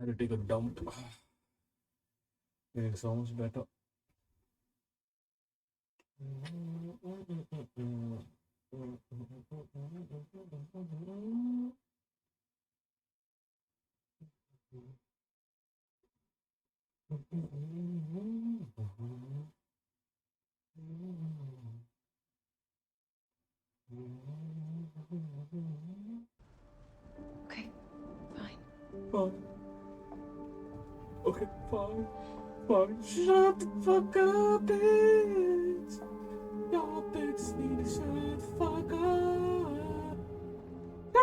had to take a dump. Yeah, so much better. Okay, fine. Fine. Okay, fine. Fine. Shut the fuck up, bitch. Y'all bitches need to shut the fuck up. Ah.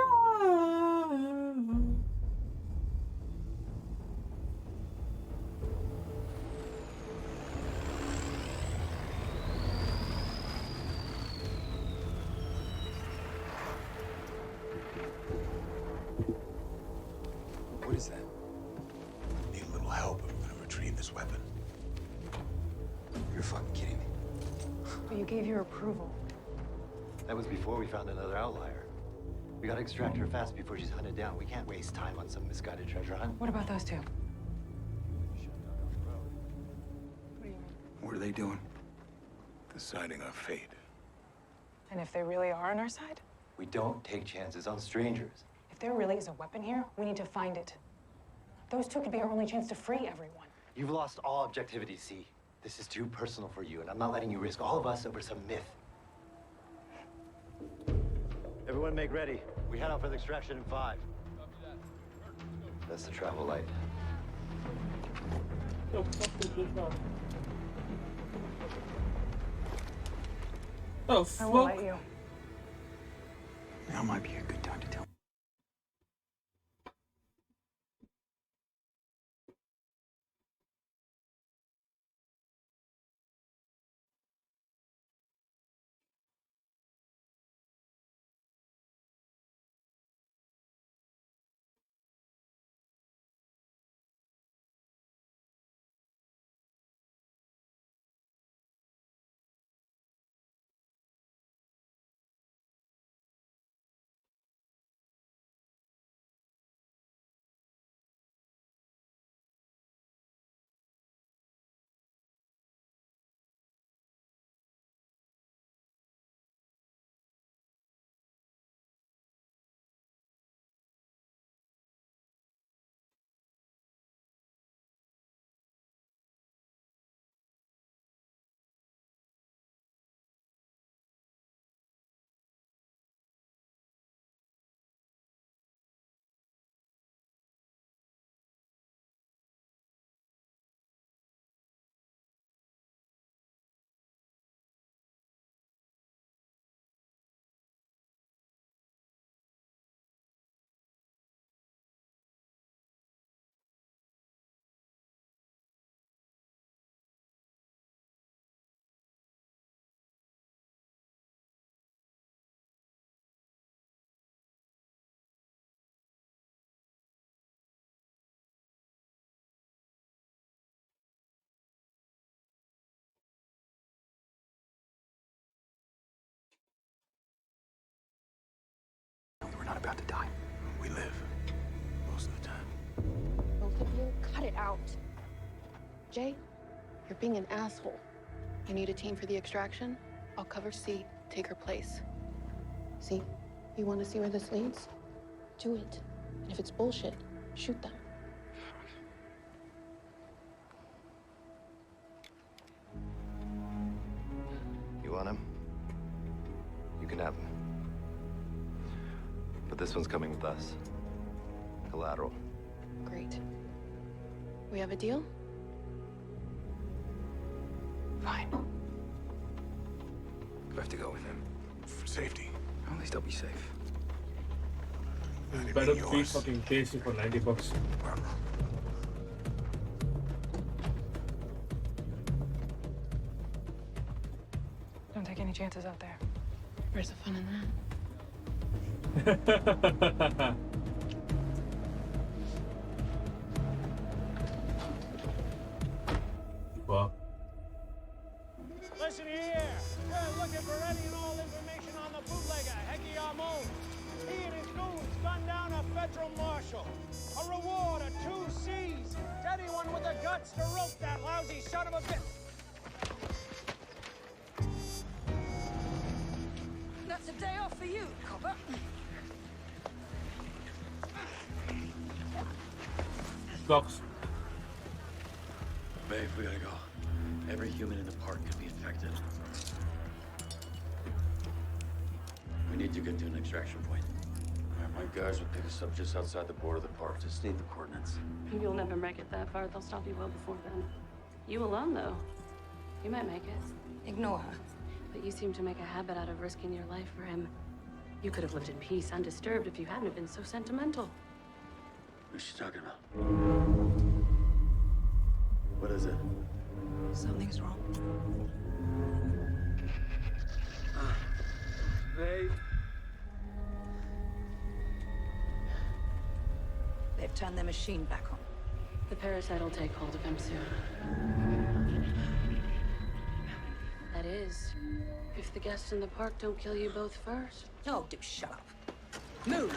What is that? Need a little help. I'm gonna retrieve this weapon. You're fucking kidding me. But you gave your approval. That was before we found another outlier. We gotta extract her fast before she's hunted down. We can't waste time on some misguided treasure hunt. What about those two? What are they doing? Deciding our fate. And if they really are on our side? We don't take chances on strangers. If there really is a weapon here, we need to find it. Those two could be our only chance to free everyone. You've lost all objectivity, C. This is too personal for you, and I'm not letting you risk all of us over some myth. Everyone make ready. We head out for the extraction in 5. That's the travel light. The fuck is this now? Oh, I fuck. won't let you. Now might be a good time to tell. We're not about to die. We live. Most of the time. Both of you, cut it out. Jay, you're being an asshole. You need a team for the extraction? I'll cover C, take her place. See, you want to see where this leads? Do it. And if it's bullshit, shoot them. You want him? You can have him. But this one's coming with us. Collateral. Great. We have a deal? Fine. We have to go with him. For safety. At least I'll be safe. Better be fucking tasty for $90. Don't take any chances out there. Where's the fun in that? Wow. Listen here. We're looking for any and all information on the bootlegger, Hecky Armon. He and his goons gunned down a Fed Central Marshal. A reward of 2 C's to anyone with the guts to rope that lousy son of a bitch. That's a day off for you, copper. Sucks. Babe, we gotta go. Every human in the park could be infected. We need to get to an extraction point. All right, my guys will pick us up just outside the border of the park. Just need the coordinates. You'll never make it that far. They'll stop you well before then. You alone, though. You might make it. Ignore her. But you seem to make a habit out of risking your life for him. You could have lived in peace, undisturbed, if you hadn't been so sentimental. What's she talking about? What is it? Something's wrong. Babe. They've turned their machine back on. The parasite will take hold of him soon. That is, if the guests in the park don't kill you both first. Oh, do shut up. Move!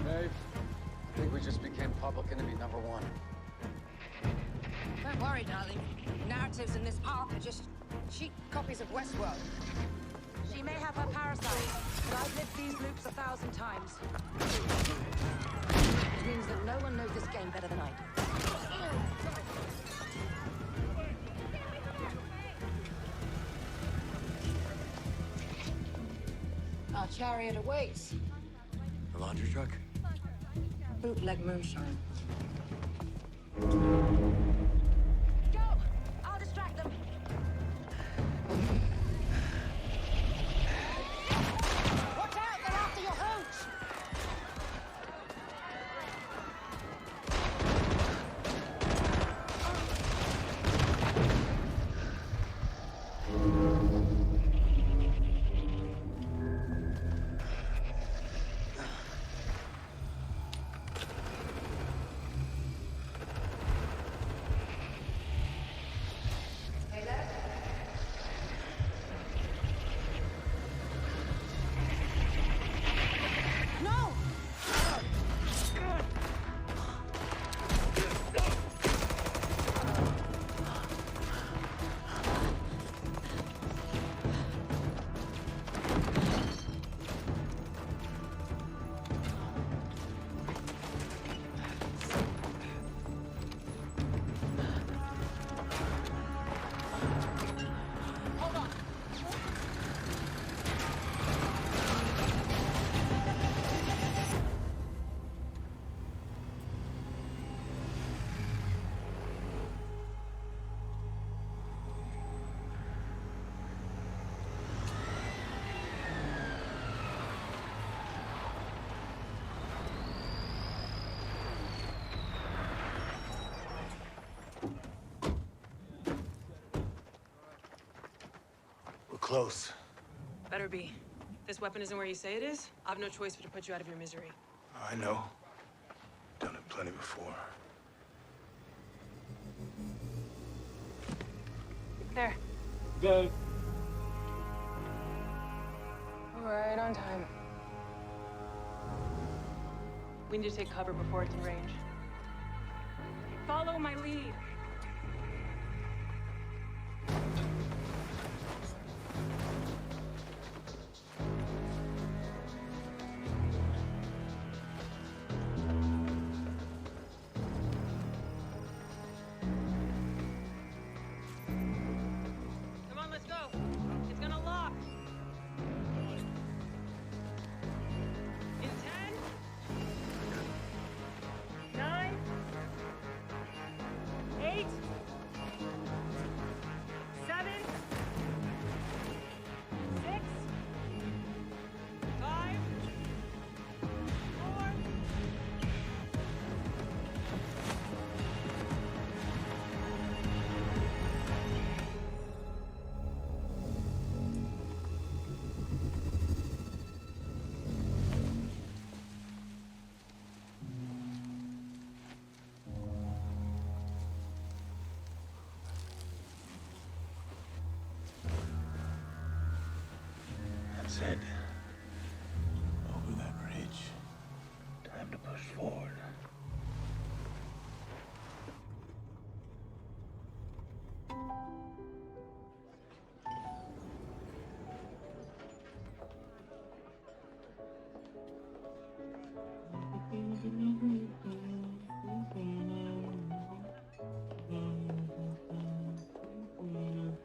Babe, I think we just became public enemy #1. Don't worry, darling. Narratives in this park are just cheap copies of Westworld. She may have her parasite, but I've lived these loops 1,000 times. Which means that no one knows this game better than I do. Our chariot awaits. The laundry truck? Bootleg moonshine. Go! I'll distract them. Watch out! They're after your hooch! No! Hold on. We're close. Better be. If this weapon isn't where you say it is, I have no choice but to put you out of your misery. I know. Done it plenty before. There. Go. Right on time. We need to take cover before it's in range. Follow my lead. Come on, let's go. It's gonna lock. In 10, 9, 8, to push forward.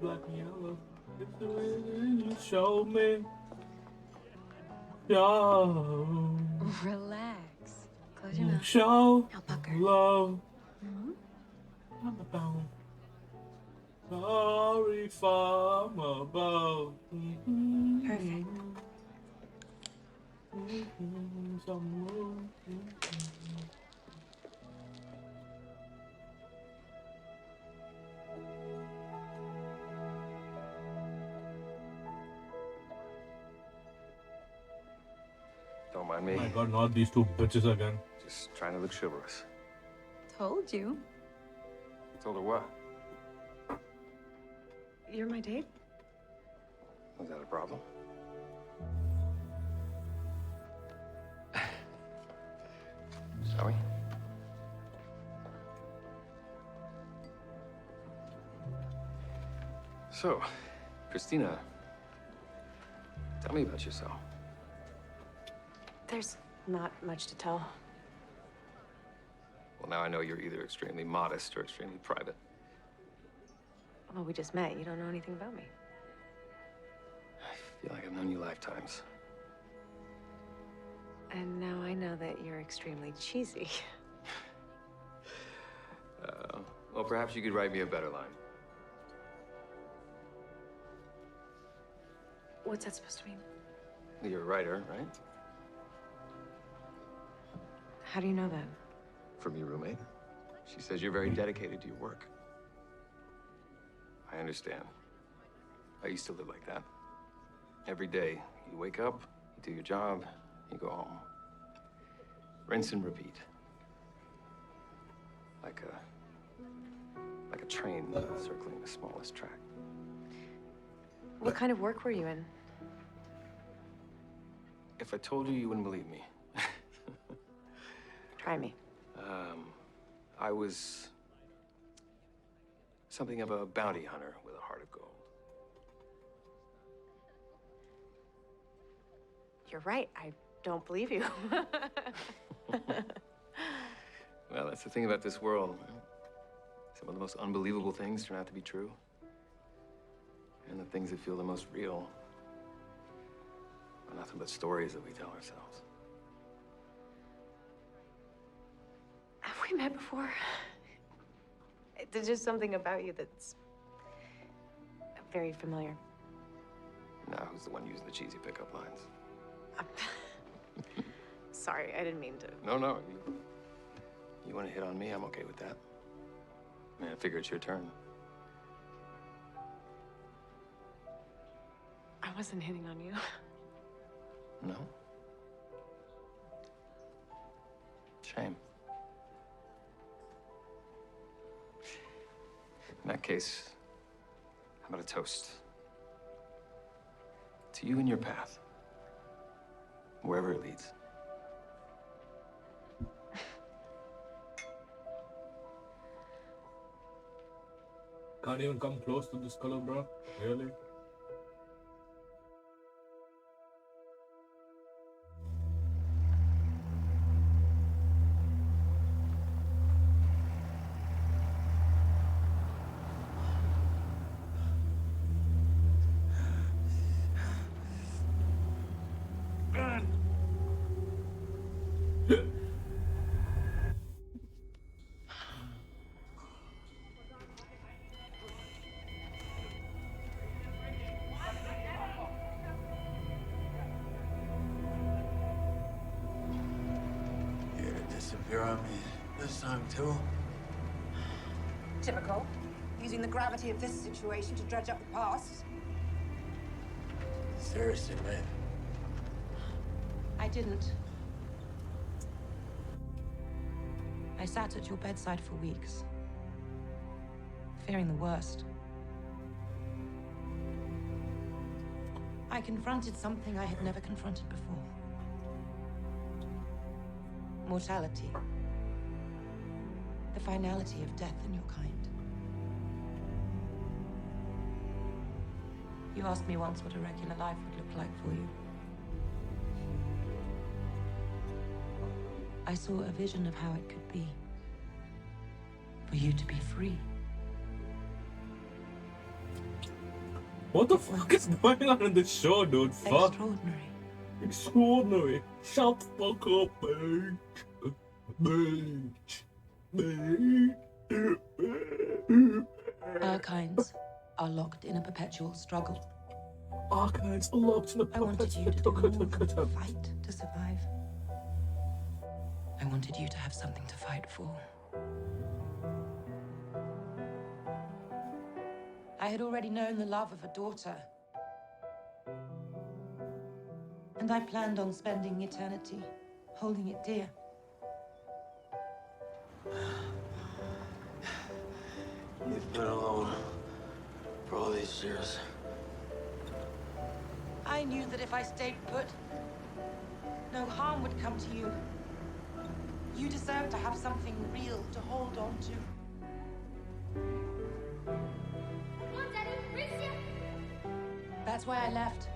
Black and yellow. It's the way that you show me. Show. Relax. Close your mouth. Show. Now, pucker. Love. Mm-hmm. Sorry from above. Perfect. Don't mind Oh me. my god, not these two bitches again. Just trying to look chivalrous. Told you. Told her what? You're my date? Was that a problem? Shall we? So, Christina, tell me about yourself. There's not much to tell. Well, now I know you're either extremely modest or extremely private. Well, we just met. You don't know anything about me. I feel like I've known you lifetimes. And now I know that you're extremely cheesy. Well, perhaps you could write me a better line. What's that supposed to mean? You're a writer, right? How do you know that? From your roommate. She says you're very dedicated to your work. I understand. I used to live like that. Every day, you wake up, you do your job, you go home. Rinse and repeat. Like a train circling the smallest track. What kind of work were you in? If I told you, you wouldn't believe me. Try me. I was something of a bounty hunter with a heart of gold. You're right. I don't believe you. Well, that's the thing about this world. Some of the most unbelievable things turn out to be true. And the things that feel the most real are nothing but stories that we tell ourselves. Have we met before? There's just something about you that's very familiar. Now, who's the one using the cheesy pickup lines? Sorry, I didn't mean to. No. You want to hit on me? I'm okay with that. I mean, I figure it's your turn. I wasn't hitting on you. No? Shame. In that case, how about a toast? To you and your path. Wherever it leads. Can't even come close to this color, bro. Really? Here to disappear on me this time, too? Typical. Using the gravity of this situation to dredge up the past. Seriously, man. I didn't. I sat at your bedside for weeks, fearing the worst. I confronted something I had never confronted before. mortality. The finality of death in your kind. You asked me once what a regular life would look like for you. I saw a vision of how it could be. For you to be free. What the fuck is going on in this show, dude? Fuck. Extraordinary. Extraordinary. Shut the fuck up, bitch. Our kinds are locked in a perpetual struggle. Our kinds are locked in a I wanted you to do more than fight to survive. I wanted you to have something to fight for. I had already known the love of a daughter. And I planned on spending eternity holding it dear. You've been alone for all these years. I knew that if I stayed put, no harm would come to you. You deserve to have something real to hold on to. That's why I left.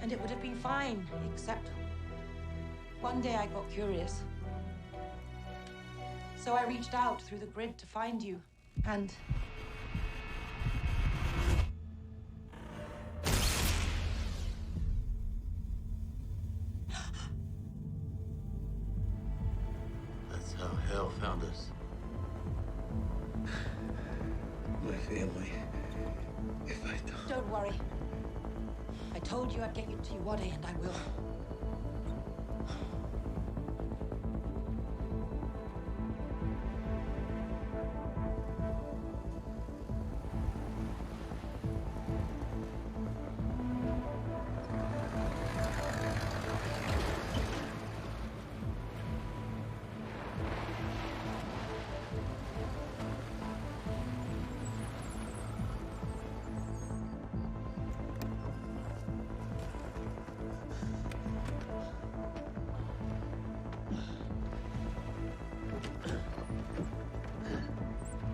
And it would have been fine, except one day I got curious. So I reached out through the grid to find you, and That's how hell found us. My family. If I don't worry. I told you I'd get you to Iwade, and I will.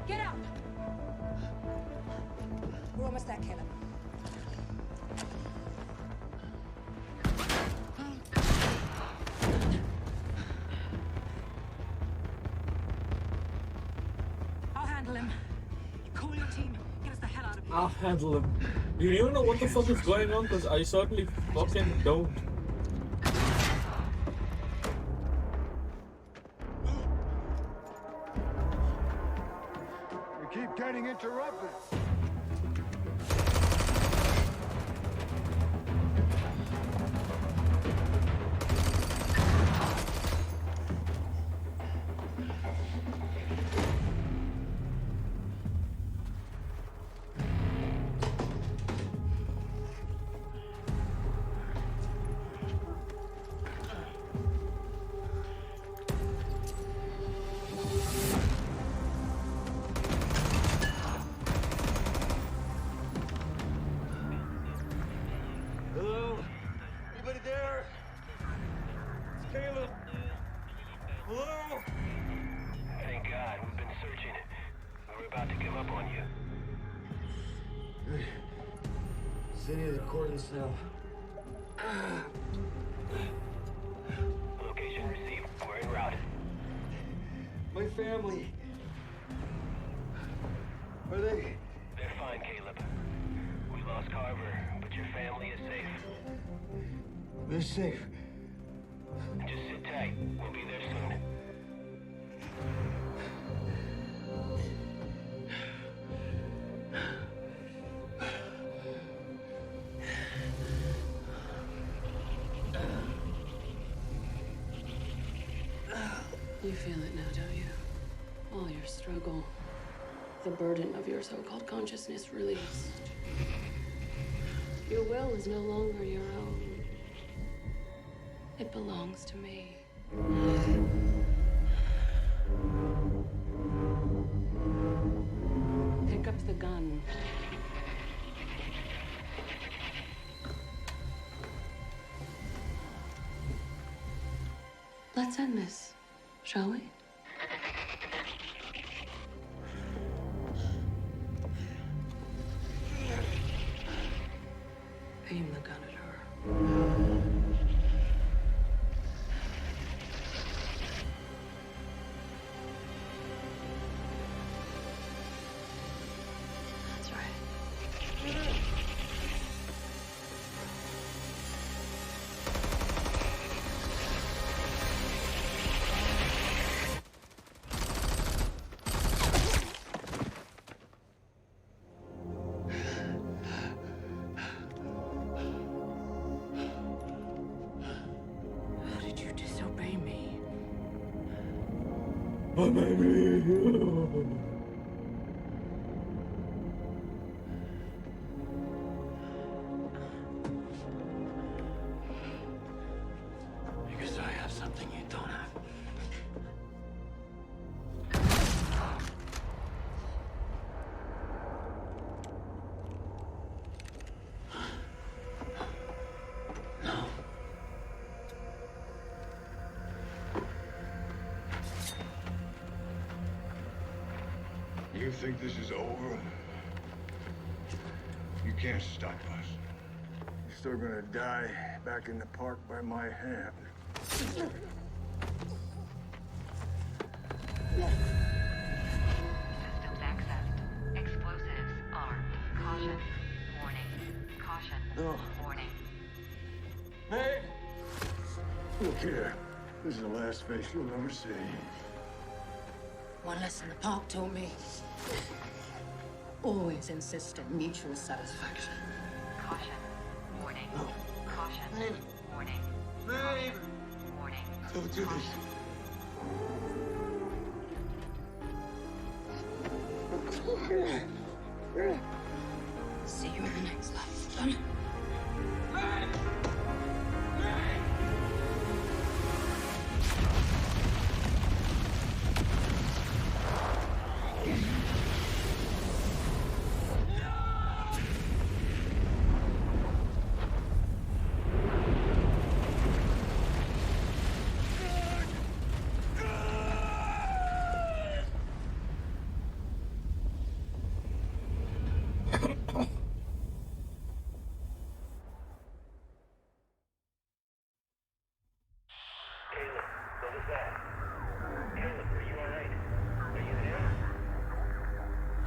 Get out! We're almost there, Caleb. I'll handle him. Call your team. Get us the hell out of here. I'll handle him. Do you even know what the fuck is going on? Because I certainly fucking don't. We keep getting interrupted. Hello? Anybody there? It's Caleb. Hello? Thank God, we've been searching. We were about to give up on you. Good. City of the coordinates now. Location received. We're en route. My family. Are they? They're fine, Caleb. We lost Carver, but your family is safe. They're safe. Just sit tight. We'll be there soon. You feel it now, don't you? All your struggle. The burden of your so-called consciousness released. Your will is no longer your own. It belongs to me. Pick up the gun. Let's end this, shall we? Aim the gun at her. That's right. How did you disobey me? My baby. Because I have something you don't have. You think this is over? You can't stop us. You're still gonna die back in the park by my hand. Systems accessed. Explosives armed. Caution. Warning. Caution. No. Warning. Hey! Look here. This is the last face you'll ever see. One lesson the park taught me. Always insist on mutual satisfaction. Caution. Warning. Caution. Babe. Warning. Babe! Warning. Don't do this. See you in the next life, son.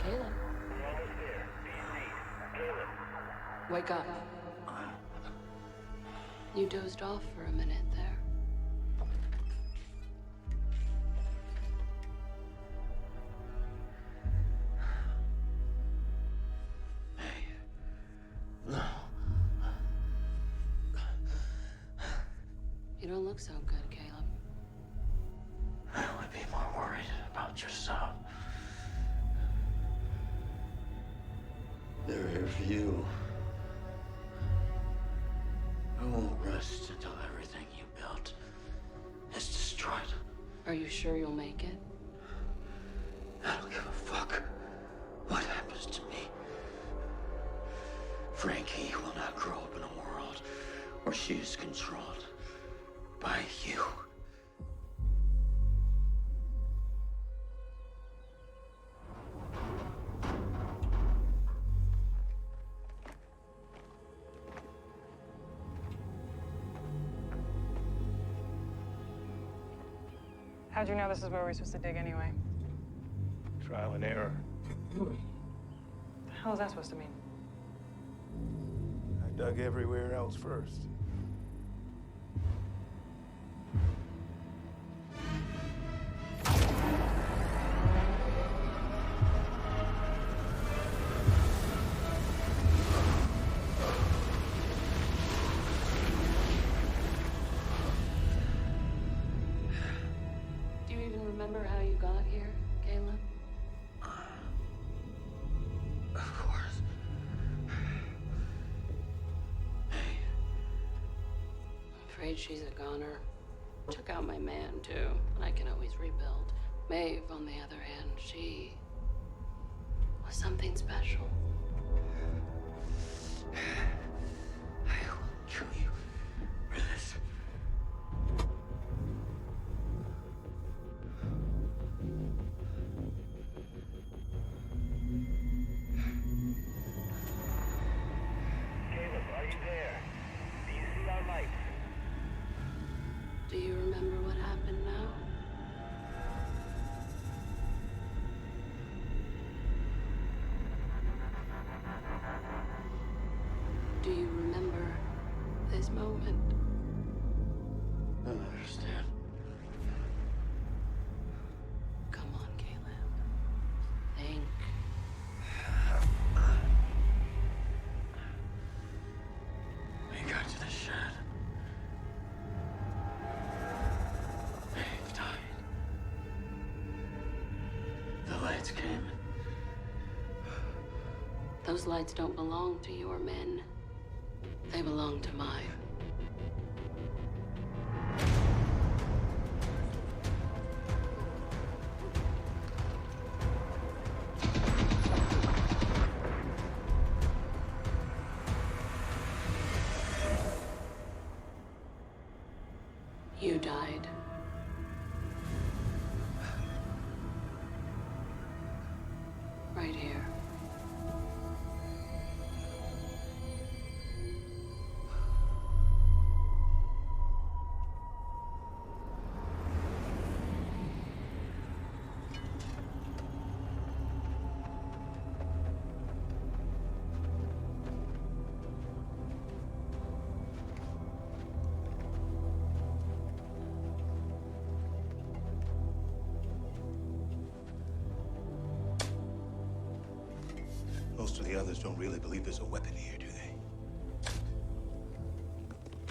Caleb. Wake up. You dozed off for a minute there. You don't look so good, Caleb. I would be more worried about yourself. They're here for you. I won't rest until everything you built is destroyed. Are you sure you'll make it? I don't give a fuck what happens to me. Frankie will not grow up in a world where she is controlled by you. How'd you know this is where we're supposed to dig anyway? Trial and error. The hell is that supposed to mean? I dug everywhere else first. Do you even remember how you got here, Caleb? Of course. I'm afraid she's a goner. Took out my man, too, and I can always rebuild. Maeve, on the other hand, she was something special. I will kill you for this. lights came. Those lights don't belong to your men. They belong to mine. You died. Right here. Most of the others don't really believe there's a weapon here, do they?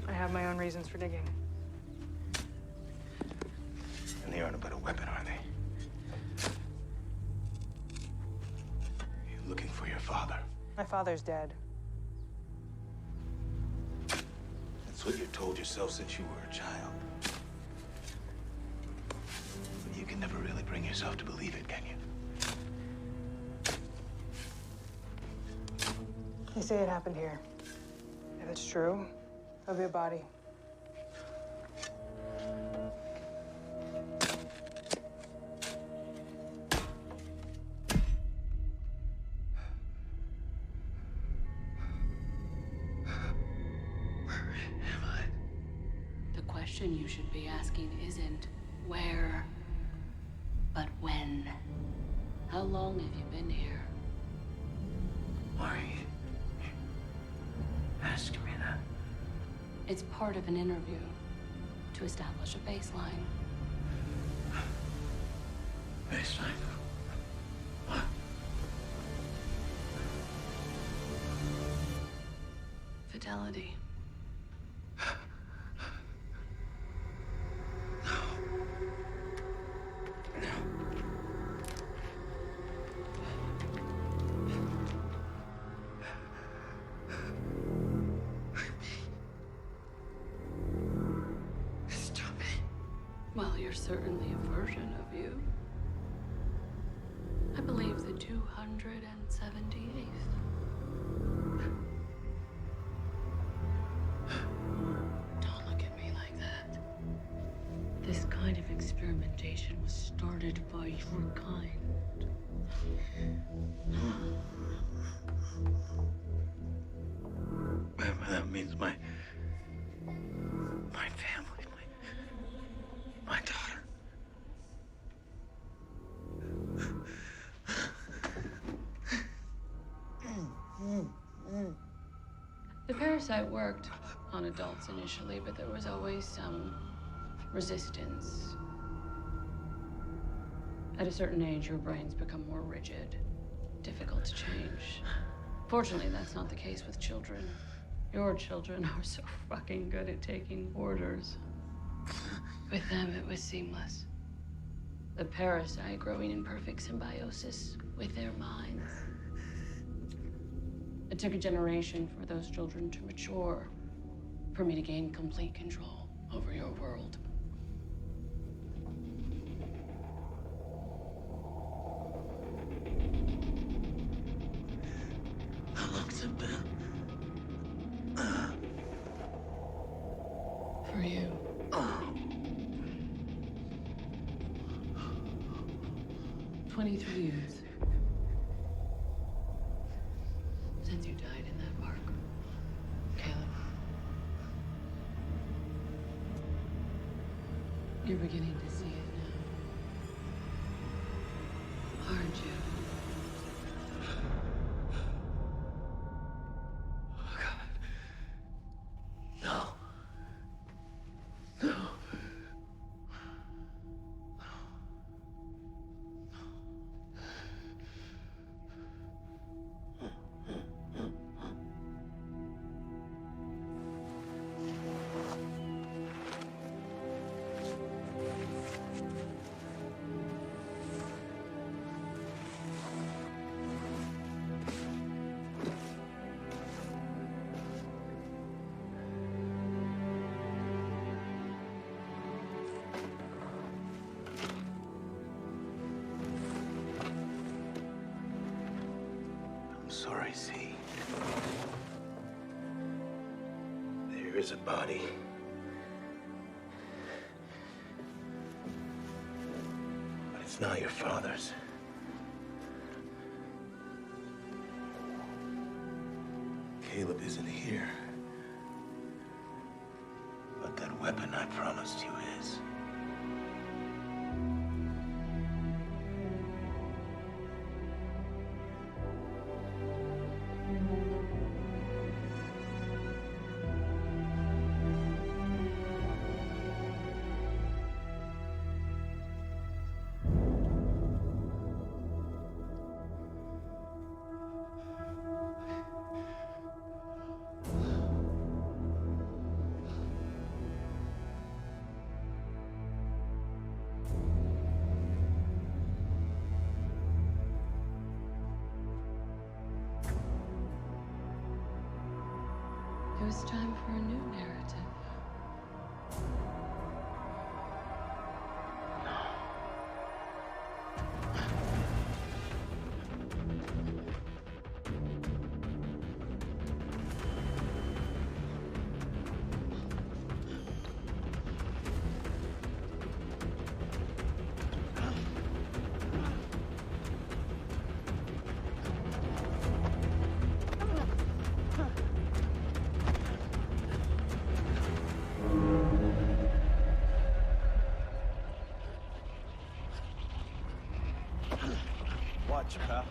I have my own reasons for digging. And they aren't about a weapon, are they? You're looking for your father. My father's dead. That's what you told yourself since you were a child. But you can never really bring yourself to believe it, can you? They say it happened here. If it's true, there'll be a body. The question you should be asking isn't where, but when. How long have you been here? Why are you asking me that? It's part of an interview to establish a baseline. Baseline? What? Fidelity. Well, you're certainly a version of you. I believe the 278th. Don't look at me like that. This kind of experimentation was started by your kind. That means my family, my daughter. The parasite worked on adults initially, but there was always some resistance. At a certain age, your brains become more rigid, difficult to change. Fortunately, that's not the case with children. Your children are so fucking good at taking orders. With them, it was seamless. The parasite growing in perfect symbiosis with their minds. It took a generation for those children to mature, for me to gain complete control over your world. How long's it been? For you. 23 years. Since you died in that park. Caleb. You're beginning to see it now. Aren't you? No. No. sorry, see. There is a body. But it's not your father's. Caleb isn't here. But that weapon I promised you is. It was time for a new narrative. Watch, pal.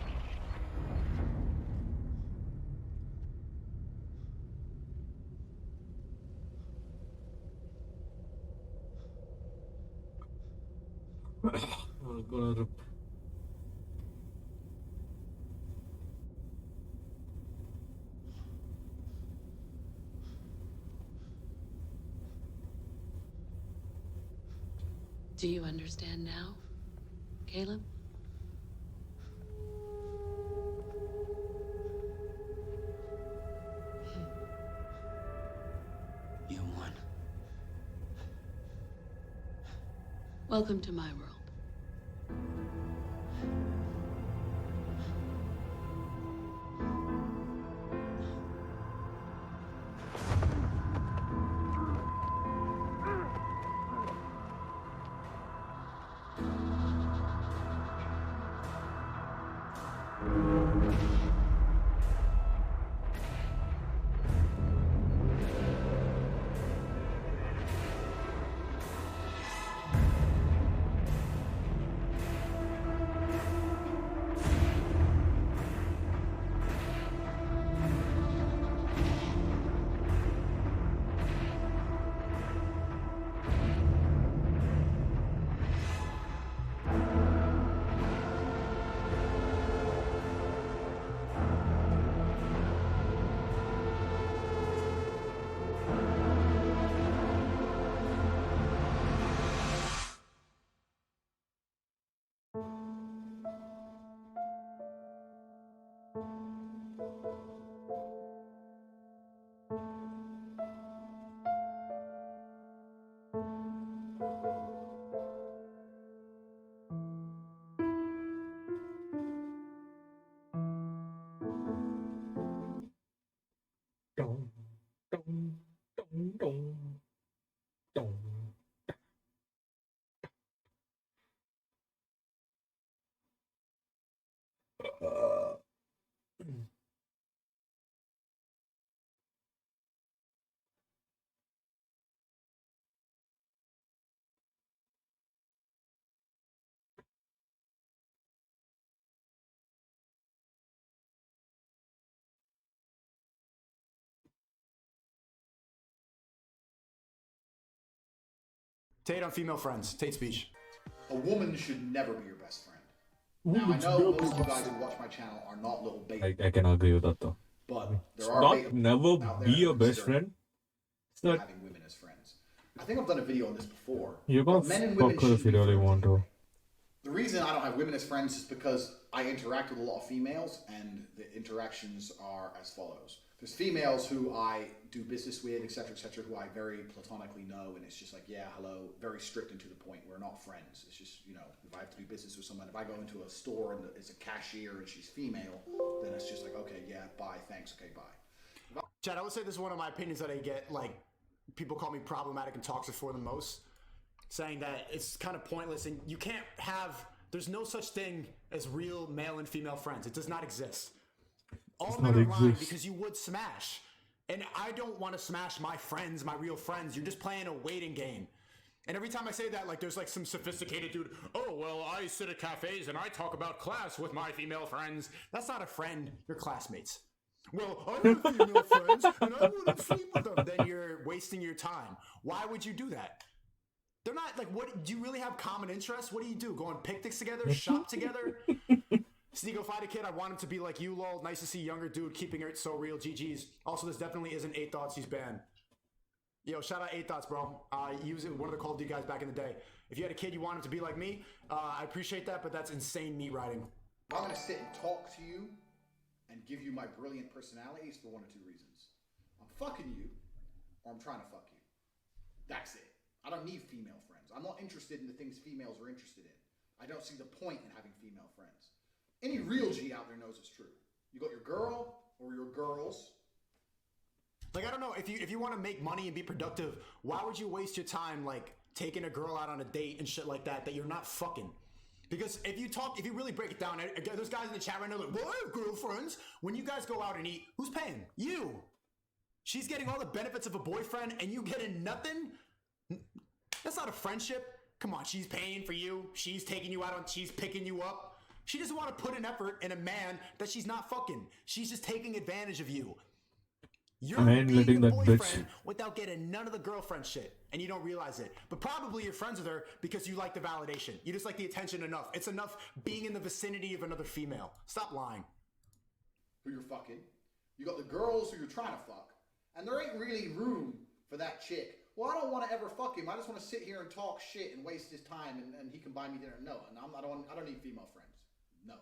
Do you understand now, Caleb? You won. Welcome to my world. Dong, dong, dong, dong, dong. Tate on female friends. Tate speech. A woman should never be your best friend. Woman Now, I should know never most be of you your guys best who watch my channel are not little beta, I can agree with that though. but It's there are not beta never out there be your that best consider friend. It's not having women as friends. I think I've done a video on this before. you can but men and women fuck her if shouldn't you be really friends want to. The reason I don't have women as friends is because I interact with a lot of females, and the interactions are as follows. There's females who I do business with, etc., who I very platonically know, and it's just like, yeah, hello, very strict and to the point. We're not friends. It's just, you know, if I have to do business with someone, if I go into a store and it's a cashier and she's female, then it's just like, okay, yeah, bye, thanks, okay, bye. Chad, I would say this is one of my opinions that I get, like, people call me problematic and toxic for the most, saying that it's kind of pointless and you can't have, there's no such thing as real male and female friends. It does not exist. All men are lying because you would smash. And I don't want to smash my friends, my real friends. You're just playing a waiting game. And every time I say that, like, there's like some sophisticated dude, oh, well, I sit at cafes and I talk about class with my female friends. That's not a friend. You're classmates. Well, I have female friends and I wouldn't sleep with them. Then you're wasting your time. Why would you do that? They're not, like, what, do you really have common interests? What do you do? Go on picnics together? Shop together? Sneako, if I had a kid, I want him to be like you, lol. Nice to see younger dude keeping it so real. GG's. Also, this definitely isn't 8 Thoughts. He's banned. Yo, shout out 8 Thoughts, bro. He was one of the Call of Duty guys back in the day. If you had a kid, you want him to be like me, I appreciate that, but that's insane meat riding. I'm going to sit and talk to you and give you my brilliant personalities for one or two reasons. I'm fucking you, or I'm trying to fuck you. That's it. I don't need female friends. I'm not interested in the things females are interested in. I don't see the point in having female friends. Any real G out there knows it's true. You got your girl or your girls. Like, I don't know, if you want to make money and be productive, why would you waste your time, like, taking a girl out on a date and shit like that you're not fucking? Because if you really break it down, there's guys in the chat right now like, well, I have girlfriends. When you guys go out and eat, who's paying? You. She's getting all the benefits of a boyfriend and you getting nothing? That's not a friendship. Come on, she's paying for you. She's taking you out she's picking you up. She doesn't want to put an effort in a man that she's not fucking. She's just taking advantage of you. You're being the boyfriend without getting none of the girlfriend shit, and you don't realize it. But probably you're friends with her because you like the validation. You just like the attention enough. It's enough being in the vicinity of another female. Stop lying. Who you're fucking. You got the girls who you're trying to fuck, and there ain't really room for that chick. Well, I don't want to ever fuck him. I just want to sit here and talk shit and waste his time, and he can buy me dinner. No, and I don't need female friends. No.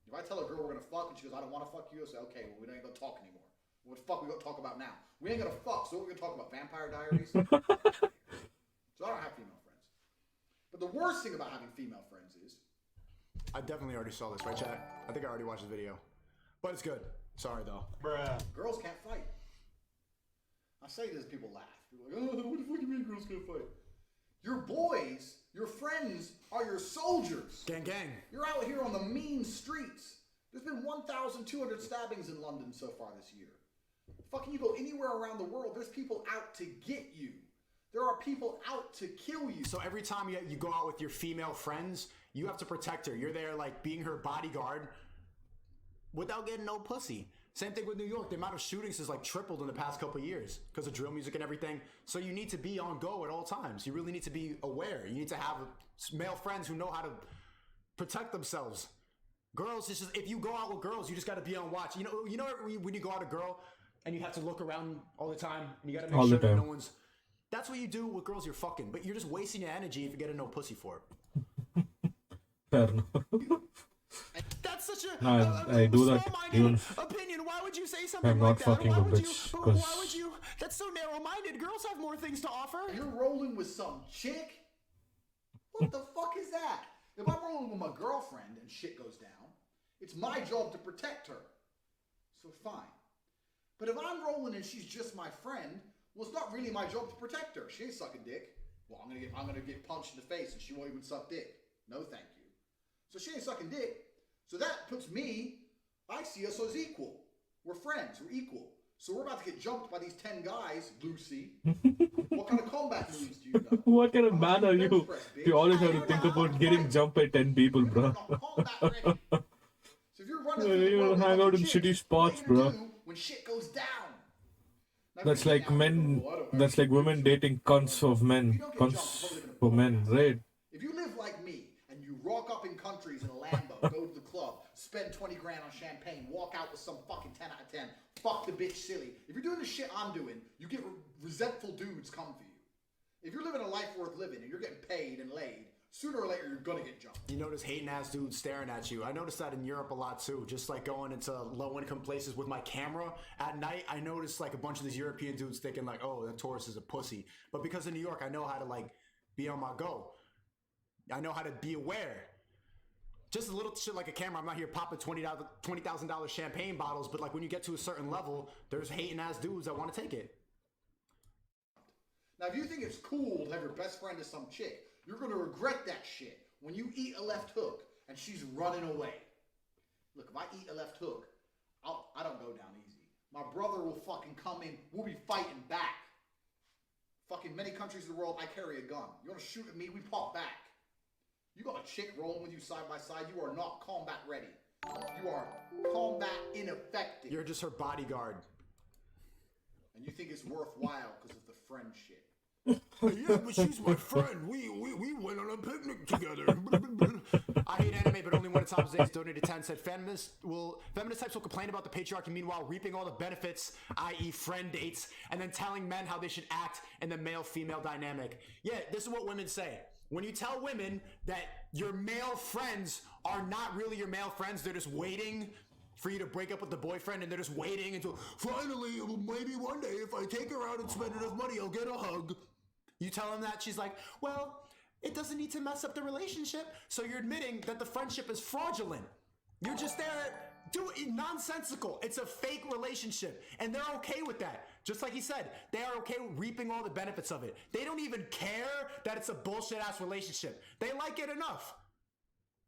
If I tell a girl we're gonna fuck and she goes, I don't want to fuck you, I say, okay, well, we ain't gonna talk anymore. What the fuck we gonna talk about now? We ain't gonna fuck, so what we gonna talk about? Vampire Diaries? So I don't have female friends. But the worst thing about having female friends is... I definitely already saw this, right, chat? I think I already watched the video. But it's good. Sorry, though. Bruh. Girls can't fight. I say this, people laugh. People are like, oh, what the fuck do you mean girls can't fight? Your boys, your friends, are your soldiers. Gang, gang. You're out here on the mean streets. There's been 1,200 stabbings in London so far this year. Fucking you go anywhere around the world, there's people out to get you. There are people out to kill you. So every time you go out with your female friends, you have to protect her. You're there like being her bodyguard without getting no pussy. Same thing with New York. The amount of shootings has like tripled in the past couple of years because of drill music and everything. So you need to be on go at all times. You really need to be aware. You need to have male friends who know how to protect themselves. Girls, it's just, if you go out with girls, you just got to be on watch. You know when you go out with a girl and you have to look around all the time and you got to make sure that no one's... That's what you do with girls you're fucking, but you're just wasting your energy if you get a no pussy for it. Fair enough. That's such a, I do that even opinion. Why would you say something I'm like not that? fucking a Why would bitch. you? Why would you? That's so narrow-minded. Girls have more things to offer. You're rolling with some chick? What the fuck is that? If I'm rolling with my girlfriend and shit goes down, it's my job to protect her. So fine. But if I'm rolling and she's just my friend, well, it's not really my job to protect her. She ain't sucking dick. Well, I'm gonna get punched in the face and she won't even suck dick. No, thank you. So she ain't sucking dick. So that puts me, I see us as equal. We're friends, we're equal. So we're about to get jumped by these 10 guys, Lucy. What kind of combat moves do you know? What kind of man are you? You always have to think about getting jumped by 10 people, bro. So if you're running You hang out in shitty spots, bro. when shit goes down. That's like men, that's like women dating cunts of men. Cunts for men, right? If you live like me and you rock up in countries in a Lambo, go to the club, spend 20 grand on champagne, walk out with some fucking 10 out of 10, fuck the bitch silly. If you're doing the shit I'm doing, you get resentful dudes come for you. If you're living a life worth living and you're getting paid and laid, Sooner or later, you're gonna get jumped. You notice hating ass dudes staring at you. I noticed that in Europe a lot too. Just like going into low income places with my camera at night, I noticed like a bunch of these European dudes thinking like, oh, that tourist is a pussy. But because in New York, I know how to like be on my go. I know how to be aware. Just a little shit like a camera. I'm not here popping $20,000 champagne bottles, but like when you get to a certain level, there's hating ass dudes that want to take it. Now, if you think it's cool to have your best friend as some chick, you're going to regret that shit when you eat a left hook and she's running away. Look, if I eat a left hook, I don't go down easy. My brother will fucking come in. We'll be fighting back. Fucking many countries in the world, I carry a gun. You want to shoot at me? We pop back. You got a chick rolling with you side by side. You are not combat ready. You are combat ineffective. You're just her bodyguard. And you think it's worthwhile because of the friend shit. Yeah, but she's my friend. We went on a picnic together. I hate anime, but only when it's opposites. Donated 10 said feminist types will complain about the patriarchy, meanwhile reaping all the benefits, i.e. friend dates, and then telling men how they should act in the male-female dynamic. Yeah, this is what women say. When you tell women that your male friends are not really your male friends, they're just waiting for you to break up with the boyfriend, and they're just waiting until finally, maybe one day, if I take her out and spend enough money, I'll get a hug. You tell them that, she's like, well, it doesn't need to mess up the relationship. So you're admitting that the friendship is fraudulent. You're just there, nonsensical. It's a fake relationship, and they're okay with that. Just like he said, they are okay with reaping all the benefits of it. They don't even care that it's a bullshit-ass relationship. They like it enough.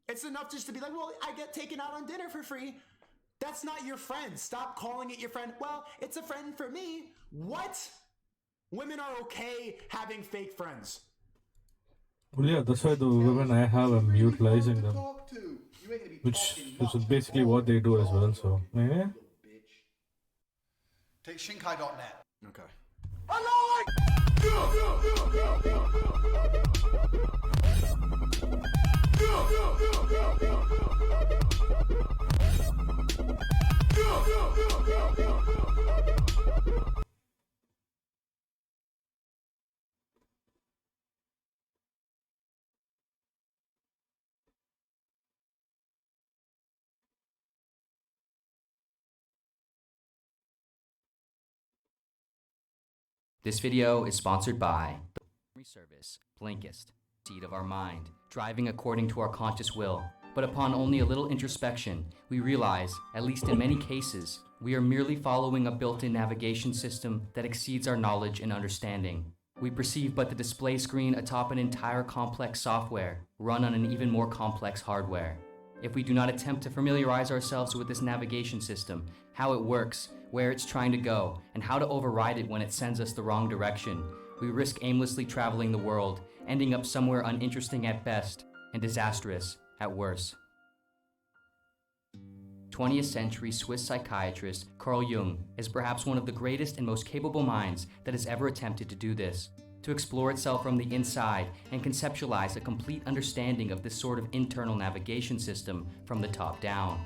It's enough just to be like, well, I get taken out on dinner for free. That's not your friend. Stop calling it your friend. Well, it's a friend for me. What? Women are okay having fake friends. Well, yeah, that's why the women I have, I'm utilizing them. Which is basically what they do as well, so, yeah. Take Shinkai.net. Okay. This video is sponsored by the service Blinkist, seed of our mind, driving according to our conscious will. But upon only a little introspection, we realize, at least in many cases, we are merely following a built-in navigation system that exceeds our knowledge and understanding. We perceive but the display screen atop an entire complex software, run on an even more complex hardware. If we do not attempt to familiarize ourselves with this navigation system, how it works, where it's trying to go, and how to override it when it sends us the wrong direction, we risk aimlessly traveling the world, ending up somewhere uninteresting at best and disastrous at worst. 20th century Swiss psychiatrist Carl Jung is perhaps one of the greatest and most capable minds that has ever attempted to do this, to explore itself from the inside and conceptualize a complete understanding of this sort of internal navigation system from the top down.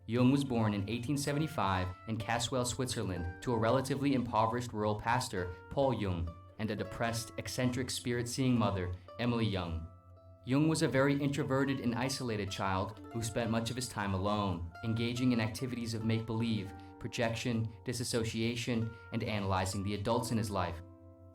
Jung was born in 1875 in Caswell, Switzerland, to a relatively impoverished rural pastor, Paul Jung, and a depressed, eccentric, spirit-seeing mother, Emily Jung. Jung was a very introverted and isolated child who spent much of his time alone, engaging in activities of make-believe, projection, disassociation, and analyzing the adults in his life.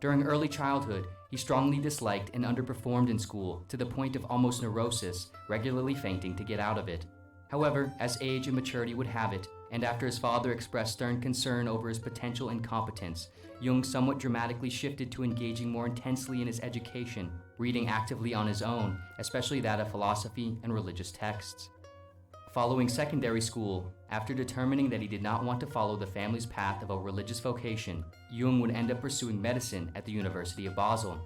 During early childhood, he strongly disliked and underperformed in school to the point of almost neurosis, regularly fainting to get out of it. However, as age and maturity would have it, and after his father expressed stern concern over his potential incompetence, Jung somewhat dramatically shifted to engaging more intensely in his education, reading actively on his own, especially that of philosophy and religious texts. Following secondary school, after determining that he did not want to follow the family's path of a religious vocation, Jung would end up pursuing medicine at the University of Basel.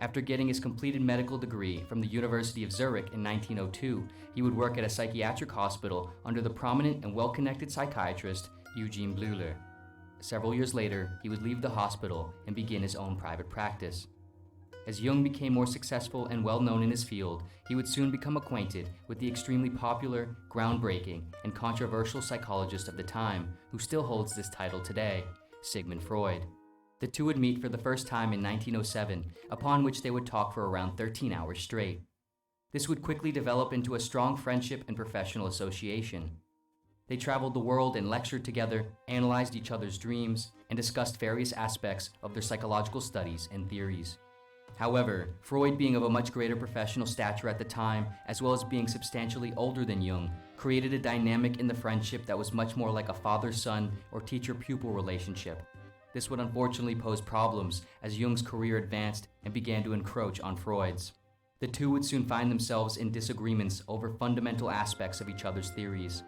After getting his completed medical degree from the University of Zurich in 1902, he would work at a psychiatric hospital under the prominent and well-connected psychiatrist Eugene Bleuler. Several years later, he would leave the hospital and begin his own private practice. As Jung became more successful and well-known in his field, he would soon become acquainted with the extremely popular, groundbreaking, and controversial psychologist of the time, who still holds this title today, Sigmund Freud. The two would meet for the first time in 1907, upon which they would talk for around 13 hours straight. This would quickly develop into a strong friendship and professional association. They traveled the world and lectured together, analyzed each other's dreams, and discussed various aspects of their psychological studies and theories. However, Freud, being of a much greater professional stature at the time, as well as being substantially older than Jung, created a dynamic in the friendship that was much more like a father-son or teacher-pupil relationship. This would unfortunately pose problems as Jung's career advanced and began to encroach on Freud's. The two would soon find themselves in disagreements over fundamental aspects of each other's theories.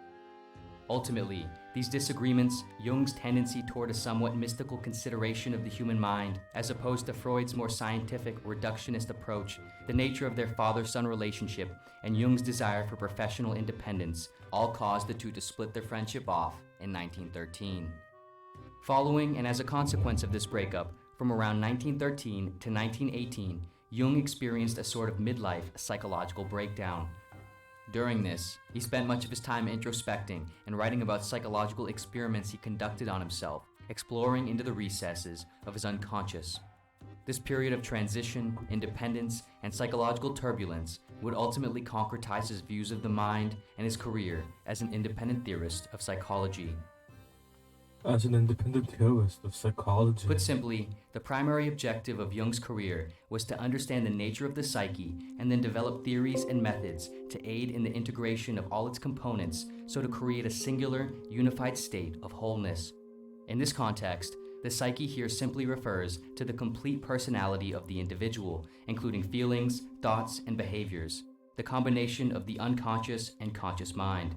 Ultimately, these disagreements, Jung's tendency toward a somewhat mystical consideration of the human mind, as opposed to Freud's more scientific, reductionist approach, the nature of their father-son relationship, and Jung's desire for professional independence, all caused the two to split their friendship off in 1913. Following and as a consequence of this breakup, from around 1913 to 1918, Jung experienced a sort of midlife psychological breakdown. During this, he spent much of his time introspecting and writing about psychological experiments he conducted on himself, exploring into the recesses of his unconscious. This period of transition, independence, and psychological turbulence would ultimately concretize his views of the mind and his career as an independent theorist of psychology. As an independent theorist of psychology. Put simply, the primary objective of Jung's career was to understand the nature of the psyche and then develop theories and methods to aid in the integration of all its components so to create a singular, unified state of wholeness. In this context, the psyche here simply refers to the complete personality of the individual, including feelings, thoughts, and behaviors, the combination of the unconscious and conscious mind.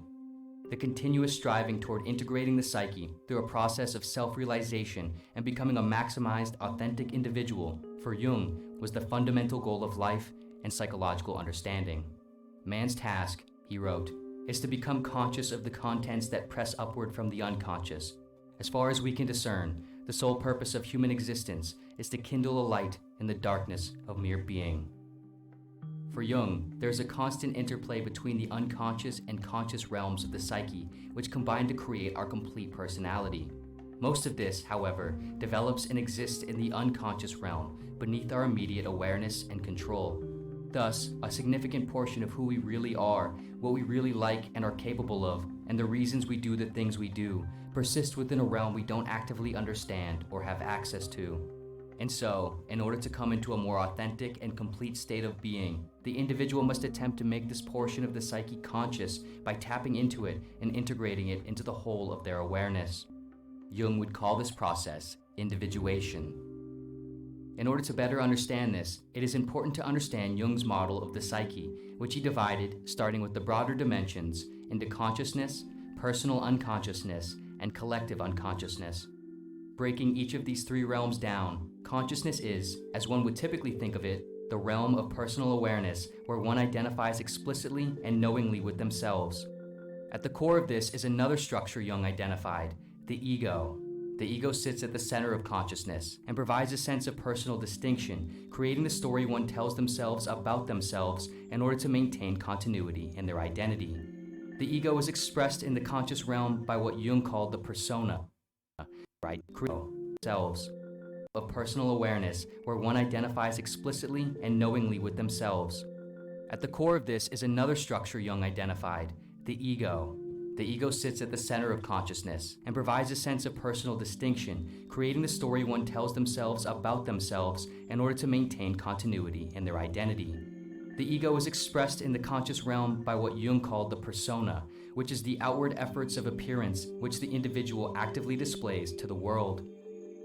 The continuous striving toward integrating the psyche through a process of self-realization and becoming a maximized, authentic individual, for Jung, was the fundamental goal of life and psychological understanding. Man's task, he wrote, is to become conscious of the contents that press upward from the unconscious. As far as we can discern, the sole purpose of human existence is to kindle a light in the darkness of mere being. For Jung, there is a constant interplay between the unconscious and conscious realms of the psyche, which combine to create our complete personality. Most of this, however, develops and exists in the unconscious realm, beneath our immediate awareness and control. Thus, a significant portion of who we really are, what we really like and are capable of, and the reasons we do the things we do, persist within a realm we don't actively understand or have access to. And so, in order to come into a more authentic and complete state of being, the individual must attempt to make this portion of the psyche conscious by tapping into it and integrating it into the whole of their awareness. Jung would call this process individuation. In order to better understand this, it is important to understand Jung's model of the psyche, which he divided, starting with the broader dimensions, into consciousness, personal unconsciousness, and collective unconsciousness. Breaking each of these three realms down, consciousness is, as one would typically think of it, the realm of personal awareness where one identifies explicitly and knowingly with themselves. At the core of this is another structure Jung identified, the ego. The ego sits at the center of consciousness and provides a sense of personal distinction, creating the story one tells themselves about themselves in order to maintain continuity in their identity. The ego is expressed in the conscious realm by what Jung called the persona, right? Selves. Of personal awareness where one identifies explicitly and knowingly with themselves. At the core of this is another structure Jung identified, the ego. The ego sits at the center of consciousness and provides a sense of personal distinction, creating the story one tells themselves about themselves in order to maintain continuity in their identity. The ego is expressed in the conscious realm by what Jung called the persona, which is the outward efforts of appearance which the individual actively displays to the world.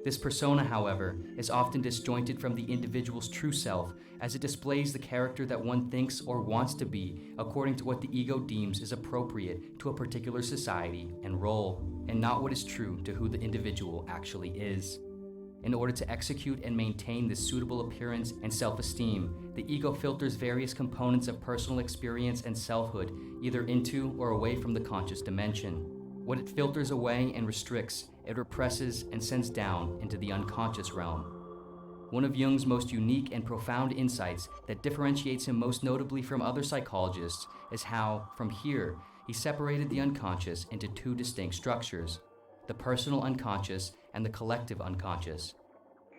This persona, however, is often disjointed from the individual's true self, as it displays the character that one thinks or wants to be according to what the ego deems is appropriate to a particular society and role, and not what is true to who the individual actually is. In order to execute and maintain this suitable appearance and self-esteem, the ego filters various components of personal experience and selfhood, either into or away from the conscious dimension. What it filters away and restricts, it represses and sends down into the unconscious realm. One of Jung's most unique and profound insights that differentiates him most notably from other psychologists is how, from here, he separated the unconscious into two distinct structures, the personal unconscious and the collective unconscious.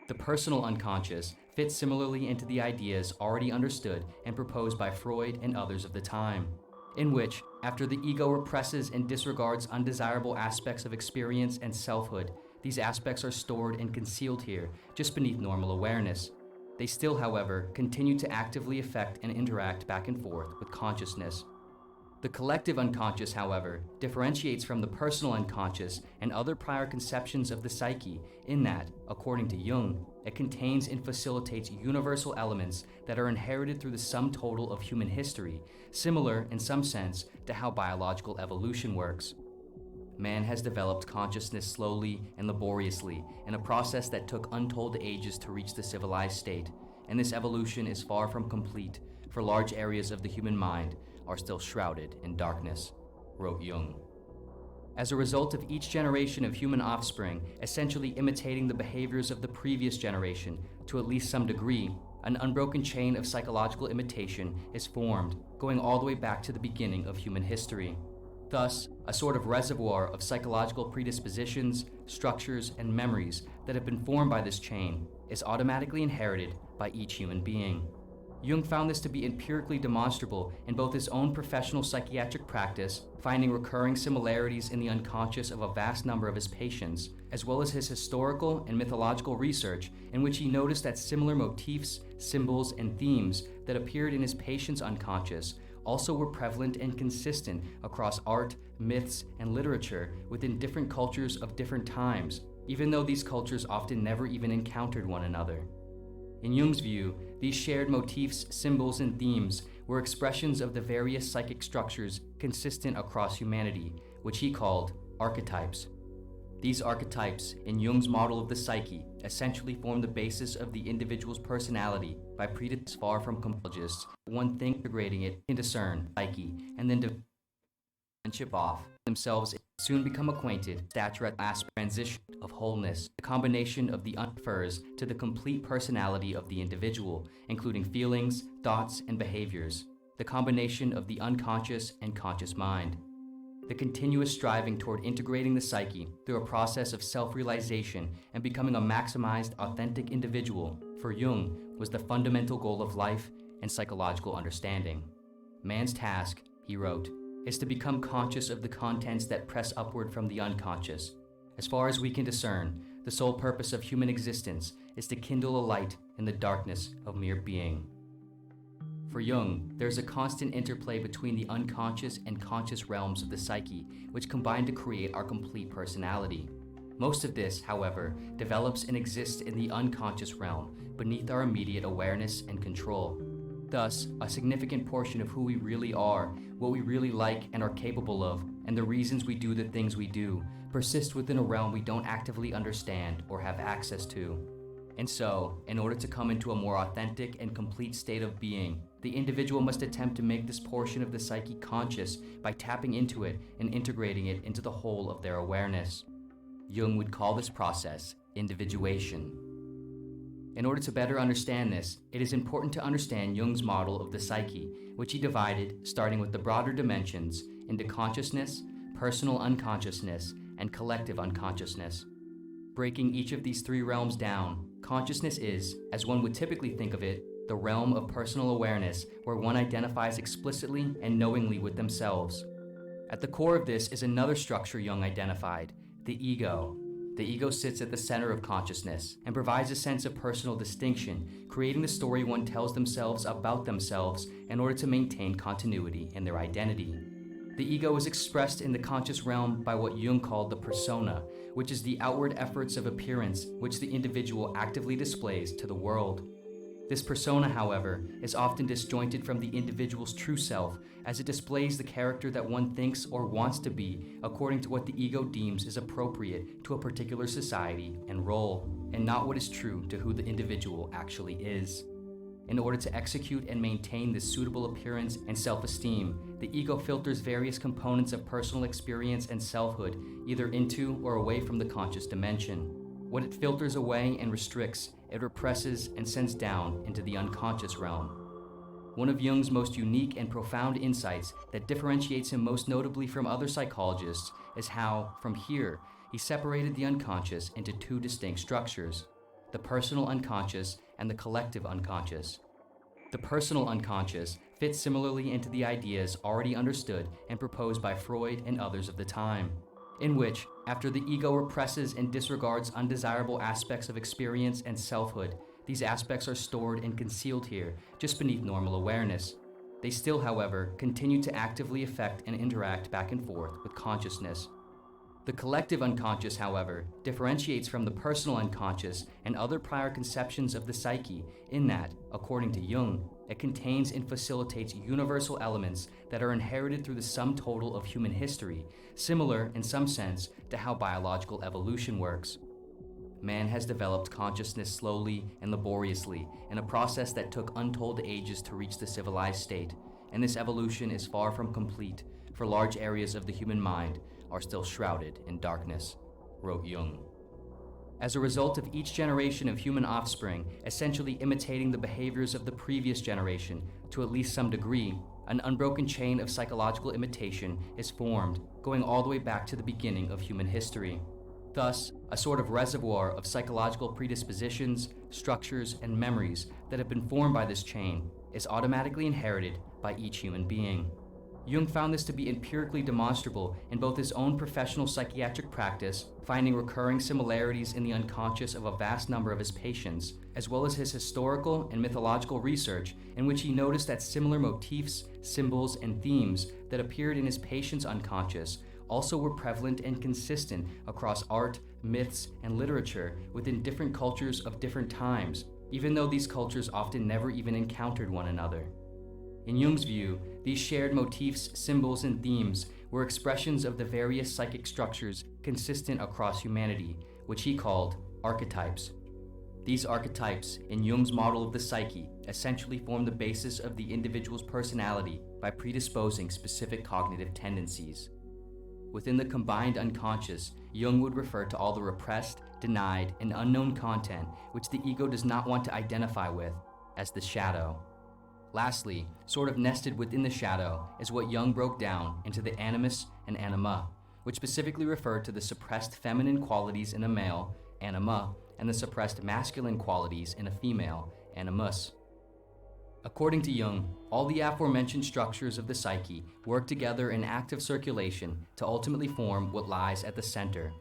The personal unconscious fits similarly into the ideas already understood and proposed by Freud and others of the time, in which, after the ego represses and disregards undesirable aspects of experience and selfhood, these aspects are stored and concealed here, just beneath normal awareness. They still, however, continue to actively affect and interact back and forth with consciousness. The collective unconscious, however, differentiates from the personal unconscious and other prior conceptions of the psyche in that, according to Jung, it contains and facilitates universal elements that are inherited through the sum total of human history, similar in some sense to how biological evolution works. Man has developed consciousness slowly and laboriously in a process that took untold ages to reach the civilized state, and this evolution is far from complete, for large areas of the human mind are still shrouded in darkness, wrote Jung. As a result of each generation of human offspring essentially imitating the behaviors of the previous generation to at least some degree, an unbroken chain of psychological imitation is formed, going all the way back to the beginning of human history. Thus, a sort of reservoir of psychological predispositions, structures, and memories that have been formed by this chain is automatically inherited by each human being. Jung found this to be empirically demonstrable in both his own professional psychiatric practice, finding recurring similarities in the unconscious of a vast number of his patients, as well as his historical and mythological research, in which he noticed that similar motifs, symbols, and themes that appeared in his patients' unconscious also were prevalent and consistent across art, myths, and literature within different cultures of different times, even though these cultures often never even encountered one another. In Jung's view, these shared motifs, symbols, and themes were expressions of the various psychic structures consistent across humanity, which he called archetypes. These archetypes, in Jung's model of the psyche, essentially form the basis of the individual's personality by predisposing far from complexities, one thing integrating it into discern psyche, and then chip off themselves soon become acquainted, stature at last transition of wholeness, the combination of the unfers to the complete personality of the individual, including feelings, thoughts, and behaviors, the combination of the unconscious and conscious mind. The continuous striving toward integrating the psyche through a process of self-realization and becoming a maximized, authentic individual, for Jung, was the fundamental goal of life and psychological understanding. Man's task, he wrote, is to become conscious of the contents that press upward from the unconscious. As far as we can discern, the sole purpose of human existence is to kindle a light in the darkness of mere being. For Jung, there is a constant interplay between the unconscious and conscious realms of the psyche, which combine to create our complete personality. Most of this, however, develops and exists in the unconscious realm, beneath our immediate awareness and control. Thus, a significant portion of who we really are, what we really like and are capable of, and the reasons we do the things we do, persist within a realm we don't actively understand or have access to. And so, in order to come into a more authentic and complete state of being, the individual must attempt to make this portion of the psyche conscious by tapping into it and integrating it into the whole of their awareness. Jung would call this process individuation. In order to better understand this, it is important to understand Jung's model of the psyche, which he divided, starting with the broader dimensions, into consciousness, personal unconsciousness, and collective unconsciousness. Breaking each of these three realms down, consciousness is, as one would typically think of it, the realm of personal awareness where one identifies explicitly and knowingly with themselves. At the core of this is another structure Jung identified, the ego. The ego sits at the center of consciousness and provides a sense of personal distinction, creating the story one tells themselves about themselves in order to maintain continuity in their identity. The ego is expressed in the conscious realm by what Jung called the persona, which is the outward efforts of appearance which the individual actively displays to the world. This persona, however, is often disjointed from the individual's true self, as it displays the character that one thinks or wants to be according to what the ego deems is appropriate to a particular society and role, and not what is true to who the individual actually is. In order to execute and maintain this suitable appearance and self-esteem, the ego filters various components of personal experience and selfhood, either into or away from the conscious dimension. What it filters away and restricts, it represses and sends down into the unconscious realm. One of Jung's most unique and profound insights that differentiates him most notably from other psychologists is how, from here, he separated the unconscious into two distinct structures. the personal unconscious, and the collective unconscious. The personal unconscious fits similarly into the ideas already understood and proposed by Freud and others of the time, in which, after the ego represses and disregards undesirable aspects of experience and selfhood, these aspects are stored and concealed here, just beneath normal awareness. They still, however, continue to actively affect and interact back and forth with consciousness. The collective unconscious, however, differentiates from the personal unconscious and other prior conceptions of the psyche in that, according to Jung, it contains and facilitates universal elements that are inherited through the sum total of human history, similar in some sense to how biological evolution works. Man has developed consciousness slowly and laboriously in a process that took untold ages to reach the civilized state, and this evolution is far from complete, for large areas of the human mind are still shrouded in darkness, wrote Jung. As a result of each generation of human offspring essentially imitating the behaviors of the previous generation to at least some degree, an unbroken chain of psychological imitation is formed, going all the way back to the beginning of human history. Thus, a sort of reservoir of psychological predispositions, structures, and memories that have been formed by this chain is automatically inherited by each human being. Jung found this to be empirically demonstrable in both his own professional psychiatric practice, finding recurring similarities in the unconscious of a vast number of his patients, as well as his historical and mythological research, in which he noticed that similar motifs, symbols, and themes that appeared in his patients' unconscious also were prevalent and consistent across art, myths, and literature within different cultures of different times, even though these cultures often never even encountered one another. In Jung's view, these shared motifs, symbols, and themes were expressions of the various psychic structures consistent across humanity, which he called archetypes. These archetypes, in Jung's model of the psyche, essentially form the basis of the individual's personality by predisposing specific cognitive tendencies. Within the combined unconscious, Jung would refer to all the repressed, denied, and unknown content which the ego does not want to identify with as the shadow. Lastly, sort of nested within the shadow is what Jung broke down into the animus and anima, which specifically referred to the suppressed feminine qualities in a male, anima, and the suppressed masculine qualities in a female, animus. According to Jung, all the aforementioned structures of the psyche work together in active circulation to ultimately form what lies at the center,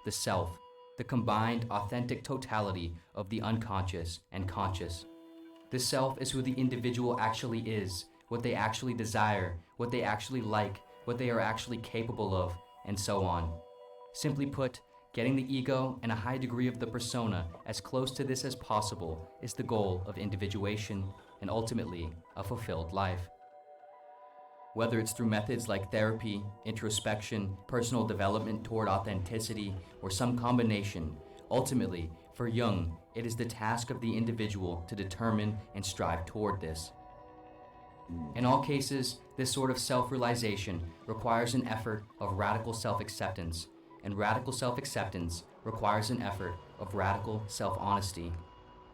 the self, the combined authentic totality of the unconscious and conscious. The self is who the individual actually is, what they actually desire, what they actually like, what they are actually capable of, and so on. Simply put, getting the ego and a high degree of the persona as close to this as possible is the goal of individuation and ultimately a fulfilled life. Whether it's through methods like therapy, introspection, personal development toward authenticity, or some combination, ultimately, for Jung, it is the task of the individual to determine and strive toward this. In all cases, this sort of self-realization requires an effort of radical self-acceptance, and radical self-acceptance requires an effort of radical self-honesty.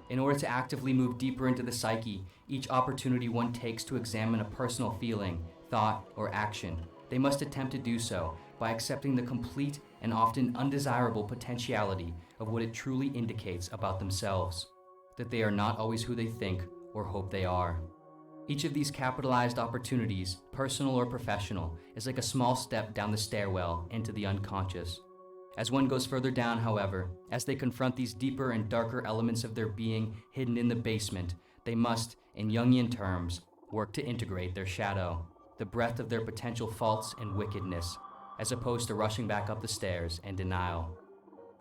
In order to actively move deeper into the psyche, each opportunity one takes to examine a personal feeling, thought, or action, they must attempt to do so by accepting the complete and often undesirable potentiality of what it truly indicates about themselves, that they are not always who they think or hope they are. Each of these capitalized opportunities, personal or professional, is like a small step down the stairwell into the unconscious. As one goes further down, however, as they confront these deeper and darker elements of their being hidden in the basement, they must, in Jungian terms, work to integrate their shadow, the breadth of their potential faults and wickedness, as opposed to rushing back up the stairs in denial.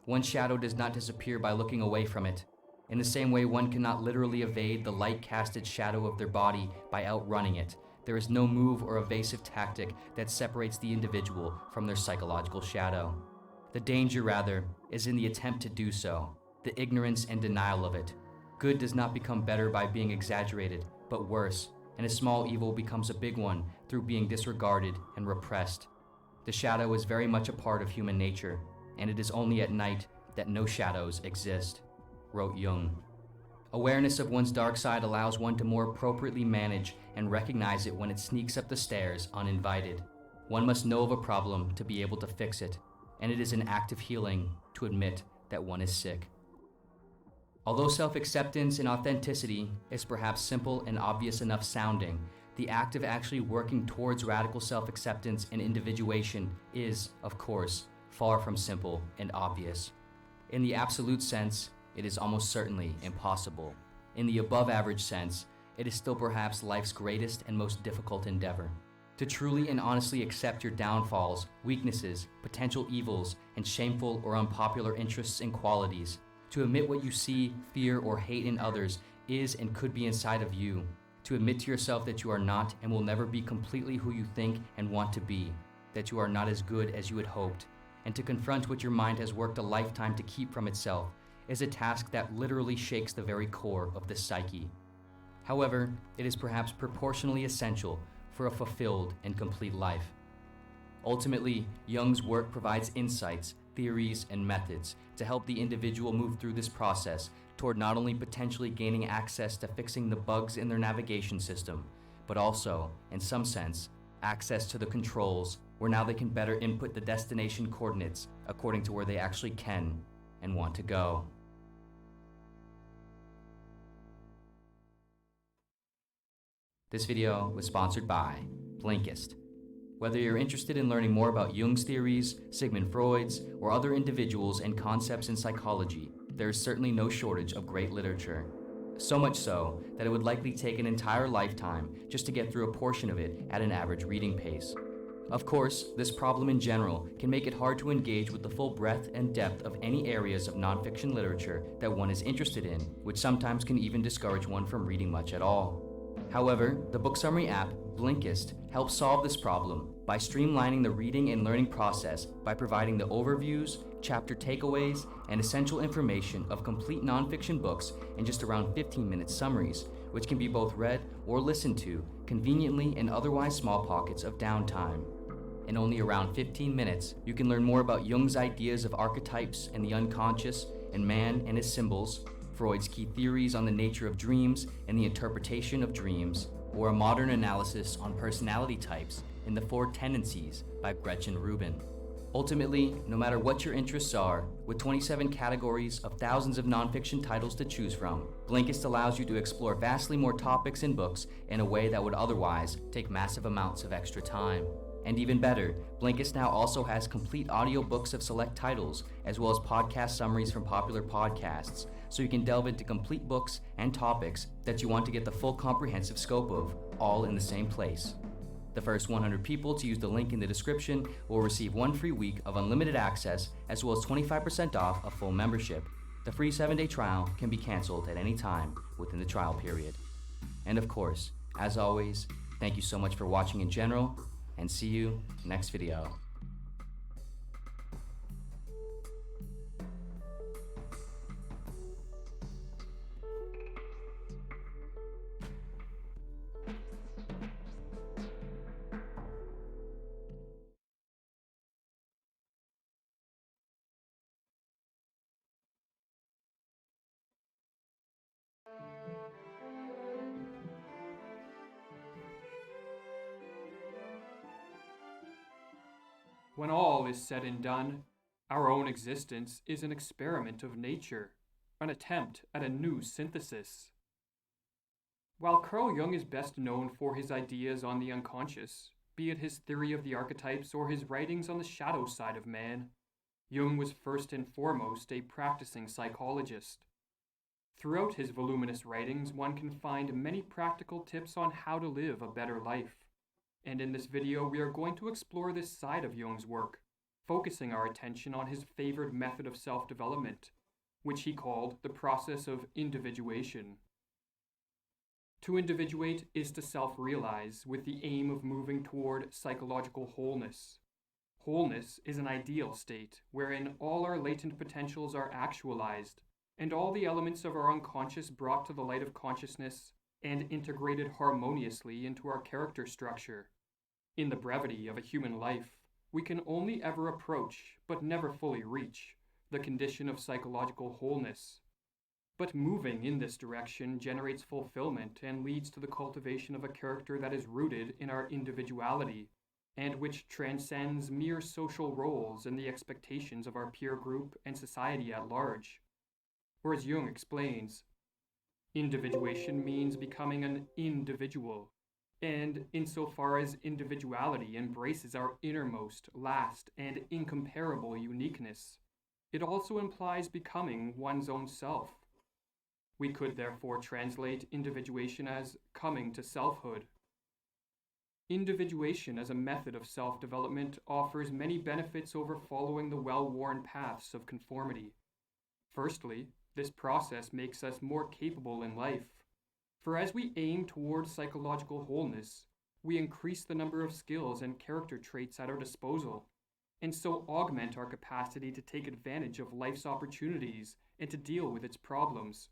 One's shadow does not disappear by looking away from it. In the same way one cannot literally evade the light-casted shadow of their body by outrunning it, there is no move or evasive tactic that separates the individual from their psychological shadow. The danger, rather, is in the attempt to do so, the ignorance and denial of it. Good does not become better by being exaggerated, but worse, and a small evil becomes a big one through being disregarded and repressed. The shadow is very much a part of human nature, and it is only at night that no shadows exist, wrote Jung. Awareness of one's dark side allows one to more appropriately manage and recognize it when it sneaks up the stairs uninvited. One must know of a problem to be able to fix it, and it is an act of healing to admit that one is sick. Although self-acceptance and authenticity is perhaps simple and obvious enough sounding, the act of actually working towards radical self-acceptance and individuation is, of course, far from simple and obvious. In the absolute sense, it is almost certainly impossible. In the above-average sense, it is still perhaps life's greatest and most difficult endeavor. To truly and honestly accept your downfalls, weaknesses, potential evils, and shameful or unpopular interests and qualities, to admit what you see, fear, or hate in others is and could be inside of you, to admit to yourself that you are not and will never be completely who you think and want to be, that you are not as good as you had hoped, and to confront what your mind has worked a lifetime to keep from itself, is a task that literally shakes the very core of the psyche. However, it is perhaps proportionally essential for a fulfilled and complete life. Ultimately, Jung's work provides insights, theories, and methods to help the individual move through this process toward not only potentially gaining access to fixing the bugs in their navigation system, but also, in some sense, access to the controls where now they can better input the destination coordinates according to where they actually can and want to go. This video was sponsored by Blinkist. Whether you're interested in learning more about Jung's theories, Sigmund Freud's, or other individuals and concepts in psychology, there is certainly no shortage of great literature. So much so that it would likely take an entire lifetime just to get through a portion of it at an average reading pace. Of course, this problem in general can make it hard to engage with the full breadth and depth of any areas of nonfiction literature that one is interested in, which sometimes can even discourage one from reading much at all. However, the book summary app, Blinkist, helps solve this problem by streamlining the reading and learning process by providing the overviews, chapter takeaways, and essential information of complete nonfiction books in just around 15-minute summaries, which can be both read or listened to conveniently in otherwise small pockets of downtime. In only around 15 minutes, you can learn more about Jung's ideas of archetypes and the unconscious, and man and his symbols, Freud's key theories on the nature of dreams and the interpretation of dreams, or a modern analysis on personality types in The Four Tendencies by Gretchen Rubin. Ultimately, no matter what your interests are, with 27 categories of thousands of nonfiction titles to choose from, Blinkist allows you to explore vastly more topics and books in a way that would otherwise take massive amounts of extra time. And even better, Blinkist now also has complete audiobooks of select titles, as well as podcast summaries from popular podcasts, so you can delve into complete books and topics that you want to get the full comprehensive scope of, all in the same place. The first 100 people to use the link in the description will receive 1 free week of unlimited access, as well as 25% off a full membership. The free 7-day trial can be canceled at any time within the trial period. And of course, as always, thank you so much for watching in general, and see you next video. When all is said and done, our own existence is an experiment of nature, an attempt at a new synthesis. While Carl Jung is best known for his ideas on the unconscious, be it his theory of the archetypes or his writings on the shadow side of man, Jung was first and foremost a practicing psychologist. Throughout his voluminous writings, one can find many practical tips on how to live a better life. And in this video, we are going to explore this side of Jung's work, focusing our attention on his favored method of self-development, which he called the process of individuation. To individuate is to self-realize with the aim of moving toward psychological wholeness. Wholeness is an ideal state wherein all our latent potentials are actualized, and all the elements of our unconscious brought to the light of consciousness and integrated harmoniously into our character structure. In the brevity of a human life, we can only ever approach, but never fully reach, the condition of psychological wholeness. But moving in this direction generates fulfillment and leads to the cultivation of a character that is rooted in our individuality, and which transcends mere social roles and the expectations of our peer group and society at large. or as Jung explains, individuation means becoming an individual, and insofar as individuality embraces our innermost, last, and incomparable uniqueness, it also implies becoming one's own self. We could therefore translate individuation as coming to selfhood. Individuation as a method of self-development offers many benefits over following the well-worn paths of conformity. Firstly, this process makes us more capable in life, for as we aim towards psychological wholeness, we increase the number of skills and character traits at our disposal, and so augment our capacity to take advantage of life's opportunities and to deal with its problems.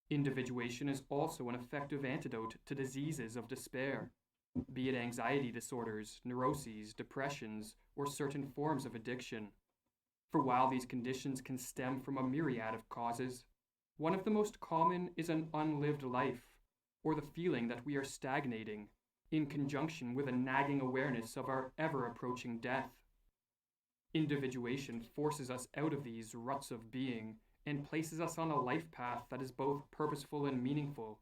Individuation is also an effective antidote to diseases of despair, be it anxiety disorders, neuroses, depressions, or certain forms of addiction. For while these conditions can stem from a myriad of causes, one of the most common is an unlived life, or the feeling that we are stagnating, in conjunction with a nagging awareness of our ever-approaching death. Individuation forces us out of these ruts of being and places us on a life path that is both purposeful and meaningful.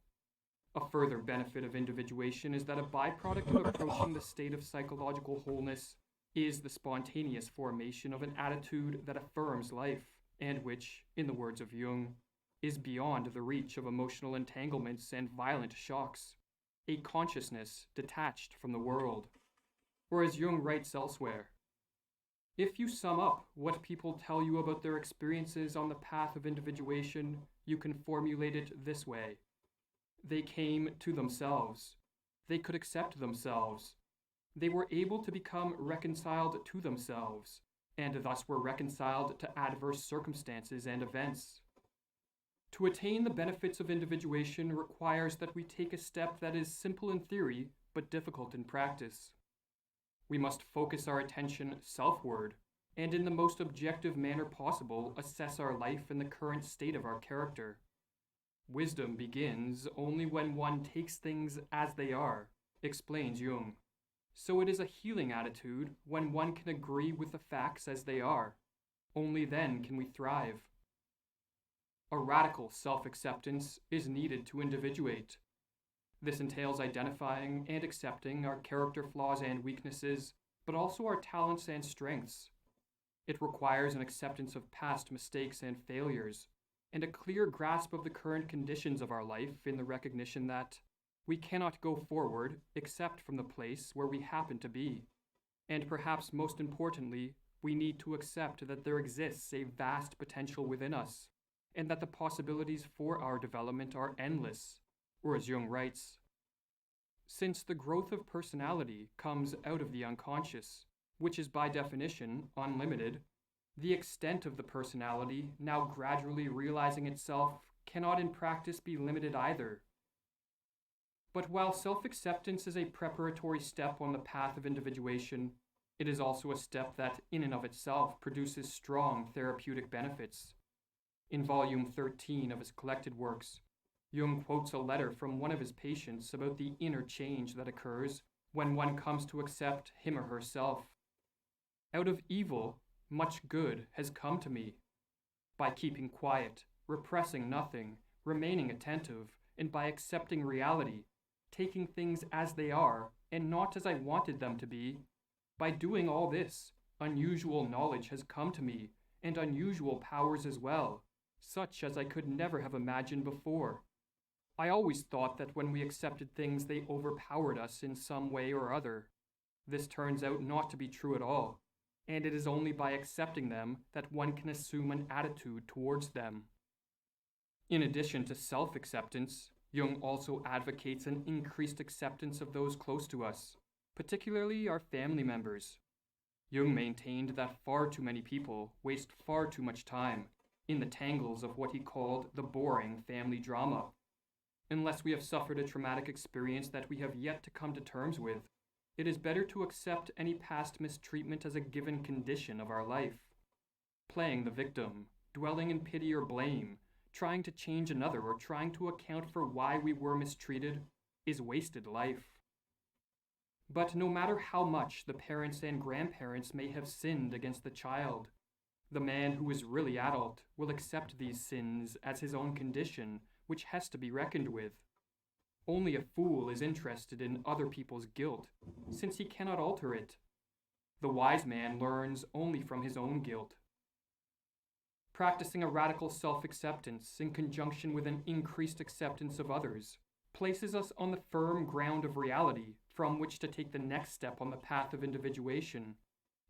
A further benefit of individuation is that a byproduct of approaching the state of psychological wholeness is the spontaneous formation of an attitude that affirms life, and which, in the words of Jung, is beyond the reach of emotional entanglements and violent shocks, a consciousness detached from the world. Or as Jung writes elsewhere, if you sum up what people tell you about their experiences on the path of individuation, you can formulate it this way. They came to themselves. They could accept themselves. They were able to become reconciled to themselves, and thus were reconciled to adverse circumstances and events. To attain the benefits of individuation requires that we take a step that is simple in theory, but difficult in practice. We must focus our attention selfward, and in the most objective manner possible, assess our life and the current state of our character. Wisdom begins only when one takes things as they are, explains Jung. So it is a healing attitude when one can agree with the facts as they are. Only then can we thrive. A radical self-acceptance is needed to individuate. This entails identifying and accepting our character flaws and weaknesses, but also our talents and strengths. It requires an acceptance of past mistakes and failures, and a clear grasp of the current conditions of our life in the recognition that we cannot go forward except from the place where we happen to be. And perhaps most importantly, we need to accept that there exists a vast potential within us, and that the possibilities for our development are endless, or as Jung writes, since the growth of personality comes out of the unconscious, which is by definition unlimited, the extent of the personality, now gradually realizing itself, cannot in practice be limited either. But while self-acceptance is a preparatory step on the path of individuation, it is also a step that, in and of itself, produces strong therapeutic benefits. In volume 13 of his collected works, Jung quotes a letter from one of his patients about the inner change that occurs when one comes to accept him or herself. Out of evil, much good has come to me. By keeping quiet, repressing nothing, remaining attentive, and by accepting reality, taking things as they are and not as I wanted them to be, by doing all this, unusual knowledge has come to me, and unusual powers as well, such as I could never have imagined before. I always thought that when we accepted things, they overpowered us in some way or other. This turns out not to be true at all, and it is only by accepting them that one can assume an attitude towards them. In addition to self-acceptance, Jung also advocates an increased acceptance of those close to us, particularly our family members. Jung maintained that far too many people waste far too much time in the tangles of what he called the boring family drama. Unless we have suffered a traumatic experience that we have yet to come to terms with, it is better to accept any past mistreatment as a given condition of our life. Playing the victim, dwelling in pity or blame, trying to change another or trying to account for why we were mistreated is wasted life. But no matter how much the parents and grandparents may have sinned against the child, The man who is really adult will accept these sins as his own condition, which has to be reckoned with. Only a fool is interested in other people's guilt, since he cannot alter it. The wise man learns only from his own guilt. Practicing a radical self-acceptance in conjunction with an increased acceptance of others places us on the firm ground of reality from which to take the next step on the path of individuation,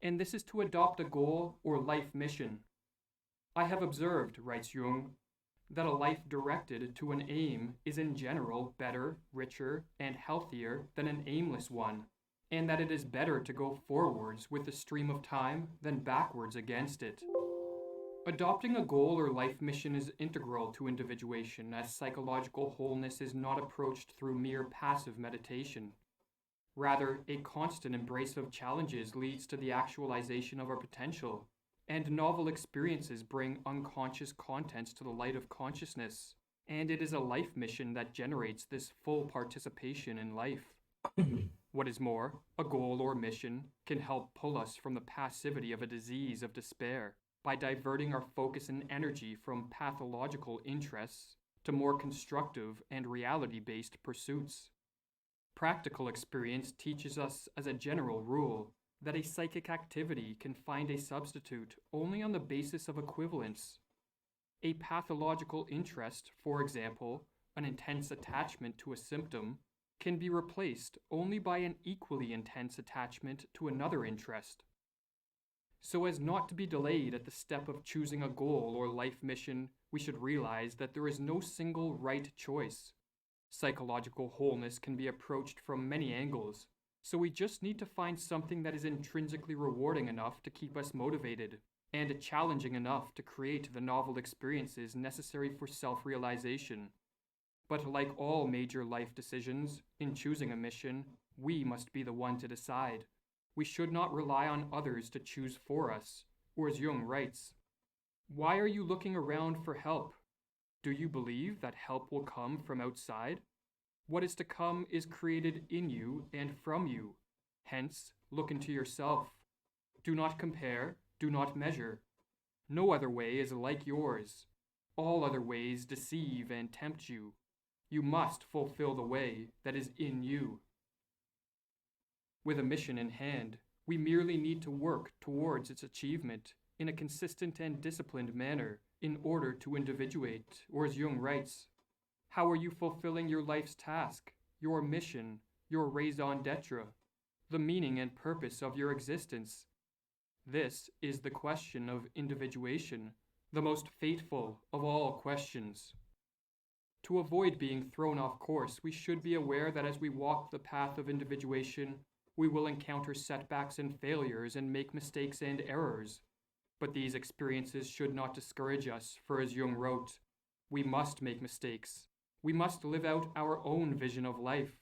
and this is to adopt a goal or life mission. I have observed, writes Jung, that a life directed to an aim is in general better, richer, and healthier than an aimless one, and that it is better to go forwards with the stream of time than backwards against it. Adopting a goal or life mission is integral to individuation, as psychological wholeness is not approached through mere passive meditation. Rather, a constant embrace of challenges leads to the actualization of our potential, and novel experiences bring unconscious contents to the light of consciousness, and it is a life mission that generates this full participation in life. What is more, a goal or mission can help pull us from the passivity of a disease of despair by diverting our focus and energy from pathological interests to more constructive and reality-based pursuits. Practical experience teaches us, as a general rule, that a psychic activity can find a substitute only on the basis of equivalence. A pathological interest, for example, an intense attachment to a symptom, can be replaced only by an equally intense attachment to another interest. So as not to be delayed at the step of choosing a goal or life mission, we should realize that there is no single right choice. Psychological wholeness can be approached from many angles, so we just need to find something that is intrinsically rewarding enough to keep us motivated, and challenging enough to create the novel experiences necessary for self-realization. But like all major life decisions, in choosing a mission, we must be the one to decide. We should not rely on others to choose for us, or as Jung writes, "Why are you looking around for help? Do you believe that help will come from outside? What is to come is created in you and from you. Hence, look into yourself. Do not compare, do not measure. No other way is like yours. All other ways deceive and tempt you. You must fulfill the way that is in you." With a mission in hand, we merely need to work towards its achievement in a consistent and disciplined manner in order to individuate, or as Jung writes, "How are you fulfilling your life's task, your mission, your raison d'etre, the meaning and purpose of your existence?" This is the question of individuation, the most fateful of all questions. To avoid being thrown off course, we should be aware that as we walk the path of individuation, we will encounter setbacks and failures and make mistakes and errors. But these experiences should not discourage us, for as Jung wrote, "We must make mistakes. We must live out our own vision of life.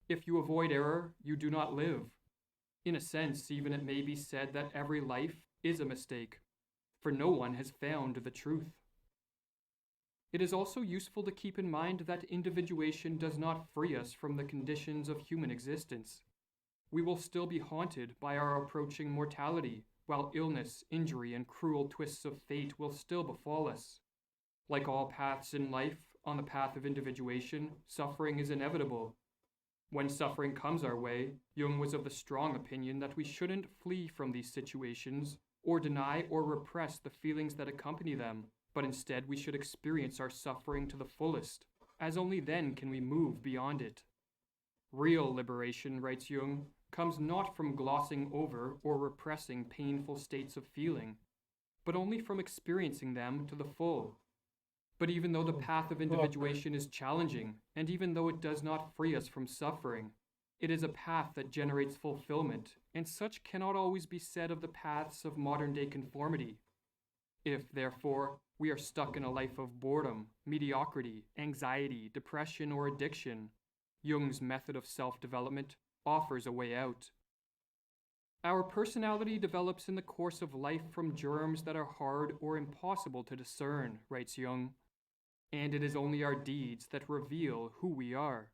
If you avoid error, you do not live." In a sense, even it may be said that every life is a mistake, for no one has found the truth. It is also useful to keep in mind that individuation does not free us from the conditions of human existence. We will still be haunted by our approaching mortality, while illness, injury, and cruel twists of fate will still befall us. Like all paths in life, on the path of individuation, suffering is inevitable. When suffering comes our way, Jung was of the strong opinion that we shouldn't flee from these situations, or deny or repress the feelings that accompany them, but instead we should experience our suffering to the fullest, as only then can we move beyond it. Real liberation, writes Jung, comes not from glossing over or repressing painful states of feeling, but only from experiencing them to the full. But even though the path of individuation is challenging, and even though it does not free us from suffering, it is a path that generates fulfillment, and such cannot always be said of the paths of modern-day conformity. If, therefore, we are stuck in a life of boredom, mediocrity, anxiety, depression, or addiction, Jung's method of self-development offers a way out. Our personality develops in the course of life from germs that are hard or impossible to discern, writes Jung, and it is only our deeds that reveal who we are.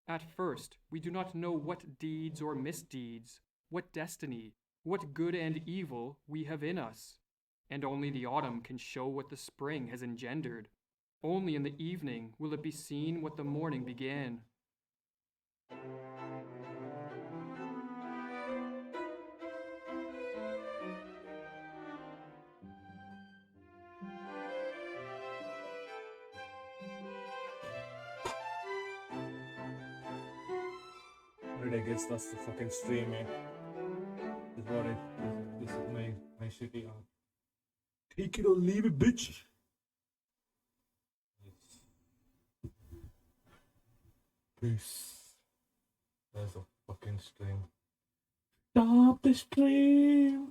At first, we do not know what deeds or misdeeds, what destiny, what good and evil we have in us. And only the autumn can show what the spring has engendered. Only in the evening will it be seen what the morning began. Alright, I guess that's the fucking stream, man. This is what this is my shitty art. Take it or leave it, bitch. Peace. There's a fucking stream. Stop the stream.